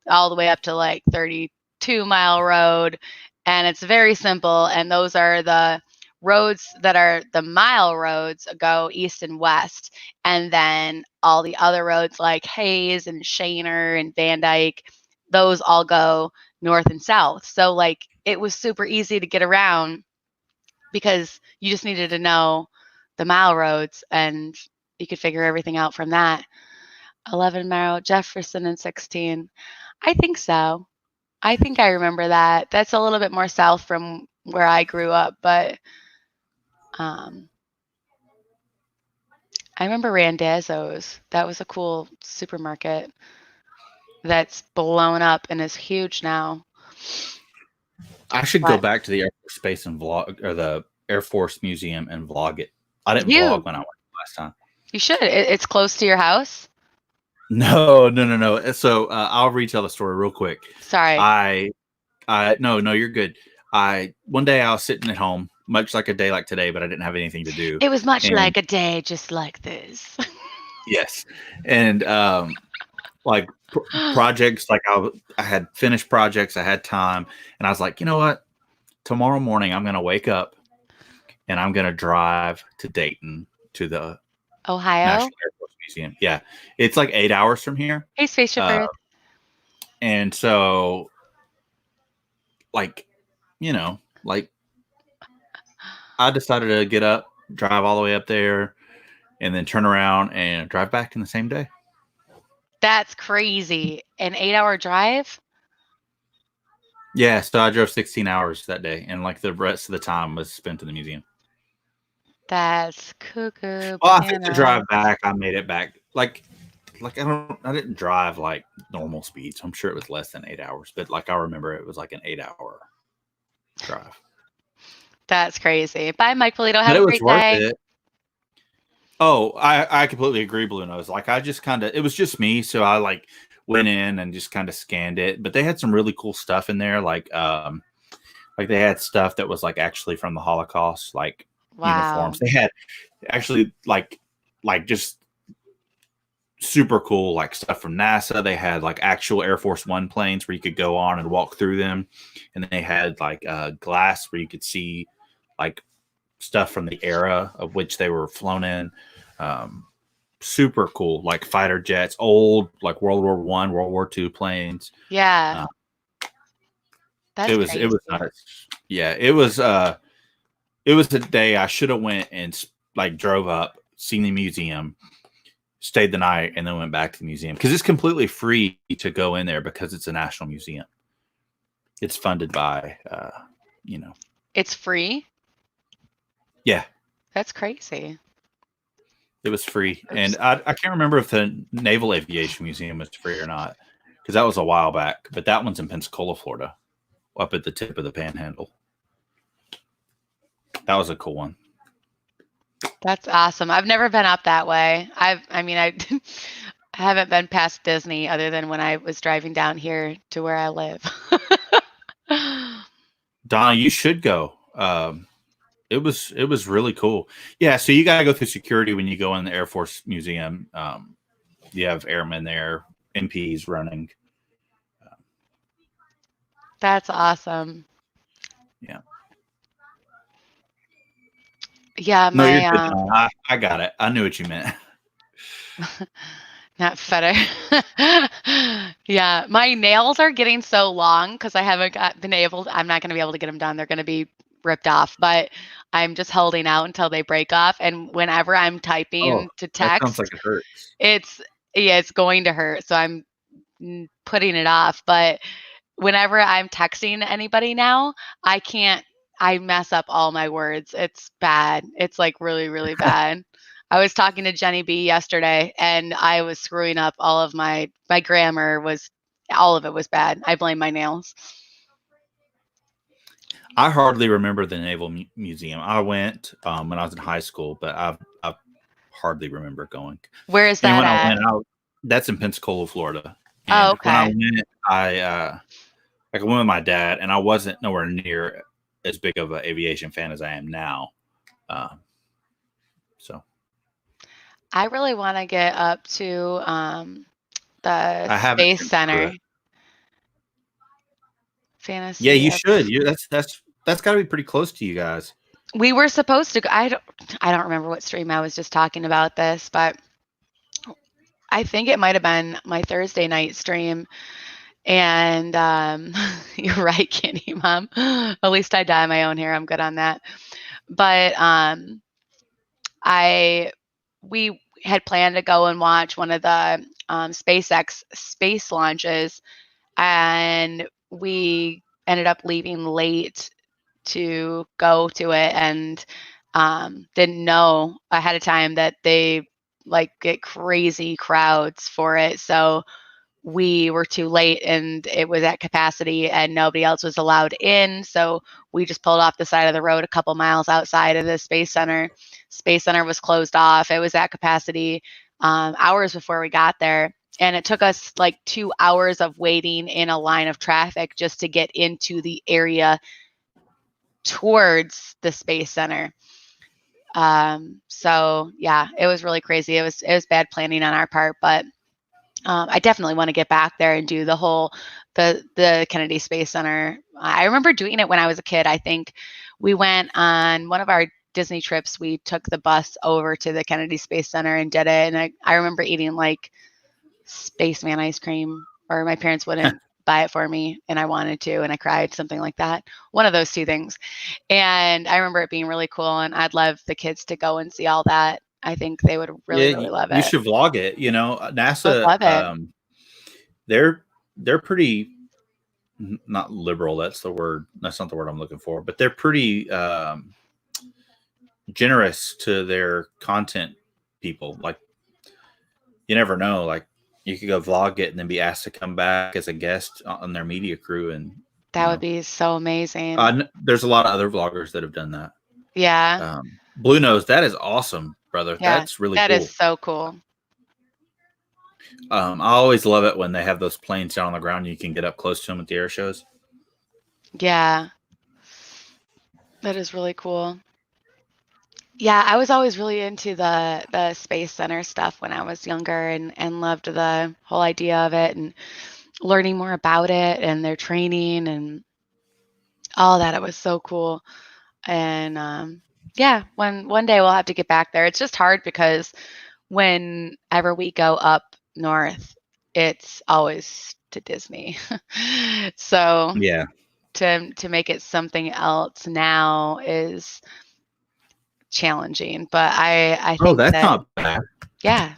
all the way up to like 32-mile road, and it's very simple. And those are the roads that are the mile roads go east and west, and then all the other roads like Hayes and Shaner and Van Dyke, those all go north and south. So like it was super easy to get around because you just needed to know the mile roads and you could figure everything out from that. 11-mile, Jefferson and 16. I think so. I think I remember that. That's a little bit more south from where I grew up, but I remember Randazzo's. That was a cool supermarket that's blown up and is huge now. I should go back to the Air Force Base and vlog, or the Air Force Museum, and vlog it. I didn't vlog when I went last time. You should. It's close to your house. No. So I'll retell the story real quick. Sorry. No, you're good. One day I was sitting at home, much like a day like today, but I didn't have anything to do. It was much like a day just like this. Yes. And like projects, like I had finished projects, I had time, and I was like, you know what? Tomorrow morning I'm going to wake up and I'm going to drive to Dayton to the Ohio National Air Force Museum. Yeah. It's like 8 hours from here. Hey, Spaceship Earth. And so like I decided to get up, drive all the way up there, and then turn around and drive back in the same day. That's crazy. An 8-hour drive? Yeah, so I drove 16 hours that day, and like the rest of the time was spent in the museum. That's cuckoo. Well, I think to drive back, I made it back. Like I didn't drive like normal speeds. I'm sure it was less than 8 hours, but like I remember it was like an 8-hour drive. That's crazy. Bye, Mike Polito. But Have it a was great worth day. it. Oh, I completely agree, Blue Nose. Like I just kind of, it was just me, so I like went in and just kind of scanned it. But they had some really cool stuff in there, like they had stuff that was like actually from the Holocaust, like Wow. uniforms. They had actually like just super cool like stuff from NASA. They had like actual Air Force One planes where you could go on and walk through them, and they had like glass where you could see like stuff from the era of which they were flown in. Super cool, like fighter jets, old like World War One, World War Two planes. Yeah. That's It was crazy. nuts. Yeah, it was a day I should have went and like drove up, seen the museum, stayed the night, and then went back to the museum because it's completely free to go in there because it's a national museum. It's funded by, It's free? yeah, That's crazy. it was free. Oops. And I can't remember if the Naval Aviation Museum was free or not because that was a while back. But that one's in Pensacola, Florida, up at the tip of the Panhandle. That was a cool one. That's awesome. I've never been up that way. I haven't been past Disney other than when I was driving down here to where I live. Donna, you should go. It was really cool. Yeah, so you got to go through security when you go in the Air Force Museum. You have airmen there, MPs running. That's awesome. Yeah. Yeah, No, you're my good. Donna. I got it. I knew what you meant. not feather. Yeah, my nails are getting so long because I haven't been able. I'm not going to be able to get them done. They're going to be ripped off, but I'm just holding out until they break off. And whenever I'm typing to That sounds text, like it hurts. it's going to hurt. So I'm putting it off. But whenever I'm texting anybody now, I mess up all my words. It's bad. It's like really, really bad. I was talking to Jenny B yesterday and I was screwing up all of my grammar all of it was bad. I blame my nails. I hardly remember the Naval Museum. I went when I was in high school, but I hardly remember going. Where is And that when I at? went out, that's in Pensacola, Florida. Oh, And when I okay. went, I went with my dad, and I wasn't nowhere near as big of an aviation fan as I am now. So I really want to get up to the I haven't Space been through Center. it. Fantasy. Yeah, you should. That's got to be pretty close to you guys. We were supposed to go. I don't remember what stream I was just talking about this, but I think it might have been my Thursday night stream. And you're right, Kenny, Mom. At least I dye my own hair. I'm good on that. But we had planned to go and watch one of the SpaceX space launches, and we ended up leaving late to go to it, and didn't know ahead of time that they like get crazy crowds for it. So we were too late and it was at capacity and nobody else was allowed in. So we just pulled off the side of the road a couple miles outside of the Space Center. Space Center was closed off. It was at capacity hours before we got there. And it took us like 2 hours of waiting in a line of traffic just to get into the area towards the Space Center. So yeah, it was really crazy. It was bad planning on our part, but I definitely want to get back there and do the whole the Kennedy Space Center. I remember doing it when I was a kid. I think we went on one of our Disney trips. We took the bus over to the Kennedy Space Center and did it. And I remember eating like spaceman ice cream, or my parents wouldn't buy it for me and I wanted to and I cried, something like that. One of those two things. And I remember it being really cool, and I'd love the kids to go and see all that. I think they would really, Yeah, really love you it. should vlog it. Would NASA, love it. they're pretty not liberal. That's the word. That's not the word I'm looking for. But they're pretty generous to their content people. Like you never know. Like you could go vlog it and then be asked to come back as a guest on their media crew, and That would be so amazing. There's a lot of other vloggers that have done that. Yeah. Blue Nose, that is awesome, brother. Yeah. That's really That cool. is so cool. I always love it when they have those planes down on the ground and you can get up close to them at the air shows. Yeah. That is really cool. Yeah, I was always really into the Space Center stuff when I was younger and loved the whole idea of it and learning more about it and their training and all that. It was so cool. And yeah, one day we'll have to get back there. It's just hard because whenever we go up north, it's always to Disney. So Yeah. to make it something else now is challenging. But I think that's that, not bad. yeah,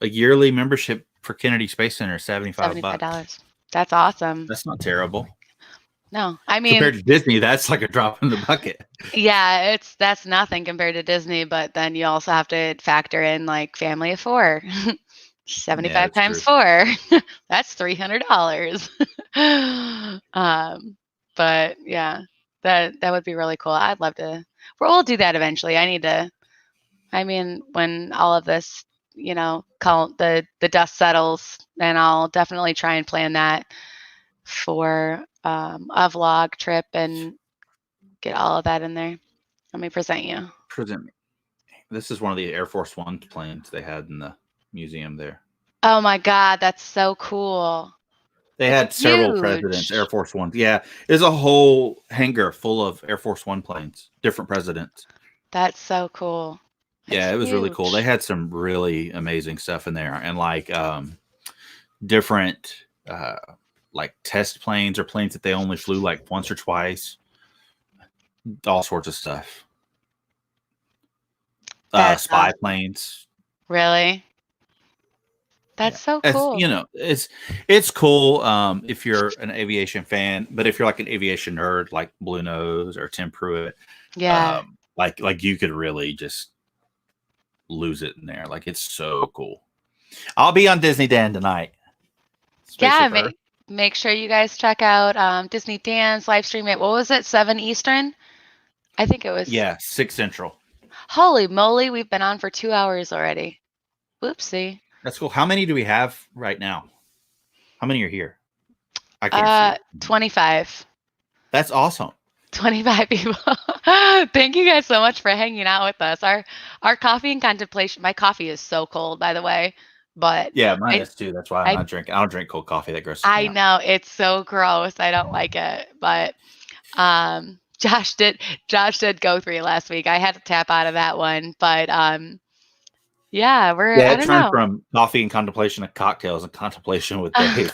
A yearly membership for Kennedy Space Center is $75. $75. That's awesome. That's not terrible. No, I mean, Compared to Disney, that's like a drop in the bucket. yeah, that's nothing compared to Disney, but then you also have to factor in like family of 4. 75 times 4. That's $300. But yeah, that would be really cool. I'd love to. We'll do that eventually. I mean, when all of this, the dust settles, then I'll definitely try and plan that for a vlog trip and get all of that in there. Let me present you. Present me. This is one of the Air Force One planes they had in the museum there. Oh my God, that's so cool. They had several presidents, Air Force Ones. Yeah, there's a whole hangar full of Air Force One planes, different presidents. That's so cool. Yeah, it was really cool. They had some really amazing stuff in there, and like different like test planes or planes that they only flew like once or twice. All sorts of stuff. Spy planes. Really? That's so cool. It's cool if you're an aviation fan, but if you're like an aviation nerd like Blue Nose or Tim Pruitt, yeah, like you could really just lose it in there. Like it's so cool. I'll be on Disney Dan tonight. Make sure you guys check out Disney Dan's live stream at, what was it, 7 Eastern? I think it was. Yeah, 6 Central. Holy moly, we've been on for 2 hours already. Whoopsie. That's cool. How many do we have right now? How many are here? I can't see. 25. That's awesome. 25 people. Thank you guys so much for hanging out with us. Our coffee and contemplation. My coffee is so cold, by the way. But yeah, mine is too. That's why I'm not drinking. I don't drink cold coffee. That grosses me out. I know, it's so gross. I don't like it. But Josh did go 3 last week. I had to tap out of that one. But yeah, I don't know. From coffee and contemplation to cocktails and contemplation with Dave.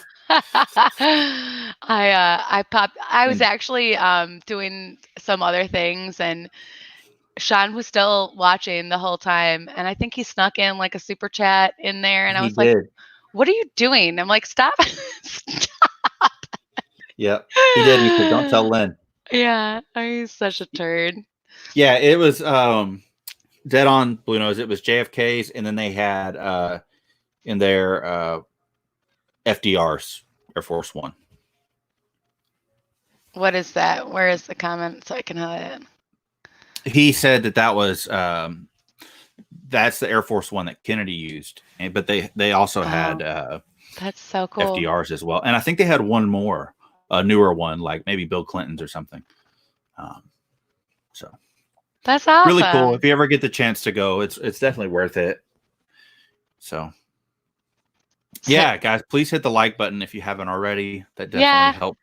I was actually doing some other things, and Sean was still watching the whole time, and I think he snuck in like a super chat in there, and I was like, "What are you doing?" I'm like, "Stop." Stop. Yep, he did. He said, "Don't tell Lynn." Yeah, he's such a turd. Yeah, it was dead on Blue Nose. It was JFK's, and then they had in their FDR's, Air Force One. What is that? Where is the comment so I can have it? He said that was that's the Air Force One that Kennedy used, but they also had that's so cool FDR's as well, and I think they had one more, a newer one, like maybe Bill Clinton's or something. So that's awesome. Really cool. If you ever get the chance to go, it's definitely worth it. So yeah, guys, please hit the like button if you haven't already. That definitely helps.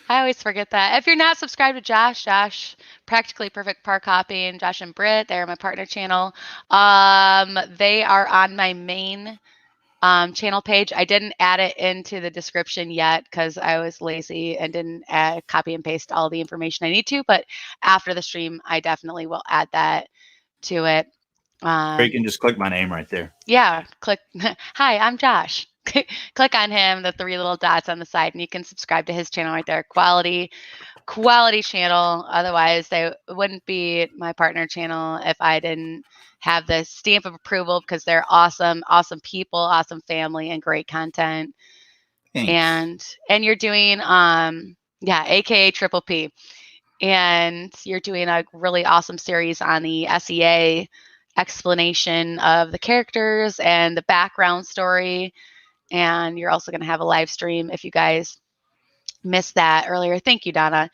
I always forget that. If you're not subscribed to Josh, Practically Perfect Parkhopping, Josh and Britt, they're my partner channel. They are on my main channel page. I didn't add it into the description yet because I was lazy and didn't copy and paste all the information I need to. But after the stream, I definitely will add that to it. Or you can just click my name right there. Yeah, click. Hi, I'm Josh. Click on him, the 3 little dots on the side, and you can subscribe to his channel right there. Quality channel. Otherwise, they wouldn't be my partner channel if I didn't have the stamp of approval, because they're awesome people, awesome family, and great content. Thanks. And you're doing Yeah, aka Triple P. And you're doing a really awesome series on the SEA explanation of the characters and the background story. And you're also going to have a live stream if you guys missed that earlier. Thank you, Donna.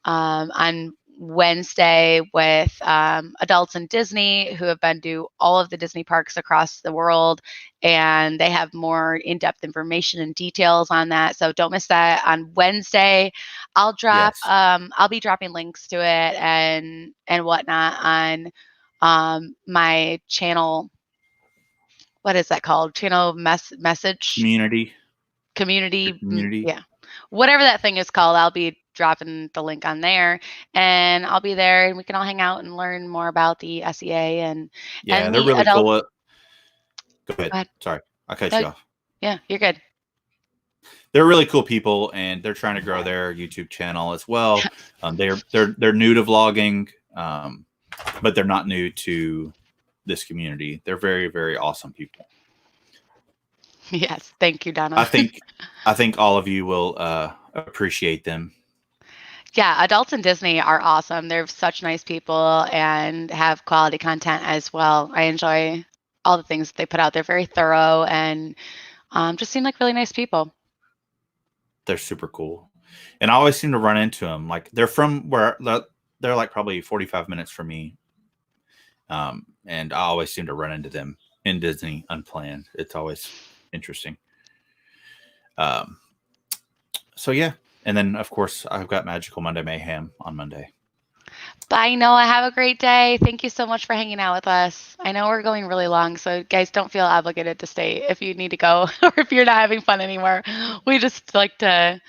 On Wednesday with adults in Disney who have been to all of the Disney parks across the world, and they have more in-depth information and details on that. So don't miss that on Wednesday. I'll be dropping links to it and whatnot on my channel. What is that called? Channel message Community. community. Yeah, whatever that thing is called. I'll be dropping the link on there, and I'll be there, and we can all hang out and learn more about the SEA and Yeah, and they're the really adult. cool. Go Go ahead. ahead. Sorry, I cut No, you off. Yeah, you're good. They're really cool people, and they're trying to grow their YouTube channel as well. They're new to vlogging, but they're not new to this community. They're very, very awesome people. Yes, thank you, Donna. I think all of you will appreciate them. Yeah, adults in Disney are awesome. They're such nice people and have quality content as well. I enjoy all the things that they put out. They're very thorough and just seem like really nice people. They're super cool, and I always seem to run into them. Like they're from where they're like probably 45 minutes from me, and I always seem to run into them in Disney unplanned. It's always interesting. So yeah, and then of course I've got Magical Monday Mayhem on Monday. Bye, Noah. Have a great day. Thank you so much for hanging out with us. I know we're going really long, so guys, don't feel obligated to stay if you need to go or if you're not having fun anymore. We just like to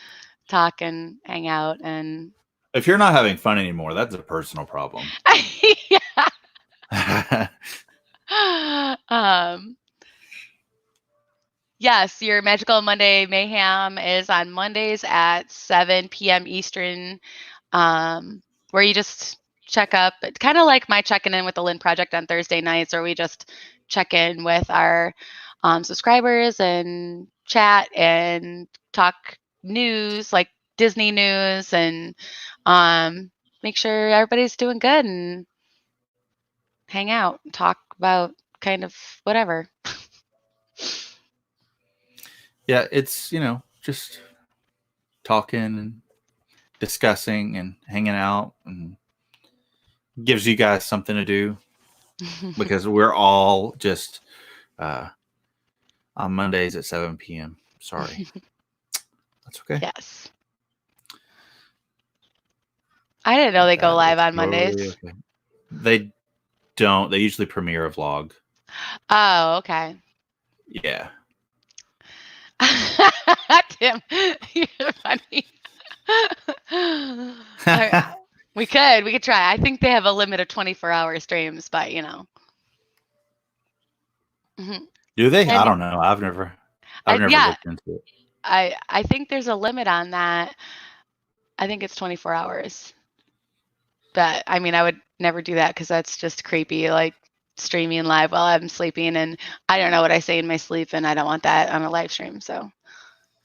talk and hang out. And If you're not having fun anymore, that's a personal problem. yeah. Yes, your Magical Monday Mayhem is on Mondays at 7 p.m. Eastern, where you just check up, kind of like my checking in with the Lynn Project on Thursday nights, where we just check in with our subscribers and chat and talk news, like Disney news, and make sure everybody's doing good and hang out and talk about kind of whatever. Yeah, it's, just talking and discussing and hanging out, and gives you guys something to do because we're all just on Mondays at 7 p.m. Sorry. That's okay. Yes. I didn't know they go live on Mondays. Okay. They don't. They usually premiere a vlog. Oh, okay. Yeah. Tim, you're funny. Right. We could try. I think they have a limit of 24-hour streams, but Mm-hmm. Do they? And I don't know. I've never looked into it. I think there's a limit on that. I think it's 24 hours. But I mean, I would never do that because that's just creepy, like streaming live while I'm sleeping, and I don't know what I say in my sleep, and I don't want that on a live stream. So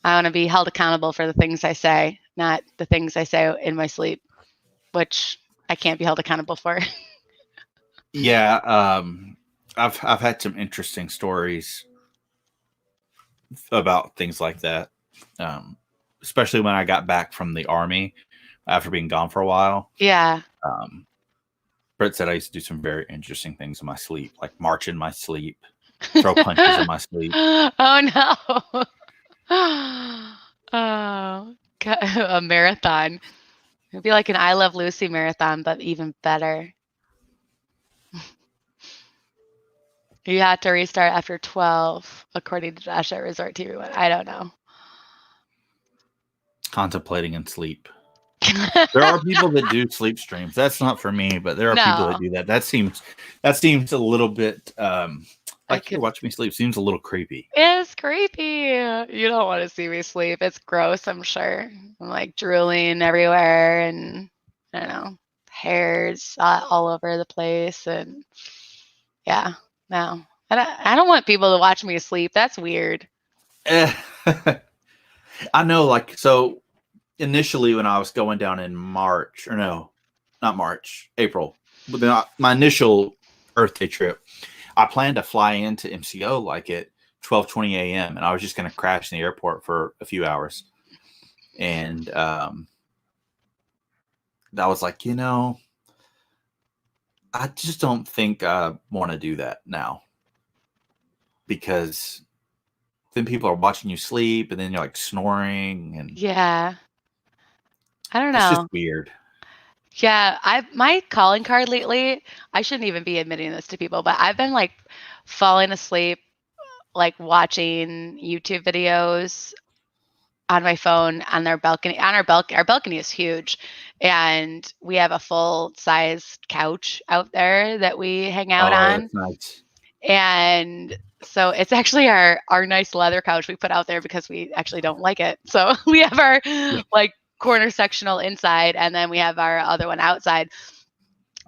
I want to be held accountable for the things I say, not the things I say in my sleep, which I can't be held accountable for. Yeah, I've had some interesting stories about things like that, especially when I got back from the Army after being gone for a while. Yeah. Brett said I used to do some very interesting things in my sleep, like march in my sleep, throw punches in my sleep. Oh no. Oh, God, a marathon. It'd be like an I Love Lucy marathon, but even better. You had to restart after 12, according to Josh at Resort TV1. I don't know. Contemplating in sleep. There are people that do sleep streams. That's not for me, but there are people that do that. That seems a little bit like you watch me sleep. Seems a little creepy. It's creepy. You don't want to see me sleep. It's gross, I'm sure. I'm like drooling everywhere, and I don't know, hairs all over the place, and yeah, no. I don't want people to watch me sleep. That's weird. I know, like, so initially when I was going down in March, or no, not March, April, but my initial Earth Day trip, I planned to fly into MCO like at 12:20 a.m. and I was just going to crash in the airport for a few hours. And I was like, I just don't think I want to do that now, because then people are watching you sleep and then you're like snoring, and Yeah. I don't it's know. just weird. Yeah, my calling card lately, I shouldn't even be admitting this to people, but I've been like falling asleep, like watching YouTube videos on my phone on their balcony. Our balcony is huge, and we have a full size couch out there that we hang out Oh, on. that's nice. And so it's actually our nice leather couch we put out there because we actually don't like it. So we have our like corner sectional inside, and then we have our other one outside.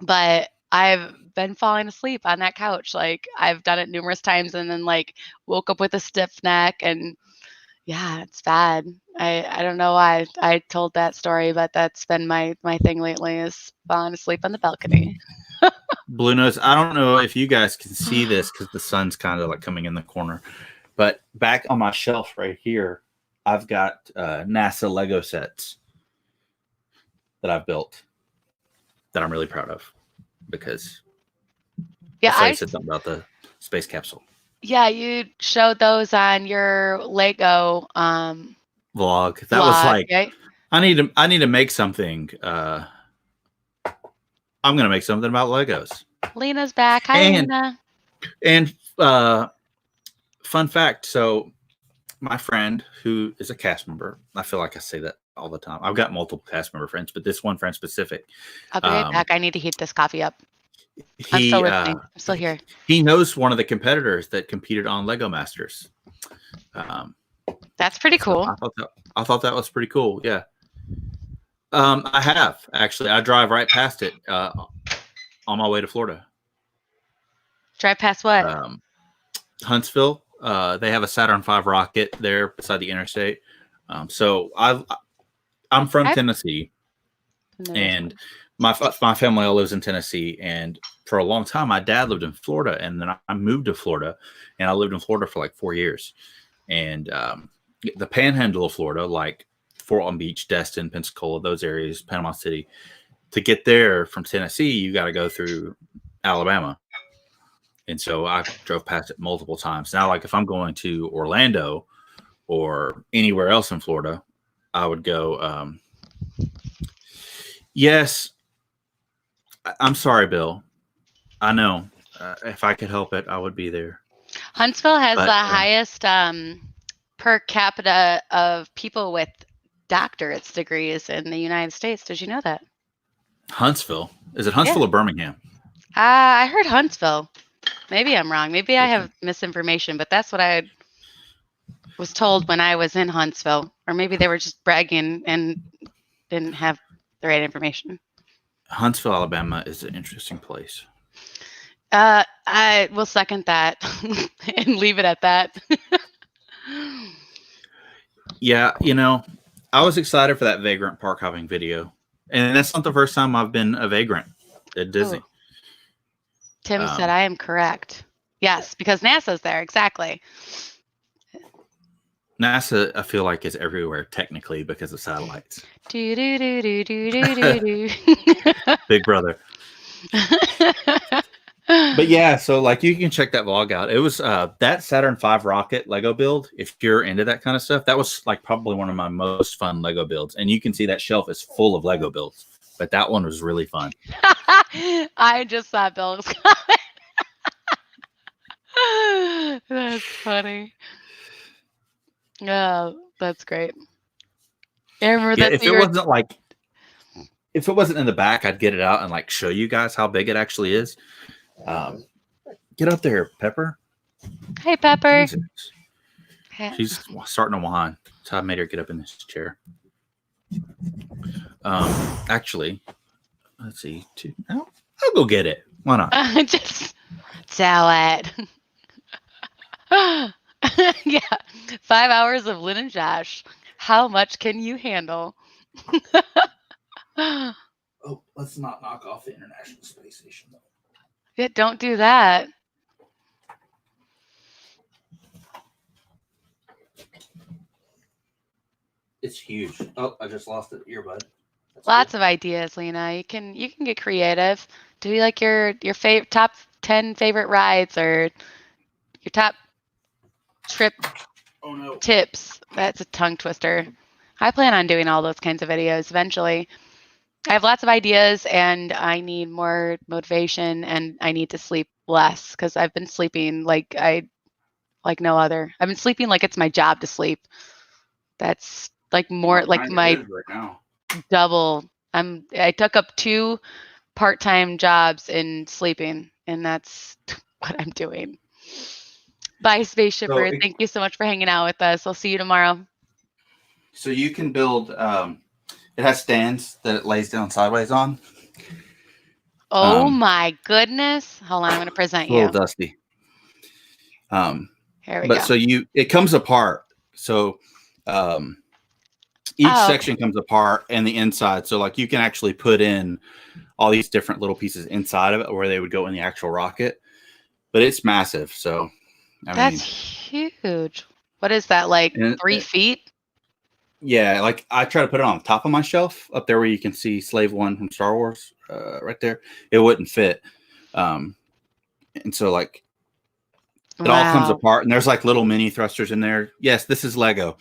But I've been falling asleep on that couch. Like I've done it numerous times and then like woke up with a stiff neck, and yeah, it's bad. I don't know why I told that story, but that's been my thing lately, is falling asleep on the balcony. Blue Nose, I don't know if you guys can see this because the sun's kind of like coming in the corner, but back on my shelf right here, I've got NASA Lego sets that I've built that I'm really proud of, because Yeah, I said something about the space capsule yeah, you showed those on your Lego vlog. That vlog, was like, right? I need to make something. I'm gonna make something about Legos. Lena's back. Hi, Lena. And fun fact, so my friend who is a cast member, I feel like I say that all the time. I've got multiple cast member friends, but this one friend specific. I'll be right back. I need to heat this coffee up. I'm He still listening. I'm still here. he knows one of the competitors that competed on Lego Masters. That's pretty cool. I thought that was pretty cool. Yeah. I have actually. I drive right past it on my way to Florida. Drive past what? Huntsville. They have a Saturn V rocket there beside the interstate. So I'm from Tennessee, and my family all lives in Tennessee. And for a long time, my dad lived in Florida, and then I moved to Florida, and I lived in Florida for like 4 years. And the Panhandle of Florida, like Fort Walton Beach, Destin, Pensacola, those areas, Panama City. To get there from Tennessee, you got to go through Alabama. And so I drove past it multiple times. Now, like if I'm going to Orlando or anywhere else in Florida, I would go. Yes, I'm sorry, Bill. I know. If I could help it, I would be there. Huntsville has the highest per capita of people with doctorate's degrees in the United States. Did you know that? Huntsville? Is it Huntsville or Birmingham? I heard Huntsville. Maybe I'm wrong. Maybe I have misinformation, but that's what I was told when I was in Huntsville. Or maybe they were just bragging and didn't have the right information. Huntsville, Alabama is an interesting place. I will second that and leave it at that. Yeah, I was excited for that Vagrant park hopping video. And that's not the first time I've been a vagrant at Disney. Oh. Tim said I am correct. Yes, because NASA's there. Exactly. NASA, I feel like, is everywhere technically because of satellites. Do, do, do, do, do, do, do. Big brother. But yeah, so like you can check that vlog out. It was that Saturn V rocket Lego build. If you're into that kind of stuff, that was like probably one of my most fun Lego builds. And you can see that shelf is full of Lego builds. But that one was really fun. I just saw Bill's comment. That's funny. Oh, that's great. I remember that. If it wasn't in the back, I'd get it out and like show you guys how big it actually is. Get up there, Pepper. Hey, Pepper. She's starting to whine, so I made her get up in this chair. Actually, let's see. I'll go get it. Why not? Just tell it. Yeah, 5 hours of Lynn and Josh. How much can you handle? Yeah, Oh, let's not knock off the International Space Station, though. don't do that. It's huge. Oh, I just lost the earbud. That's Lots cool. of ideas, Lena. You can get creative. Do like your top 10 favorite rides or your top trip Oh no. tips. That's a tongue twister. I plan on doing all those kinds of videos eventually. I have lots of ideas and I need more motivation and I need to sleep less because I've been sleeping like no other. I've been sleeping like it's my job to sleep. That's like more like Mine my is right now. double. I took up 2 part-time jobs in sleeping and that's what I'm doing. Bye, Space Shipper. Thank you so much for hanging out with us. I'll see you tomorrow. So you can build. It has stands that it lays down sideways on. Oh my goodness. Hold on, I'm going to present It's a little you. dusty. Here we go. So it comes apart. So each section comes apart and the inside. So like you can actually put in all these different little pieces inside of it where they would go in the actual rocket. But it's massive. So that's huge. What is that, like 3 feet? Yeah, like I try to put it on top of my shelf up there where you can see Slave One from Star Wars right there. It wouldn't fit. And so like it all comes apart and there's like little mini thrusters in there. Yes, this is Lego.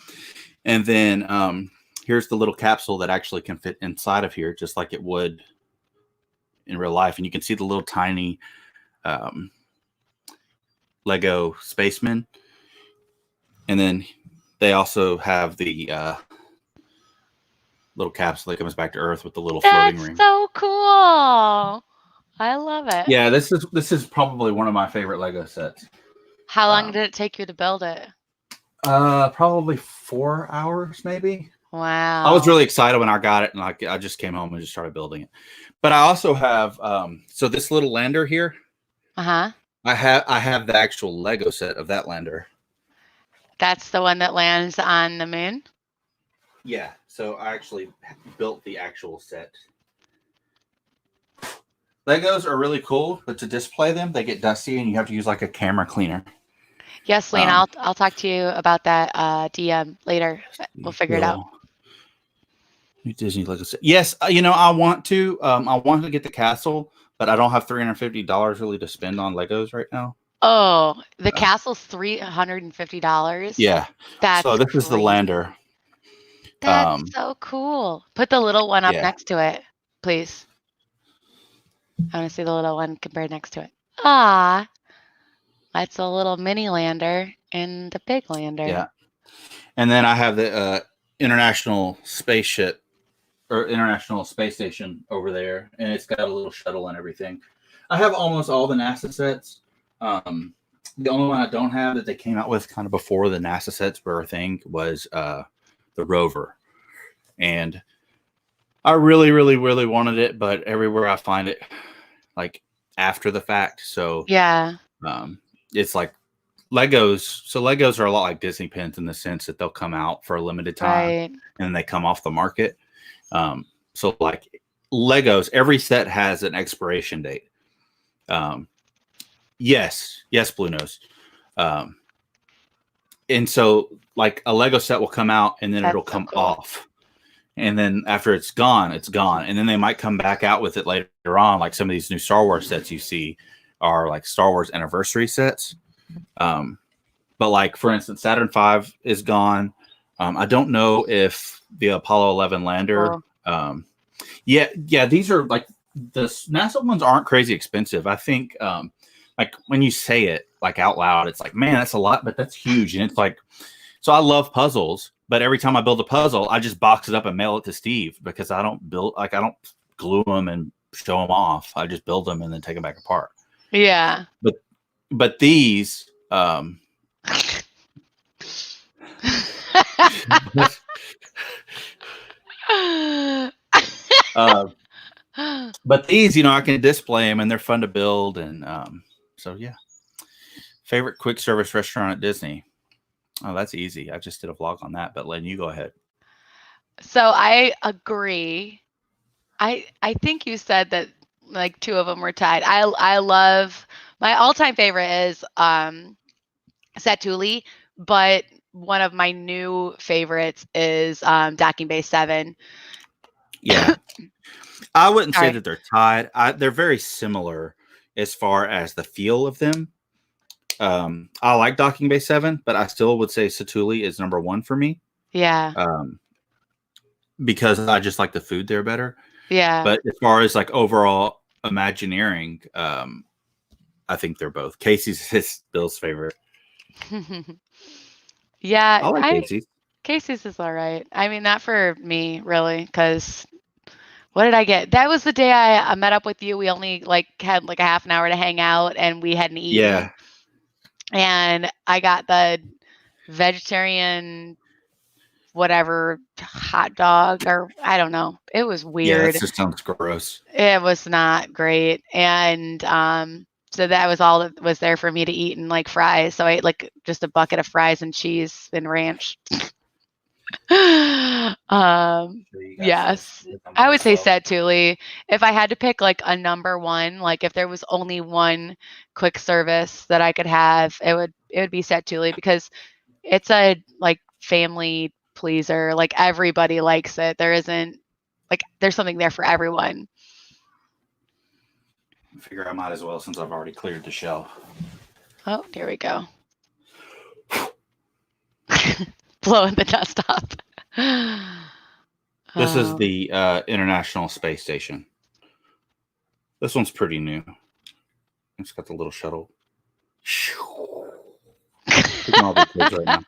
And then here's the little capsule that actually can fit inside of here just like it would in real life. And you can see the little tiny Lego spacemen. And then they also have the little capsule that comes back to Earth with the little floating ring. That's so cool. I love it. Yeah, this is probably one of my favorite Lego sets. How long did it take you to build it? Probably 4 hours, maybe. Wow. I was really excited when I got it, and I just came home and just started building it. But I also have so this little lander here. I have the actual Lego set of that lander. That's the one that lands on the moon? Yeah. So I actually built the actual set. Legos are really cool, but to display them, they get dusty, and you have to use like a camera cleaner. Yes, Lena, I'll talk to you about that DM later. We'll figure it out. Disney Lego set. Yes, I want to. I want to get the castle, but I don't have $350 really to spend on Legos right now. Oh, the castle's $350. Yeah. That's so this crazy. is the lander. That's so cool. Put the little one up next to it, please. I want to see the little one compared next to it. Ah, that's a little mini lander and the big lander. Yeah. And then I have the International Spaceship or International Space Station over there, and it's got a little shuttle and everything. I have almost all the NASA sets. The only one I don't have that they came out with kind of before the NASA sets were a thing was the rover. And I really, really, really wanted it, but everywhere I find it, like after the fact. So yeah, it's like Legos. So Legos are a lot like Disney pins in the sense that they'll come out for a limited time and then they come off the market. So like Legos, every set has an expiration date. Yes, Blue Nose. And so like a Lego set will come out and then it'll come off. And then after it's gone, it's gone. And then they might come back out with it later on. Like some of these new Star Wars sets you see are like Star Wars anniversary sets. But like, for instance, Saturn V is gone. I don't know if the Apollo 11 lander. Yeah, these are like the NASA ones aren't crazy expensive. I think like when you say it like out loud, it's like, man, that's a lot, but that's huge. And it's like, so I love puzzles, but every time I build a puzzle, I just box it up and mail it to Steve because I don't glue them and show them off. I just build them and then take them back apart. Yeah. But these, but these, I can display them and they're fun to build. And so, yeah. Favorite quick service restaurant at Disney? Oh, that's easy. I just did a vlog on that, but Lynn, you go ahead. So I agree. I think you said that like two of them were tied. I love my all-time favorite is Satuli, but one of my new favorites is Docking Bay 7. Yeah. I wouldn't say Sorry. that they're tied. They're very similar as far as the feel of them. I like Docking Bay 7, but I still would say Satuli is number one for me. Yeah. Because I just like the food there better. Yeah. But as far as like overall Imagineering, I think they're both. Casey's is Bill's favorite. Yeah, I like Casey's. Casey's is all right. I mean, not for me really, because what did I get? That was the day I met up with you. We only like had like a half an hour to hang out, and we hadn't eaten. Yeah. And I got the vegetarian whatever hot dog, or I don't know. It was Yeah, weird. that just sounds gross. It was not great. And so that was all that was there for me to eat, and like fries. So I ate like just a bucket of fries and cheese and ranch. Yes, I would say Satuli. If I had to pick like a number one, like if there was only one quick service that I could have, it would be Satuli, because it's a like family pleaser. Like everybody likes it. There isn't like there's something there for everyone. I figure I might as well since I've already cleared the shelf. Oh, here we go. Blowing the dust off. This is the International Space Station. This one's pretty new. It's got the little shuttle. All the kids right now.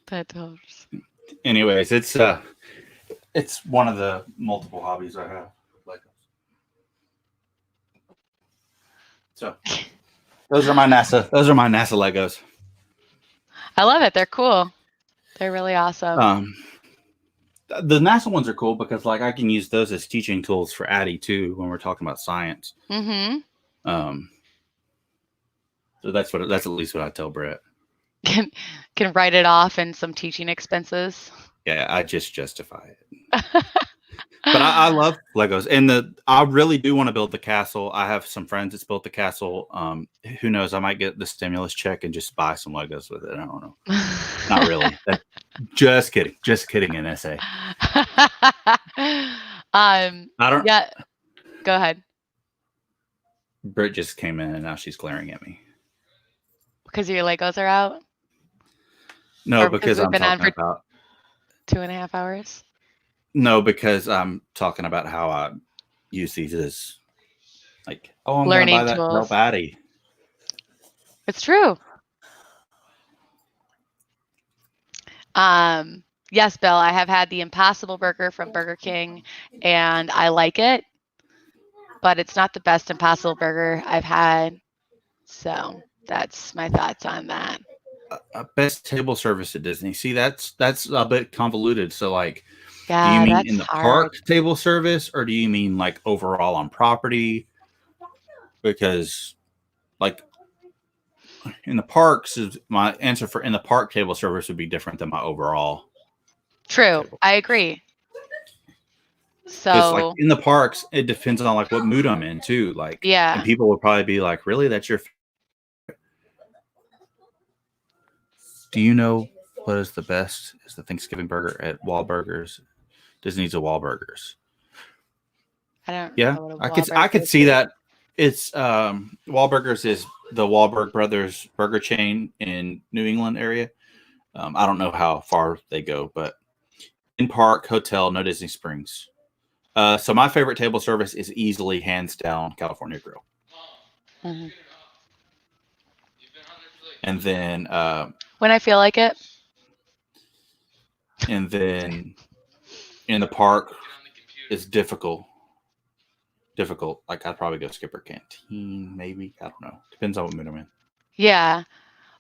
That helps. Anyways, it's one of the multiple hobbies I have. So those are my NASA Legos. I love it. They're cool. They're really awesome. The NASA ones are cool because like I can use those as teaching tools for Addie too when we're talking about science. Mm-hmm. So that's at least what I tell Brett. Can write it off in some teaching expenses. Yeah, I just justify it. But I love Legos, and I really do want to build the castle. I have some friends that's built the castle. Who knows? I might get the stimulus check and just buy some Legos with it. I don't know. Not really. Just kidding. Just kidding. An essay. I don't. Yeah. Go ahead. Britt just came in and now she's glaring at me. Because your Legos are out? No, because I'm talking about 2.5 hours. No, because I'm talking about how I use these as like, oh, I'm learning gonna buy that tools. girl baddie. It's true. Yes, Bill, I have had the Impossible Burger from Burger King, and I like it, but it's not the best Impossible Burger I've had. So that's my thoughts on that. Best table service at Disney. See, that's a bit convoluted. So, like, yeah, do you mean in the park table service, or do you mean like overall on property? Because, like, in the parks, my answer for in the park table service would be different than my overall. True, I agree. So, like in the parks, it depends on like what mood I'm in too. Like, yeah, and people will probably be like, "Really, that's your?" Do you know what is the best? Is the Thanksgiving burger at Wahlburgers? Disney's a Wahlburgers. I don't. Yeah, I could see that. It's Wahlburgers is the Wahlberg Brothers burger chain in New England area. I don't know how far they go, but in park, hotel, no Disney Springs. So my favorite table service is easily hands down California Grill. Mm-hmm. And then when I feel like it. And then in the park is difficult. Like I'd probably go Skipper Canteen, maybe. I don't know. Depends on what mood I'm in. Yeah.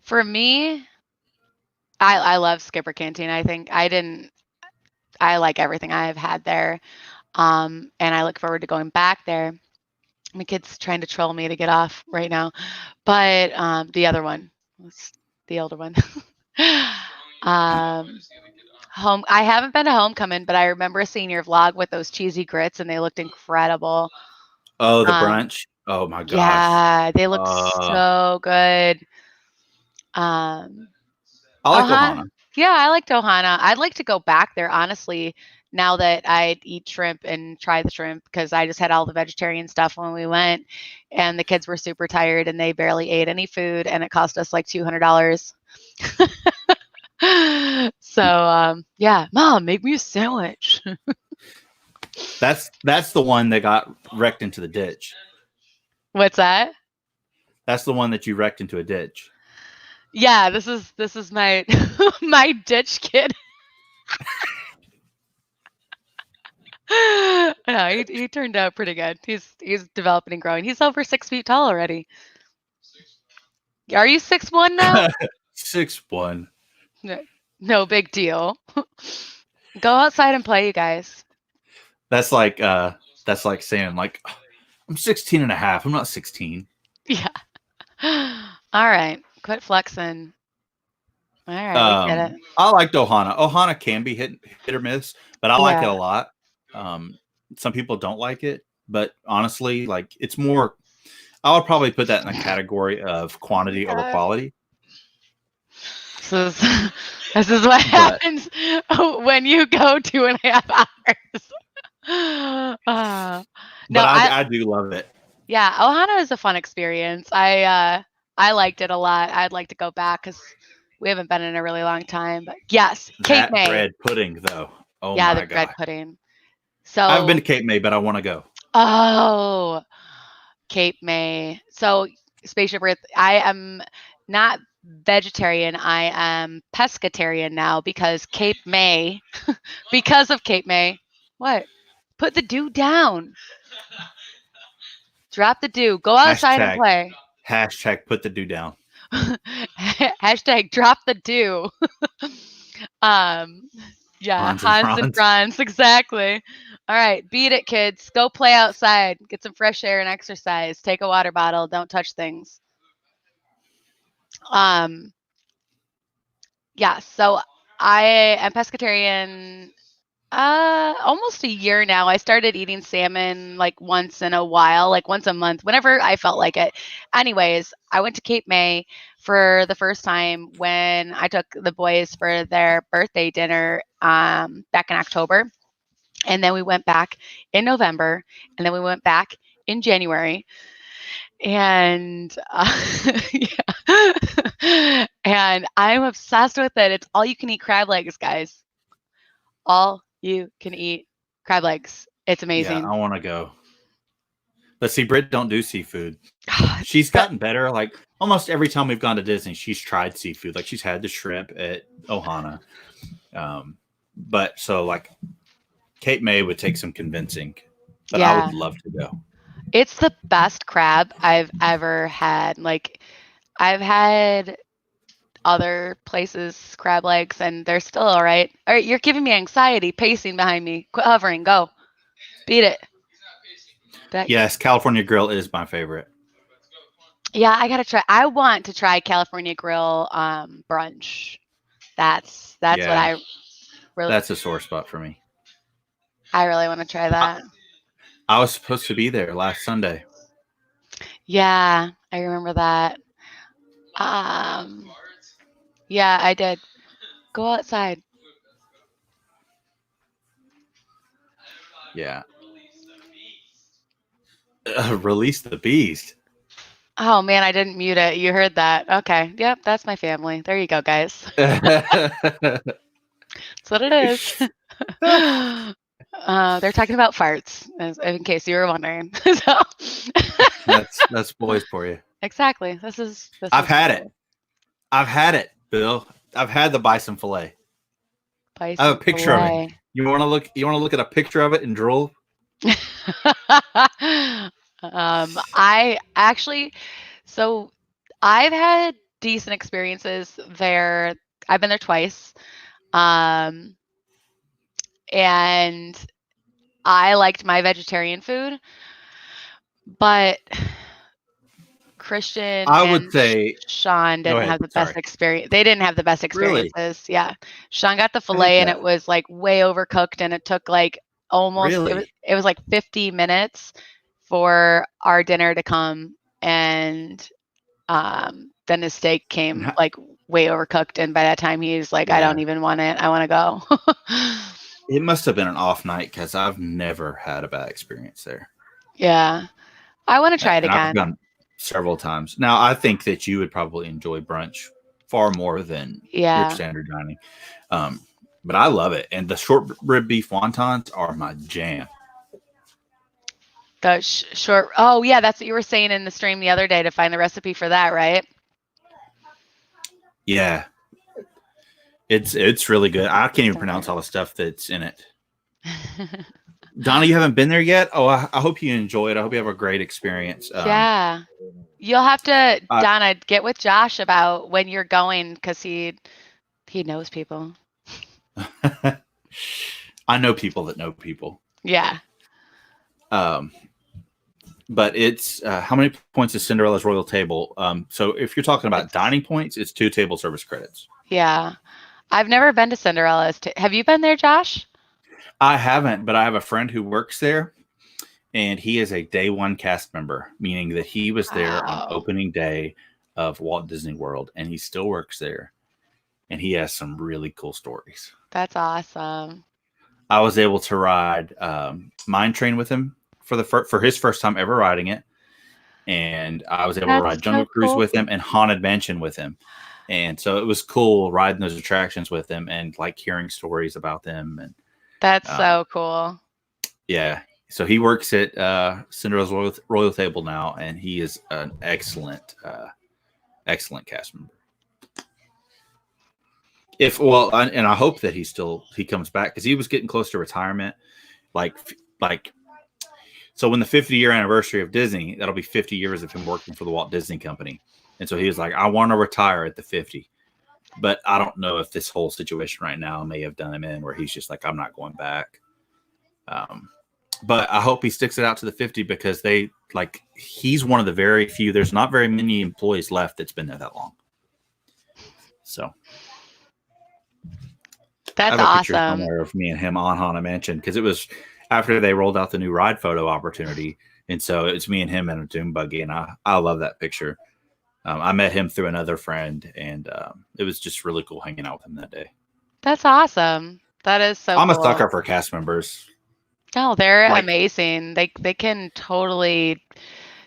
For me, I love Skipper Canteen. I like everything I've had there. And I look forward to going back there. My kid's trying to troll me to get off right now. But the other one, the older one. Home. I haven't been to homecoming, but I remember seeing your vlog with those cheesy grits, and they looked incredible. Oh, the Um, brunch. Oh my gosh. yeah, they look Uh, so good. Um, I like Ohana. Ohana. Yeah, I liked Ohana. I'd like to go back there, honestly, now that I eat shrimp and try the shrimp because I just had all the vegetarian stuff when we went, and the kids were super tired and they barely ate any food, and it cost us like $200. So, yeah, Mom, make me a sandwich. That's the one that got wrecked into the ditch. What's that? That's the one that you wrecked into a ditch. Yeah, this is my my ditch kid. No, he turned out pretty good. He's developing and growing. He's over 6 feet tall already. Are you 6'1" now? 6'1". No, no big deal. Go outside and play, you guys. That's like saying like I'm 16 and a half. I'm not 16. Yeah. All right. Quit flexing. All right, we get it. I liked Ohana. Ohana can be hit or miss, but I like it Yeah. a lot. Some people don't like it, but honestly, like it's more. I would probably put that in the category of quantity over quality. This is, this is what happens when you go 2.5 hours. But I do love it. Yeah, Ohana is a fun experience. I liked it a lot. I'd like to go back because we haven't been in a really long time. But yes, Cape That May. bread pudding, though. Oh Yeah, my the bread god! pudding. So I haven't been to Cape May, but I want to go. oh, Cape May. So Spaceship Earth. I am not vegetarian. I am pescatarian now because Cape May. Because of Cape May. What? Put the dew down. Drop the dew. Go outside and play. Hashtag put the dew down. Hashtag drop the dew. Yeah, Hans and Franz, exactly. All right, beat it, kids. Go play outside. Get some fresh air and exercise. Take a water bottle. Don't touch things. Yeah, so I am pescatarian almost a year now. I started eating salmon like once in a while, like once a month, whenever I felt like it. Anyways, I went to Cape May for the first time when I took the boys for their birthday dinner back in October. And then we went back in November, and then we went back in January. And yeah. And I'm obsessed with it. It's all you can eat crab legs, guys. All you can eat crab legs. It's amazing. Yeah, I want to go. But see, Britt don't do seafood. She's gotten better. Like almost every time we've gone to Disney, she's tried seafood. Like she's had the shrimp at Ohana. But so like Cape May would take some convincing. But I would love to go. It's the best crab I've ever had. Like I've had other places crab legs and they're still all right. All right, you're giving me anxiety pacing behind me. Quit hovering. Go. Beat it. Yes, California Grill is my favorite. Yeah, I gotta try. I want to try California Grill brunch. That's what I really. That's a sore spot for me. I really want to try that. I was supposed to be there last Sunday. Yeah, I remember that. Yeah, I did. Go outside. Yeah. Release the beast. Oh man, I didn't mute it. You heard that. Okay. Yep, that's my family. There you go, guys. That's what it is. They're talking about farts, in case you were wondering. So that's boys for you. Exactly. I've had it. I've had it, Bill. I've had the bison fillet. I have a picture of it. You want to look at a picture of it and drool? I actually, so I've had decent experiences there. I've been there twice. And I liked my vegetarian food, but Christian I would and say, Sean go didn't ahead. have the best Sorry. experience. They didn't have the best Really? experiences. Yeah. Sean got the I hate filet and that. it was like way overcooked and it took like almost Really? it was like 50 minutes for our dinner to come, and then the steak And came like way overcooked, and by that time he's like, I Yeah. don't even want it. I want to go. It must have been an off night because I've never had a bad experience there. Yeah. I want to try it And I've again. gone several times. Now, I think that you would probably enjoy brunch far more than your Yeah. standard dining. But I love it. And the short rib beef wontons are my jam. The short. Oh, yeah. That's what you were saying in the stream the other day to find the recipe for that, right? Yeah. It's really good. I can't even pronounce all the stuff that's in it. Donna, you haven't been there yet? Oh, I hope you enjoy it. I hope you have a great experience. Yeah. You'll have to, Donna, get with Josh about when you're going because he knows people. I know people that know people. Yeah. But it's how many points is Cinderella's Royal Table? So if you're talking about dining points, it's 2 table service credits. Yeah. I've never been to Cinderella's. Have you been there, Josh? I haven't, but I have a friend who works there, and he is a day one cast member, meaning that he was there on opening day of Walt Disney World, and he still works there. And he has some really cool stories. That's awesome. I was able to ride Mine Train with him for his first time ever riding it. And I was able to ride Jungle Cruise with him and Haunted Mansion with him. And so it was cool riding those attractions with him and like hearing stories about them. And that's so cool. Yeah. So he works at Cinderella's Royal Table now, and he is an excellent cast member. And I hope that he comes back because he was getting close to retirement. So when the 50-year anniversary of Disney, that'll be 50 years of him working for the Walt Disney Company. And so he was like, I want to retire at the 50. But I don't know if this whole situation right now may have done him in where he's just like, I'm not going back. But I hope he sticks it out to the 50 because he's one of the very few. There's not very many employees left that's been there that long. So that's I have a picture awesome. somewhere of me and him on Haunted Mansion because it was after they rolled out the new ride photo opportunity. And so it's me and him in a dune buggy. And I love that picture. I met him through another friend, and it was just really cool hanging out with him that day. That's awesome. That is so I'm cool. a sucker for cast members. Oh, they're amazing. They can totally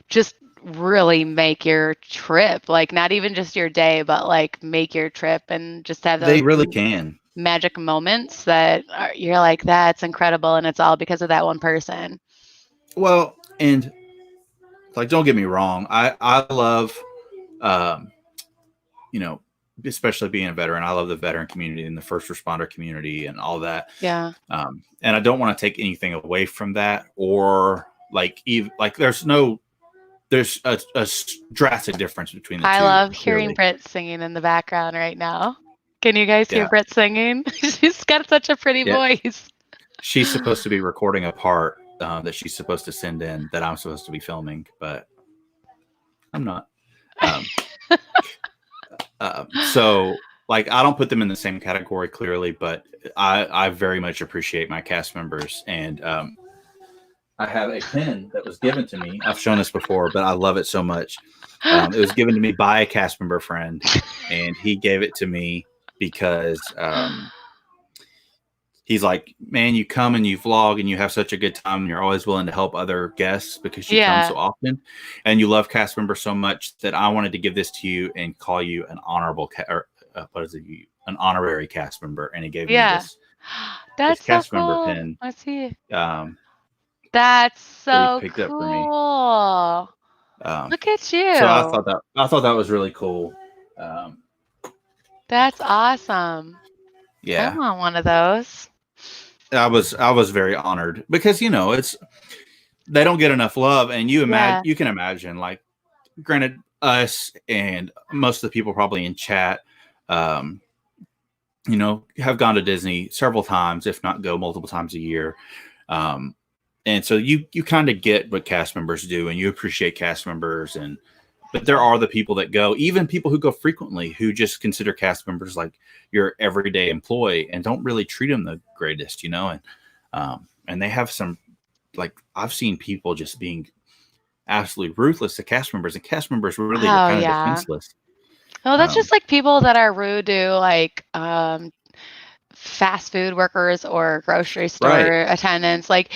just really make your trip, like not even just your day, but like make your trip and just have those They really can. magic moments that you're like, that's incredible. And it's all because of that one person. Well, and like, don't get me wrong. I love, especially being a veteran, I love the veteran community and the first responder community and all that. Yeah. And I don't want to take anything away from that or there's a drastic difference between the two. I love hearing Britt singing in the background right now. Can you guys hear Britt singing? She's got such a pretty voice. She's supposed to be recording a part that she's supposed to send in that I'm supposed to be filming, but I'm not. So I don't put them in the same category clearly, but I very much appreciate my cast members. And I have a pen that was given to me. I've shown this before, but I love it so much. It was given to me by a cast member friend, and he gave it to me because he's like, man, you come and you vlog and you have such a good time and you're always willing to help other guests because you come so often and you love cast members so much that I wanted to give this to you and call you an honorable an honorary cast member. And he gave me this cast member pin. I see. That's so cool. Look at you. So I thought that was really cool. That's awesome. Yeah. I want one of those. I was very honored because they don't get enough love, and you can imagine, like, granted, us and most of the people probably in chat have gone to Disney several times, if not go multiple times a year. And so you kind of get what cast members do, and you appreciate cast members, and But there are the people that go, even people who go frequently, who just consider cast members like your everyday employee and don't really treat them the greatest, and they have some, like, I've seen people just being absolutely ruthless to cast members, and cast members really are Oh kind of yeah. defenseless. Oh, that's Um, just like people that are rude to like fast food workers or grocery store Right. attendants. Like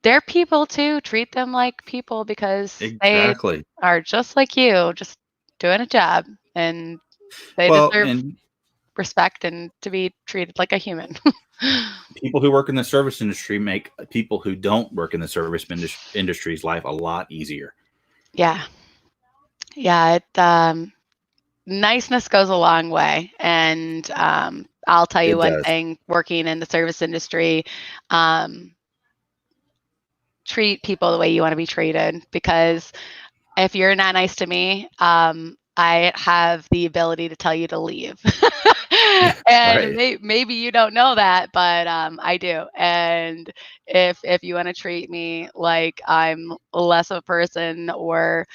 they're people too. Treat them like people because they Exactly. are just like you, just doing a job, and they Well, deserve and respect and to be treated like a human. people who work in the service industry make people who don't work in the service industry's life a lot easier. Yeah. Yeah. Niceness goes a long way. And I'll tell you It one does. thing, working in the service industry, treat people the way you want to be treated, because if you're not nice to me, I have the ability to tell you to leave. And Right. maybe you don't know that, but I do. And if you want to treat me like I'm less of a person or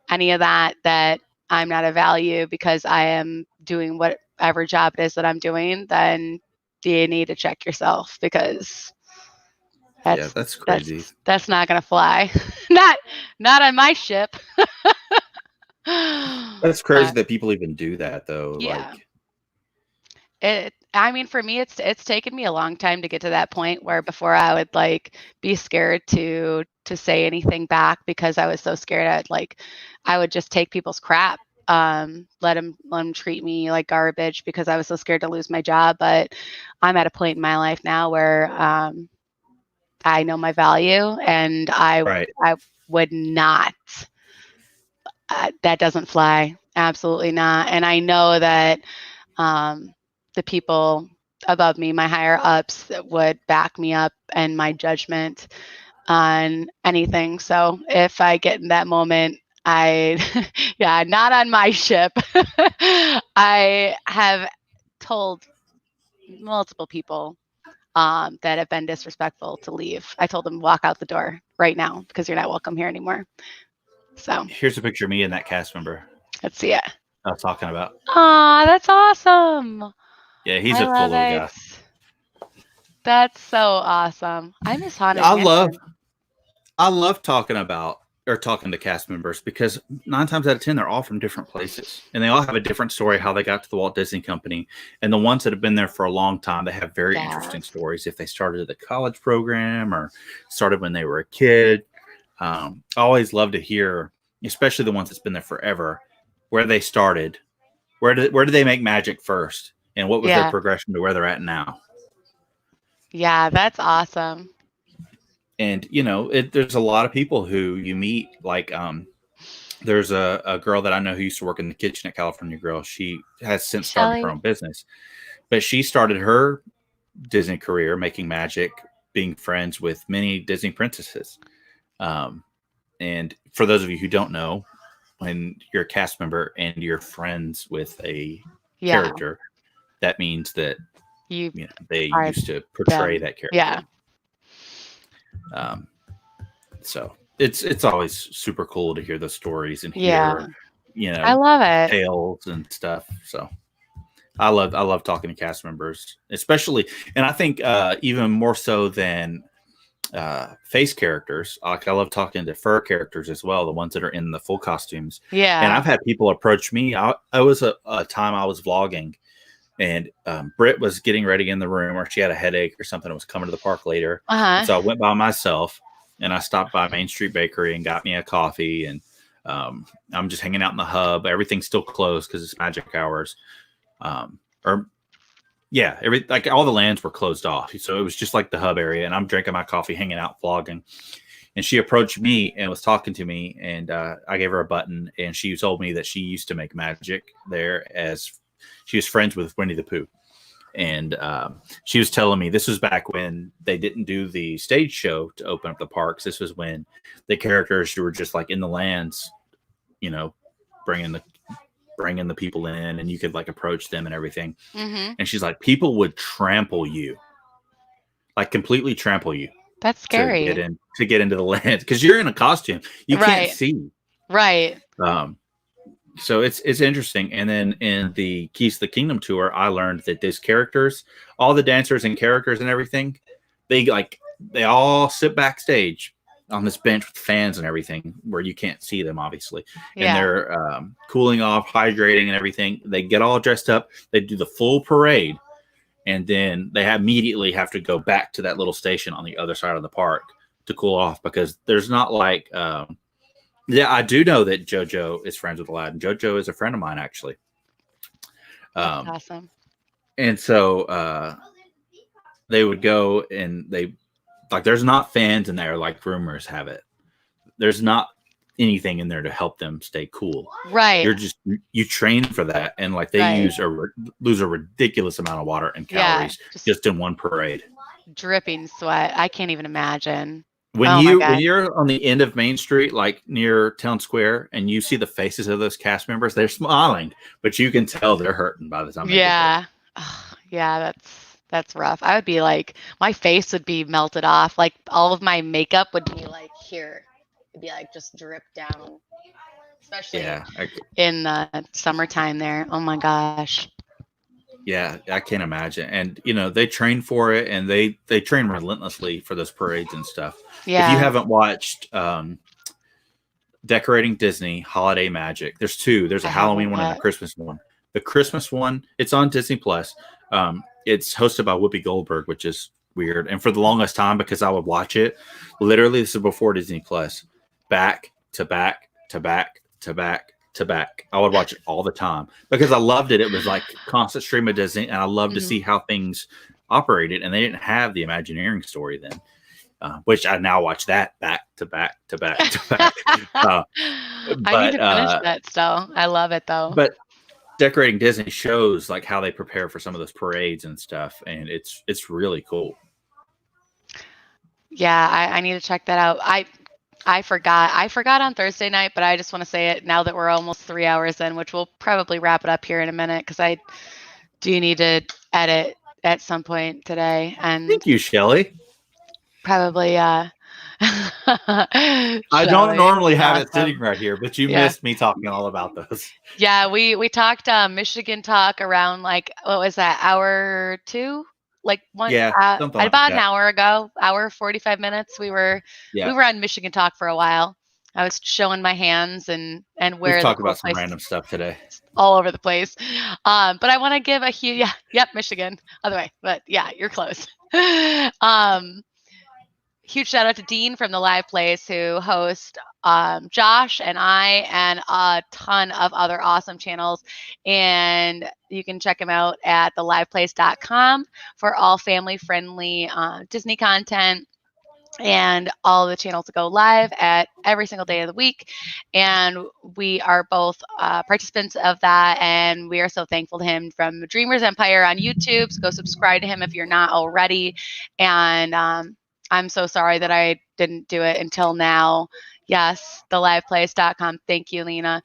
any of that, that I'm not of value because I am doing whatever job it is that I'm doing, then you need to check yourself, because Yeah, that's that's crazy. that's not gonna fly. Not on my ship. That's crazy But that people even do that, though. yeah, Like, I mean, for me, it's taken me a long time to get to that point where before I would like be scared to say anything back, because I was so scared I would just take people's crap, let them treat me like garbage because I was so scared to lose my job. But I'm at a point in my life now where I know my value, and right. I would not. That doesn't fly. Absolutely not. And I know that the people above me, my higher ups, would back me up and my judgment on anything. So if I get in that moment, yeah, not on my ship. I have told multiple people that have been disrespectful to leave. I told them walk out the door right now because you're not welcome here anymore. So Here's a picture of me and that cast member let's see it. I was talking about. Aw, that's awesome. Yeah, he's I a cool love little it. guy. That's so awesome. I miss Haunted I love Mansion. I love talking to cast members, because 9 times out of 10 they're all from different places and they all have a different story how they got to the Walt Disney Company. And the ones that have been there for a long time, they have very interesting Yes. stories. If they started at the college program or started when they were a kid, I always love to hear, especially the ones that's been there forever, where they started, where did they make magic first, and what was their Yeah. progression to where they're at now. Yeah, that's awesome. And there's a lot of people who you meet, like there's a girl that I know who used to work in the kitchen at California Grill. She has since started her Shelly. own business, but she started her Disney career making magic, being friends with many Disney princesses. And for those of you who don't know, when you're a cast member and you're friends with a Yeah. character, that means that You they are used to portray them. that character. Yeah. So it's always super cool to hear those stories and Yeah. hear, I love it. tales and stuff. So I love talking to cast members, especially, and I think even more so than face characters. Like, I love talking to fur characters as well, the ones that are in the full costumes. Yeah. And I've had people approach me. I was a time I was vlogging, and Britt was getting ready in the room, or she had a headache or something and was coming to the park later. And so I went by myself, and I stopped by Main Street Bakery and got me a coffee. And I'm just hanging out in the hub. Everything's still closed because it's magic hours. Like all the lands were closed off. So it was just like the hub area. And I'm drinking my coffee, hanging out, vlogging. And she approached me and was talking to me. And I gave her a button. And she told me that she used to make magic there, as she was friends with Winnie the Pooh. And she was telling me this was back when they didn't do the stage show to open up the parks. This was when the characters who were just like in the lands, bringing the people in, and you could like approach them and everything. Mm-hmm. And she's like, people would trample you, like completely trample you. That's scary. To get into the land, because you're in a costume. You can't see. Right. So it's interesting. And then in the Keys to the Kingdom tour, I learned that these characters, all the dancers and characters and everything, they all sit backstage on this bench with fans and everything where you can't see them, obviously. And Yeah. they're cooling off, hydrating and everything. They get all dressed up. They do the full parade. And then they immediately have to go back to that little station on the other side of the park to cool off, because there's not like, yeah, I do know that JoJo is friends with Aladdin. JoJo is a friend of mine, actually. That's awesome. And so they would go and there's not fans in there like rumors have it. There's not anything in there to help them stay cool. Right. You train for that, and like they lose a ridiculous amount of water and calories just in one parade. Dripping sweat. I can't even imagine. When you're on the end of Main Street, like near Town Square, and you see the faces of those cast members, they're smiling, but you can tell they're hurting by the time. Yeah. Yeah, that's rough. I would be like, my face would be melted off. Like all of my makeup would be like here. It'd be like just drip down. Especially in the summertime there. Oh my gosh. Yeah, I can't imagine. And they train for it, and they train relentlessly for those parades and stuff. Yeah. If you haven't watched Decorating Disney Holiday Magic, there's two. There's a Halloween one and a Christmas one. The Christmas one, it's on Disney Plus. It's hosted by Whoopi Goldberg, which is weird. And for the longest time, because I would watch it, literally this is before Disney Plus, back to back to back to back to back. I would watch it all the time because I loved it. It was like constant stream of Disney, and I loved to see how things operated. And they didn't have the Imagineering story then, which I now watch that back to back to back to back. I need to finish that still. I love it though. But Decorating Disney shows like how they prepare for some of those parades and stuff, and it's really cool. Yeah, I need to check that out. I forgot on Thursday night, but I just want to say it now that we're almost 3 hours in, which we'll probably wrap it up here in a minute because I do need to edit at some point today. And thank you, Shelly. Probably I don't normally have it sitting right here, but you missed me talking all about those. Yeah, we talked Michigan talk around like, what was that, hour 2? Like one, about an hour ago, hour 45 minutes. We were on Michigan talk for a while. I was showing my hands and where we'll talk about some random stuff today, all over the place. But I want to give a huge Michigan. Other way, but yeah, you're close. Huge shout out to Dean from the Live Place, who hosts Josh and I and a ton of other awesome channels. And you can check him out at theliveplace.com for all family-friendly Disney content and all the channels that go live at every single day of the week. And we are both participants of that, and we are so thankful to him. From Dreamers Empire on YouTube, so go subscribe to him if you're not already. And I'm so sorry that I didn't do it until now. Yes, theliveplace.com. Thank you, Lena.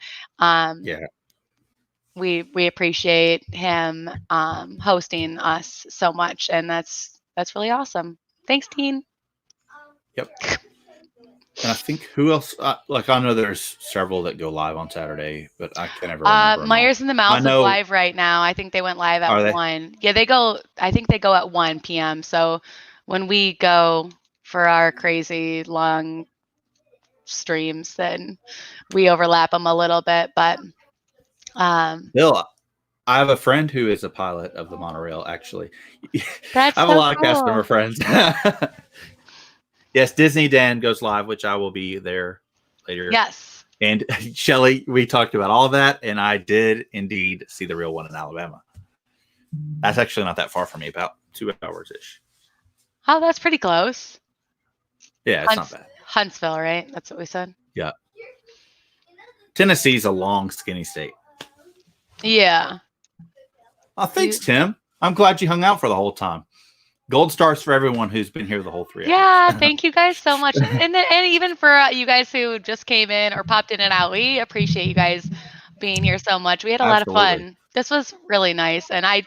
We appreciate him hosting us so much, and that's really awesome. Thanks, Dean. Yep. And I think who else? I know there's several that go live on Saturday, but I can't ever remember. Myers and the Mouse is live right now. I think they went live at 1. Yeah, they go. I think they go at 1 p.m. So when we go for our crazy long streams, then we overlap them a little bit. But Bill, I have a friend who is a pilot of the monorail. Actually, that's I have a lot of customer friends. Yes, Disney Dan goes live, which I will be there later. Yes. And Shelly, we talked about all that, and I did indeed see the real one in Alabama. That's actually not that far from me, about 2 hours ish. Oh, that's pretty close. Yeah, it's not bad. Huntsville, right? That's what we said. Yeah. Tennessee's a long, skinny state. Yeah. Oh, thanks, Tim. I'm glad you hung out for the whole time. Gold stars for everyone who's been here the whole 3 hours. Yeah, thank you guys so much. And even for you guys who just came in or popped in and out, we appreciate you guys being here so much. We had a lot of fun. This was really nice. And I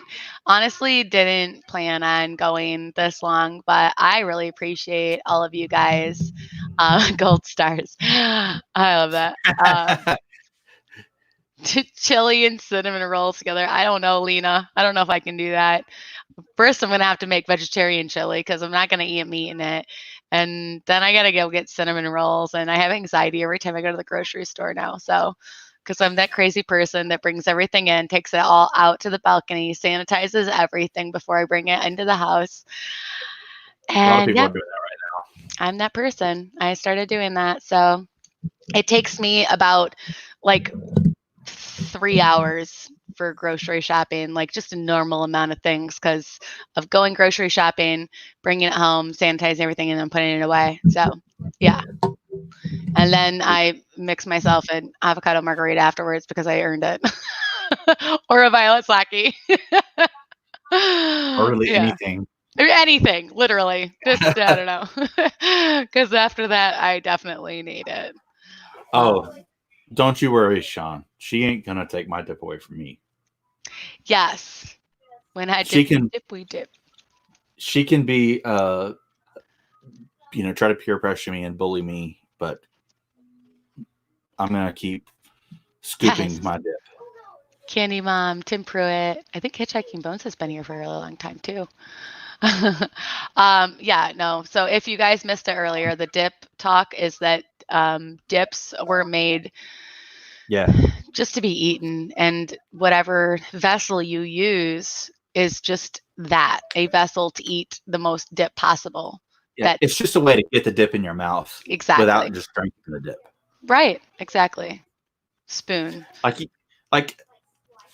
honestly didn't plan on going this long, but I really appreciate all of you guys. Gold stars. I love that. chili and cinnamon rolls together. I don't know, Lena. I don't know if I can do that. First, I'm going to have to make vegetarian chili because I'm not going to eat meat in it. And then I got to go get cinnamon rolls. And I have anxiety every time I go to the grocery store now. So, because I'm that crazy person that brings everything in, takes it all out to the balcony, sanitizes everything before I bring it into the house. A lot of And people yeah, are doing that I'm that person. I started doing that. So it takes me about like 3 hours for grocery shopping, like just a normal amount of things because of going grocery shopping, bringing it home, sanitizing everything, and then putting it away. So, yeah. And then I mix myself an avocado margarita afterwards because I earned it. Or a violet sake. right now. Or really Yeah. anything. Anything, literally. Just, I don't know. Because after that, I definitely need it. Oh, don't you worry, Sean. She ain't gonna take my dip away from me. Yes. When I She dip, can- dip, we dip. She can be, try to peer pressure me and bully me, but I'm gonna keep scooping Yes. my dip. Candy Mom, Tim Pruitt. I think Hitchhiking Bones has been here for a really long time too. Yeah, no. So if you guys missed it earlier, the dip talk is that dips were made Yeah. just to be eaten, and whatever vessel you use is just that, a vessel to eat the most dip possible. Yeah. That It's just a way to get the dip in your mouth exactly. without just drinking the dip. Right, exactly. Spoon. Like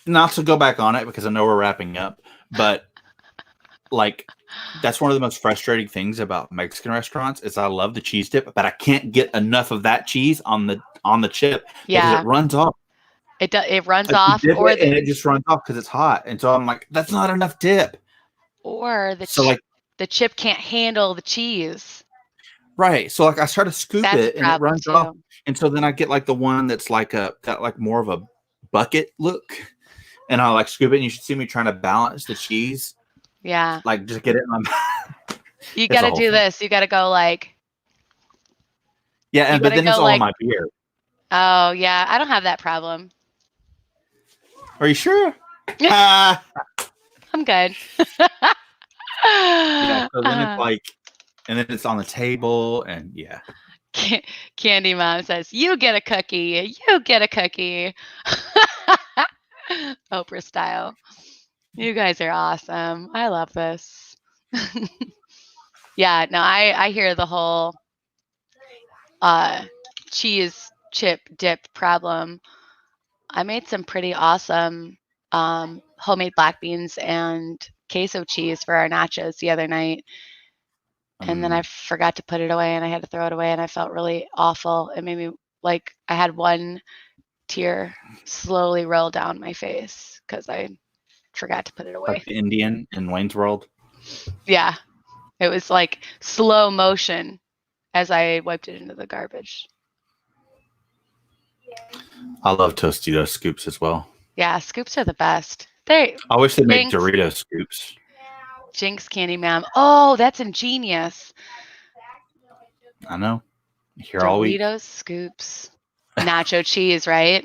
not to go back on it because I know we're wrapping up, but like that's one of the most frustrating things about Mexican restaurants is I love the cheese dip, but I can't get enough of that cheese on the chip because Yeah. it runs off. It runs Like, off, you dip or it and it just runs off because it's hot, and so I'm like, that's not enough dip. The chip can't handle the cheese. Right. So like I try to scoop That's it a and it problem runs off, too. and so then I get like the one that's like got like more of a bucket look, and I like scoop it, and you should see me trying to balance the cheese, Yeah. like just get it in my mouth. You It's a got to whole do thing. this. You got to go like, Yeah, you but gotta then it's go all in like, my beer. oh yeah, I don't have that problem. Are you sure? Ah. I'm good. Yeah. So then it's like, and then it's on the table, and yeah. Candy Mom says, "You get a cookie. You get a cookie." Oprah style. You guys are awesome. I love this. Yeah, no, I hear the whole cheese chip dip problem. I made some pretty awesome homemade black beans and queso cheese for our nachos the other night. And then I forgot to put it away and I had to throw it away and I felt really awful. It made me like I had one tear slowly roll down my face because I forgot to put it away. Like the Indian in Wayne's World. Yeah. It was like slow motion as I wiped it into the garbage. I love Tostitos scoops as well. Yeah, scoops are the best. I wish they made Jinx. Dorito scoops. Jinx Candy Ma'am. Oh, that's ingenious. I know. Here all week. Doritos scoops. Nacho cheese, right?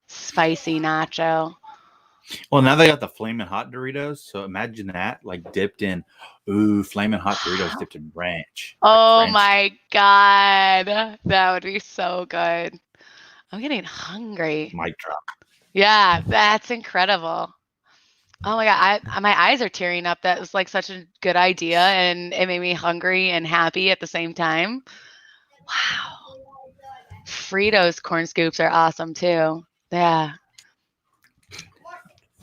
Spicy nacho. Well, now they got the flaming hot Doritos. So imagine that, like dipped in, flaming hot Doritos dipped in ranch. Oh Like ranch. my God. That would be so good. I'm getting hungry. Mic drop. Yeah, that's incredible. Oh my God. My eyes are tearing up. That was like such a good idea. And it made me hungry and happy at the same time. Wow. Fritos corn scoops are awesome too. Yeah.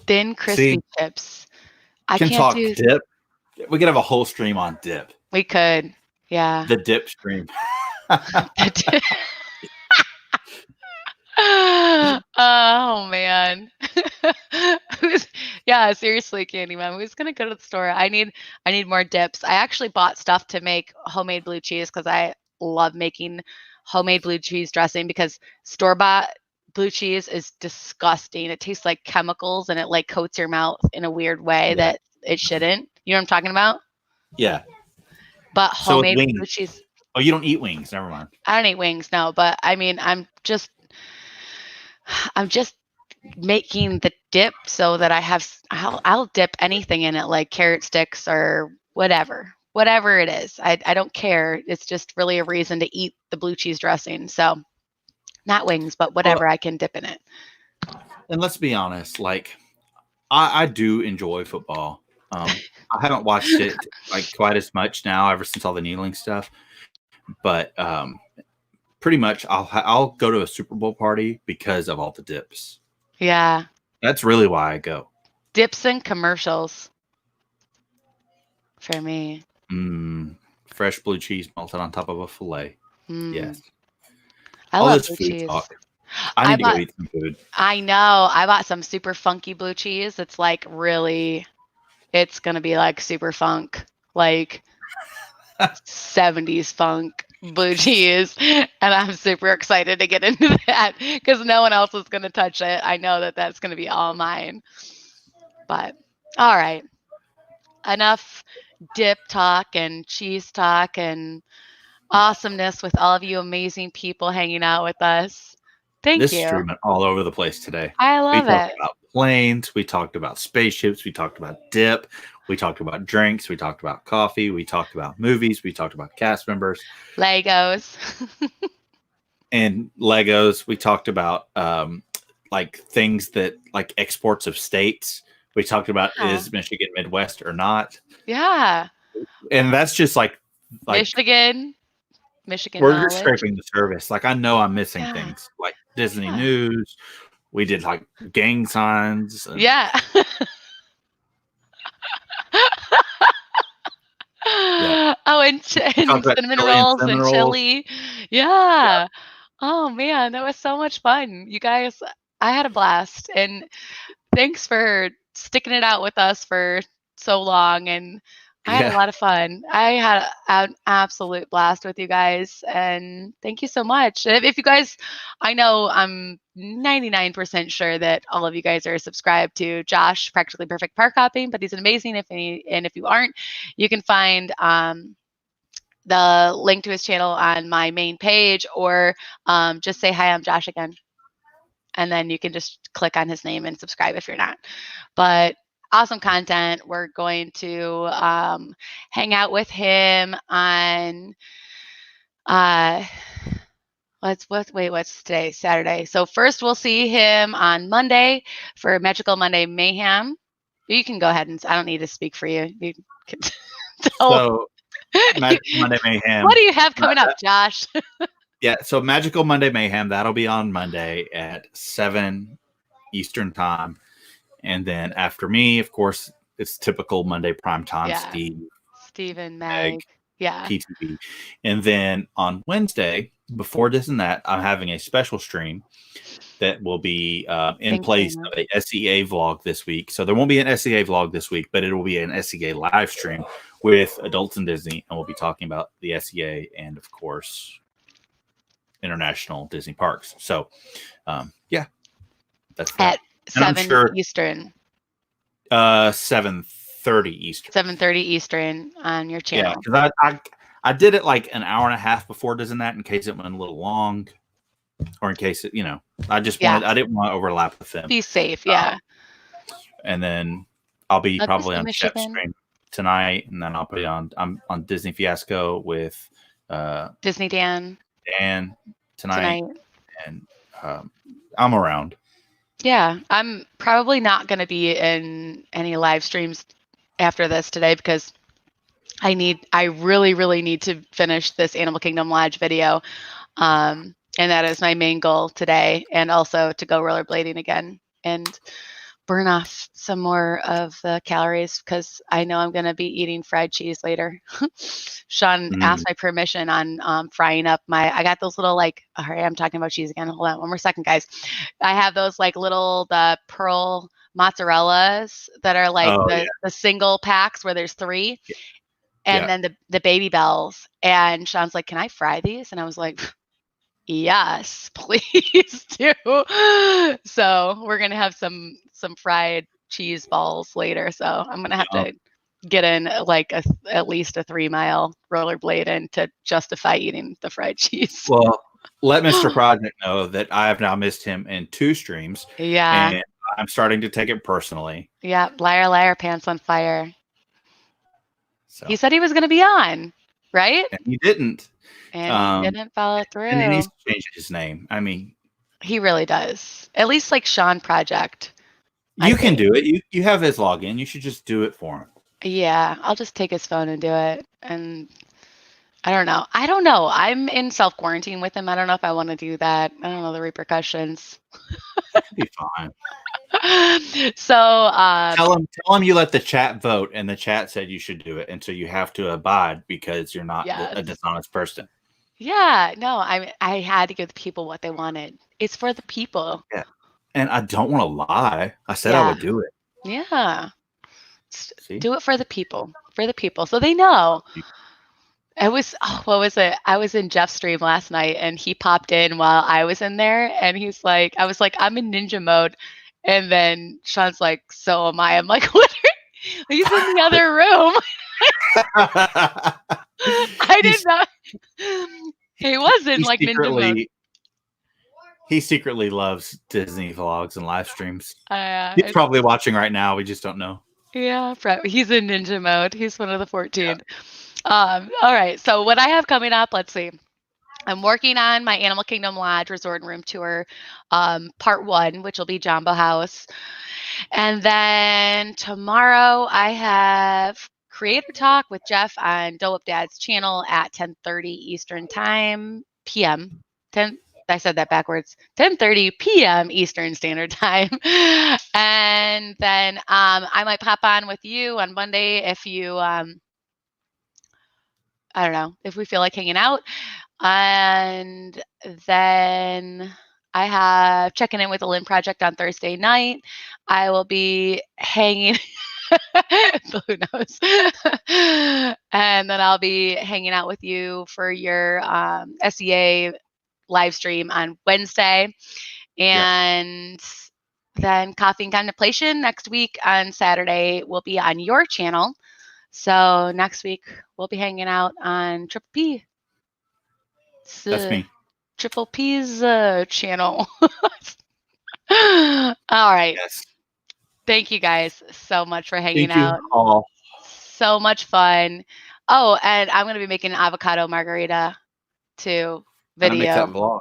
Thin, crispy chips. I Can can't talk do. dip. We could have a whole stream on dip. We could. Yeah. The dip stream. Oh man. Yeah, seriously, Candyman. Who's gonna go to the store? I need more dips. I actually bought stuff to make homemade blue cheese because I love making homemade blue cheese dressing because store-bought blue cheese is disgusting. It tastes like chemicals and it like coats your mouth in a weird way that it shouldn't. You know what I'm talking about? Yeah. But homemade wings. blue cheese. Oh, you don't eat wings. Never mind. I don't eat wings, no, but I mean, I'm just making the dip so that I'll dip anything in it, like carrot sticks or whatever it is. I don't care. It's just really a reason to eat the blue cheese dressing. So not wings, but whatever I can dip in it. And let's be honest, like I do enjoy football. I haven't watched it like quite as much now ever since all the kneeling stuff, but pretty much I'll go to a Super Bowl party because of all the dips. Yeah. That's really why I go. Dips and commercials for me. Fresh blue cheese melted on top of a fillet. Yes. I all love this blue food cheese. talk. I need to go eat some food. I know. I bought some super funky blue cheese. It's like really, it's going to be like super funk, like 70s funk blue cheese. And I'm super excited to get into that because no one else is going to touch it. I know that that's going to be all mine. But all right. Enough dip talk and cheese talk and awesomeness with all of you amazing people hanging out with us. Thank This you. stream went all over the place today. I love we talked it. about planes. We talked about spaceships. We talked about dip. We talked about drinks. We talked about coffee. We talked about movies. We talked about cast members. Legos. And Legos. We talked about like things that like exports of states. We talked about is Michigan Midwest or not. Yeah. And that's just like Michigan. We're knowledge. just scraping the surface. Like I know I'm missing things like Disney news. We did like gang signs. Yeah. Oh, and cinnamon rolls and chili. Yeah. Oh man, that was so much fun. You guys, I had a blast. And thanks for sticking it out with us for so long. And I had a lot of fun. I had an absolute blast with you guys. And thank you so much. If you guys, I know I'm 99% sure that all of you guys are subscribed to Josh, Practically Perfect Parkhopping, but he's amazing. If you aren't, you can find the link to his channel on my main page, or just say, hi, I'm Josh again. And then you can just click on his name and subscribe if you're not. But awesome content. We're going to hang out with him on what's today? Saturday. So first we'll see him on Monday for Magical Monday Mayhem. You can go ahead and I don't need to speak for you. You can so Magical Monday Mayhem. What do you have coming up, Josh? Yeah, so Magical Monday Mayhem, that'll be on Monday at 7 Eastern time. And then after me, of course, it's typical Monday prime time. Yeah. Steve and Meg. Yeah. PTV. And then on Wednesday, before this and that, I'm having a special stream that will be in place of a SEA vlog this week. So there won't be an SEA vlog this week, but it will be an SEA live stream with adults in Disney. And we'll be talking about the SEA and, of course, international Disney parks. So, yeah. That's that. At 7 Eastern. 7:30 Eastern. 7:30 Eastern on your channel. Yeah, because I did it like an hour and a half before doing that in case it went a little long, or in case it, I didn't want to overlap with them. Be safe, yeah. And then I'll be probably on Chef's stream tonight, and then I'll be I'm on Disney Fiasco with Disney Dan tonight. And I'm around. Yeah, I'm probably not going to be in any live streams after this today because I really, really need to finish this Animal Kingdom Lodge video. And that is my main goal today. And also to go rollerblading again and burn off some more of the calories because I know I'm going to be eating fried cheese later. Sean asked my permission on frying up I got those little I'm talking about cheese again. Hold on one more second, guys. I have those the pearl mozzarellas that are the single packs where there's 3. And then the Baby Bells. And Sean's like, can I fry these? And I was like, yes, please do. So we're going to have some fried cheese balls later. So I'm going to have to get in at least a 3-mile rollerblade in to justify eating the fried cheese. Well, let Mr. Project know that I have now missed him in 2 streams, Yeah. and I'm starting to take it personally. Yeah. Liar, liar, pants on fire. So He said he was going to be on, right? and he didn't. And he didn't follow And he through. needs to change his name. I mean, He really does. At least like Sean Project. you can do it. You have his login. You should just do it for him. Yeah, I'll just take his phone and do it. And I don't know. I'm in self-quarantine with him. I don't know if I want to do that. I don't know the repercussions. It'll be fine. So Tell him you let the chat vote, and the chat said you should do it, and so you have to abide because you're not a dishonest person. yeah, no, I had to give the people what they wanted. It's for the people. Yeah, and I don't want to lie. I said I would do it. Yeah, See? do it for the people, so they know. It was what was it? I was in Jeff's stream last night, and he popped in while I was in there, and he's like, I was like, I'm in ninja mode. And then Sean's like, so am I. I'm like, what? He's in the other room. I did not. He was in like ninja mode. He secretly loves Disney vlogs and live streams. He's probably watching right now. We just don't know. Yeah, he's in ninja mode. He's one of the 14. Yeah. All right. So what I have coming up, let's see. I'm working on my Animal Kingdom Lodge Resort and Room Tour, part 1, which will be Jumbo House. And then tomorrow I have Creator Talk with Jeff on Dope Up Dad's channel at 10:30 Eastern Time PM. I said that backwards. 10:30 p.m. Eastern Standard Time. And then I might pop on with you on Monday if you, I don't know, if we feel like hanging out. And then I have checking in with the Lynn Project on Thursday night. I will be hanging. Who knows? And then I'll be hanging out with you for your SEA live stream on Wednesday. And then Coffee and Contemplation next week on Saturday will be on your channel. So next week we'll be hanging out on Triple P. That's me. Triple P's channel. All right. Yes. Thank you guys so much for hanging out. Thank you all. So much fun. Oh, and I'm going to be making an avocado margarita too. Video. Make that vlog.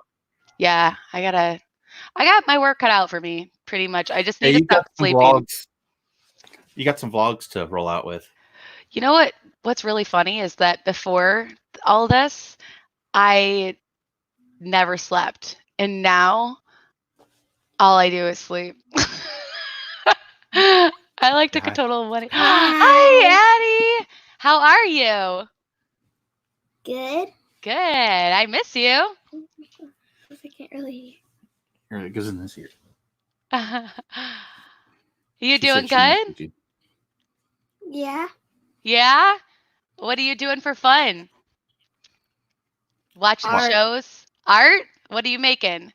Yeah, I got my work cut out for me pretty much. I just need to stop sleeping. Vlogs. You got some vlogs to roll out with. You know what's really funny is that before all this, I never slept. And now all I do is sleep. I like took a total of 1. Hi, Addie. How are you? Good. Good. I miss you. I can't really. Here, it goes in this ear. You doing good? Yeah. Yeah? What are you doing for fun? Watching shows? Art? What are you making?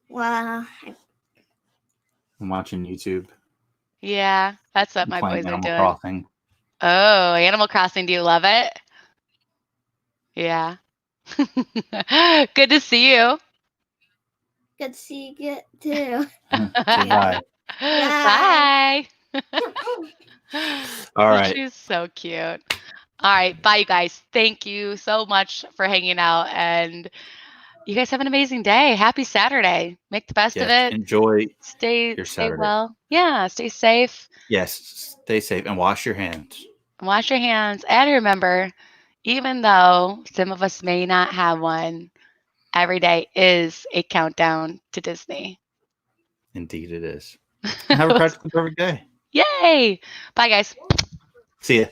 Well, I'm watching YouTube. Yeah, that's what my boys are Animal doing. Crossing. Oh, Animal Crossing. Do you love it? Yeah. Good to see you. good to see you too. Bye. Bye. All right. She's so cute. All right. Bye, you guys. Thank you so much for hanging out. And you guys have an amazing day. Happy Saturday. Make the best of it. Enjoy. Stay Saturday. well. Yeah. Stay safe. Yes. Stay safe and wash your hands. Wash your hands. And remember, even though some of us may not have one, every day is a countdown to Disney. Indeed it is. Have a practically perfect day. Yay. Bye, guys. See ya.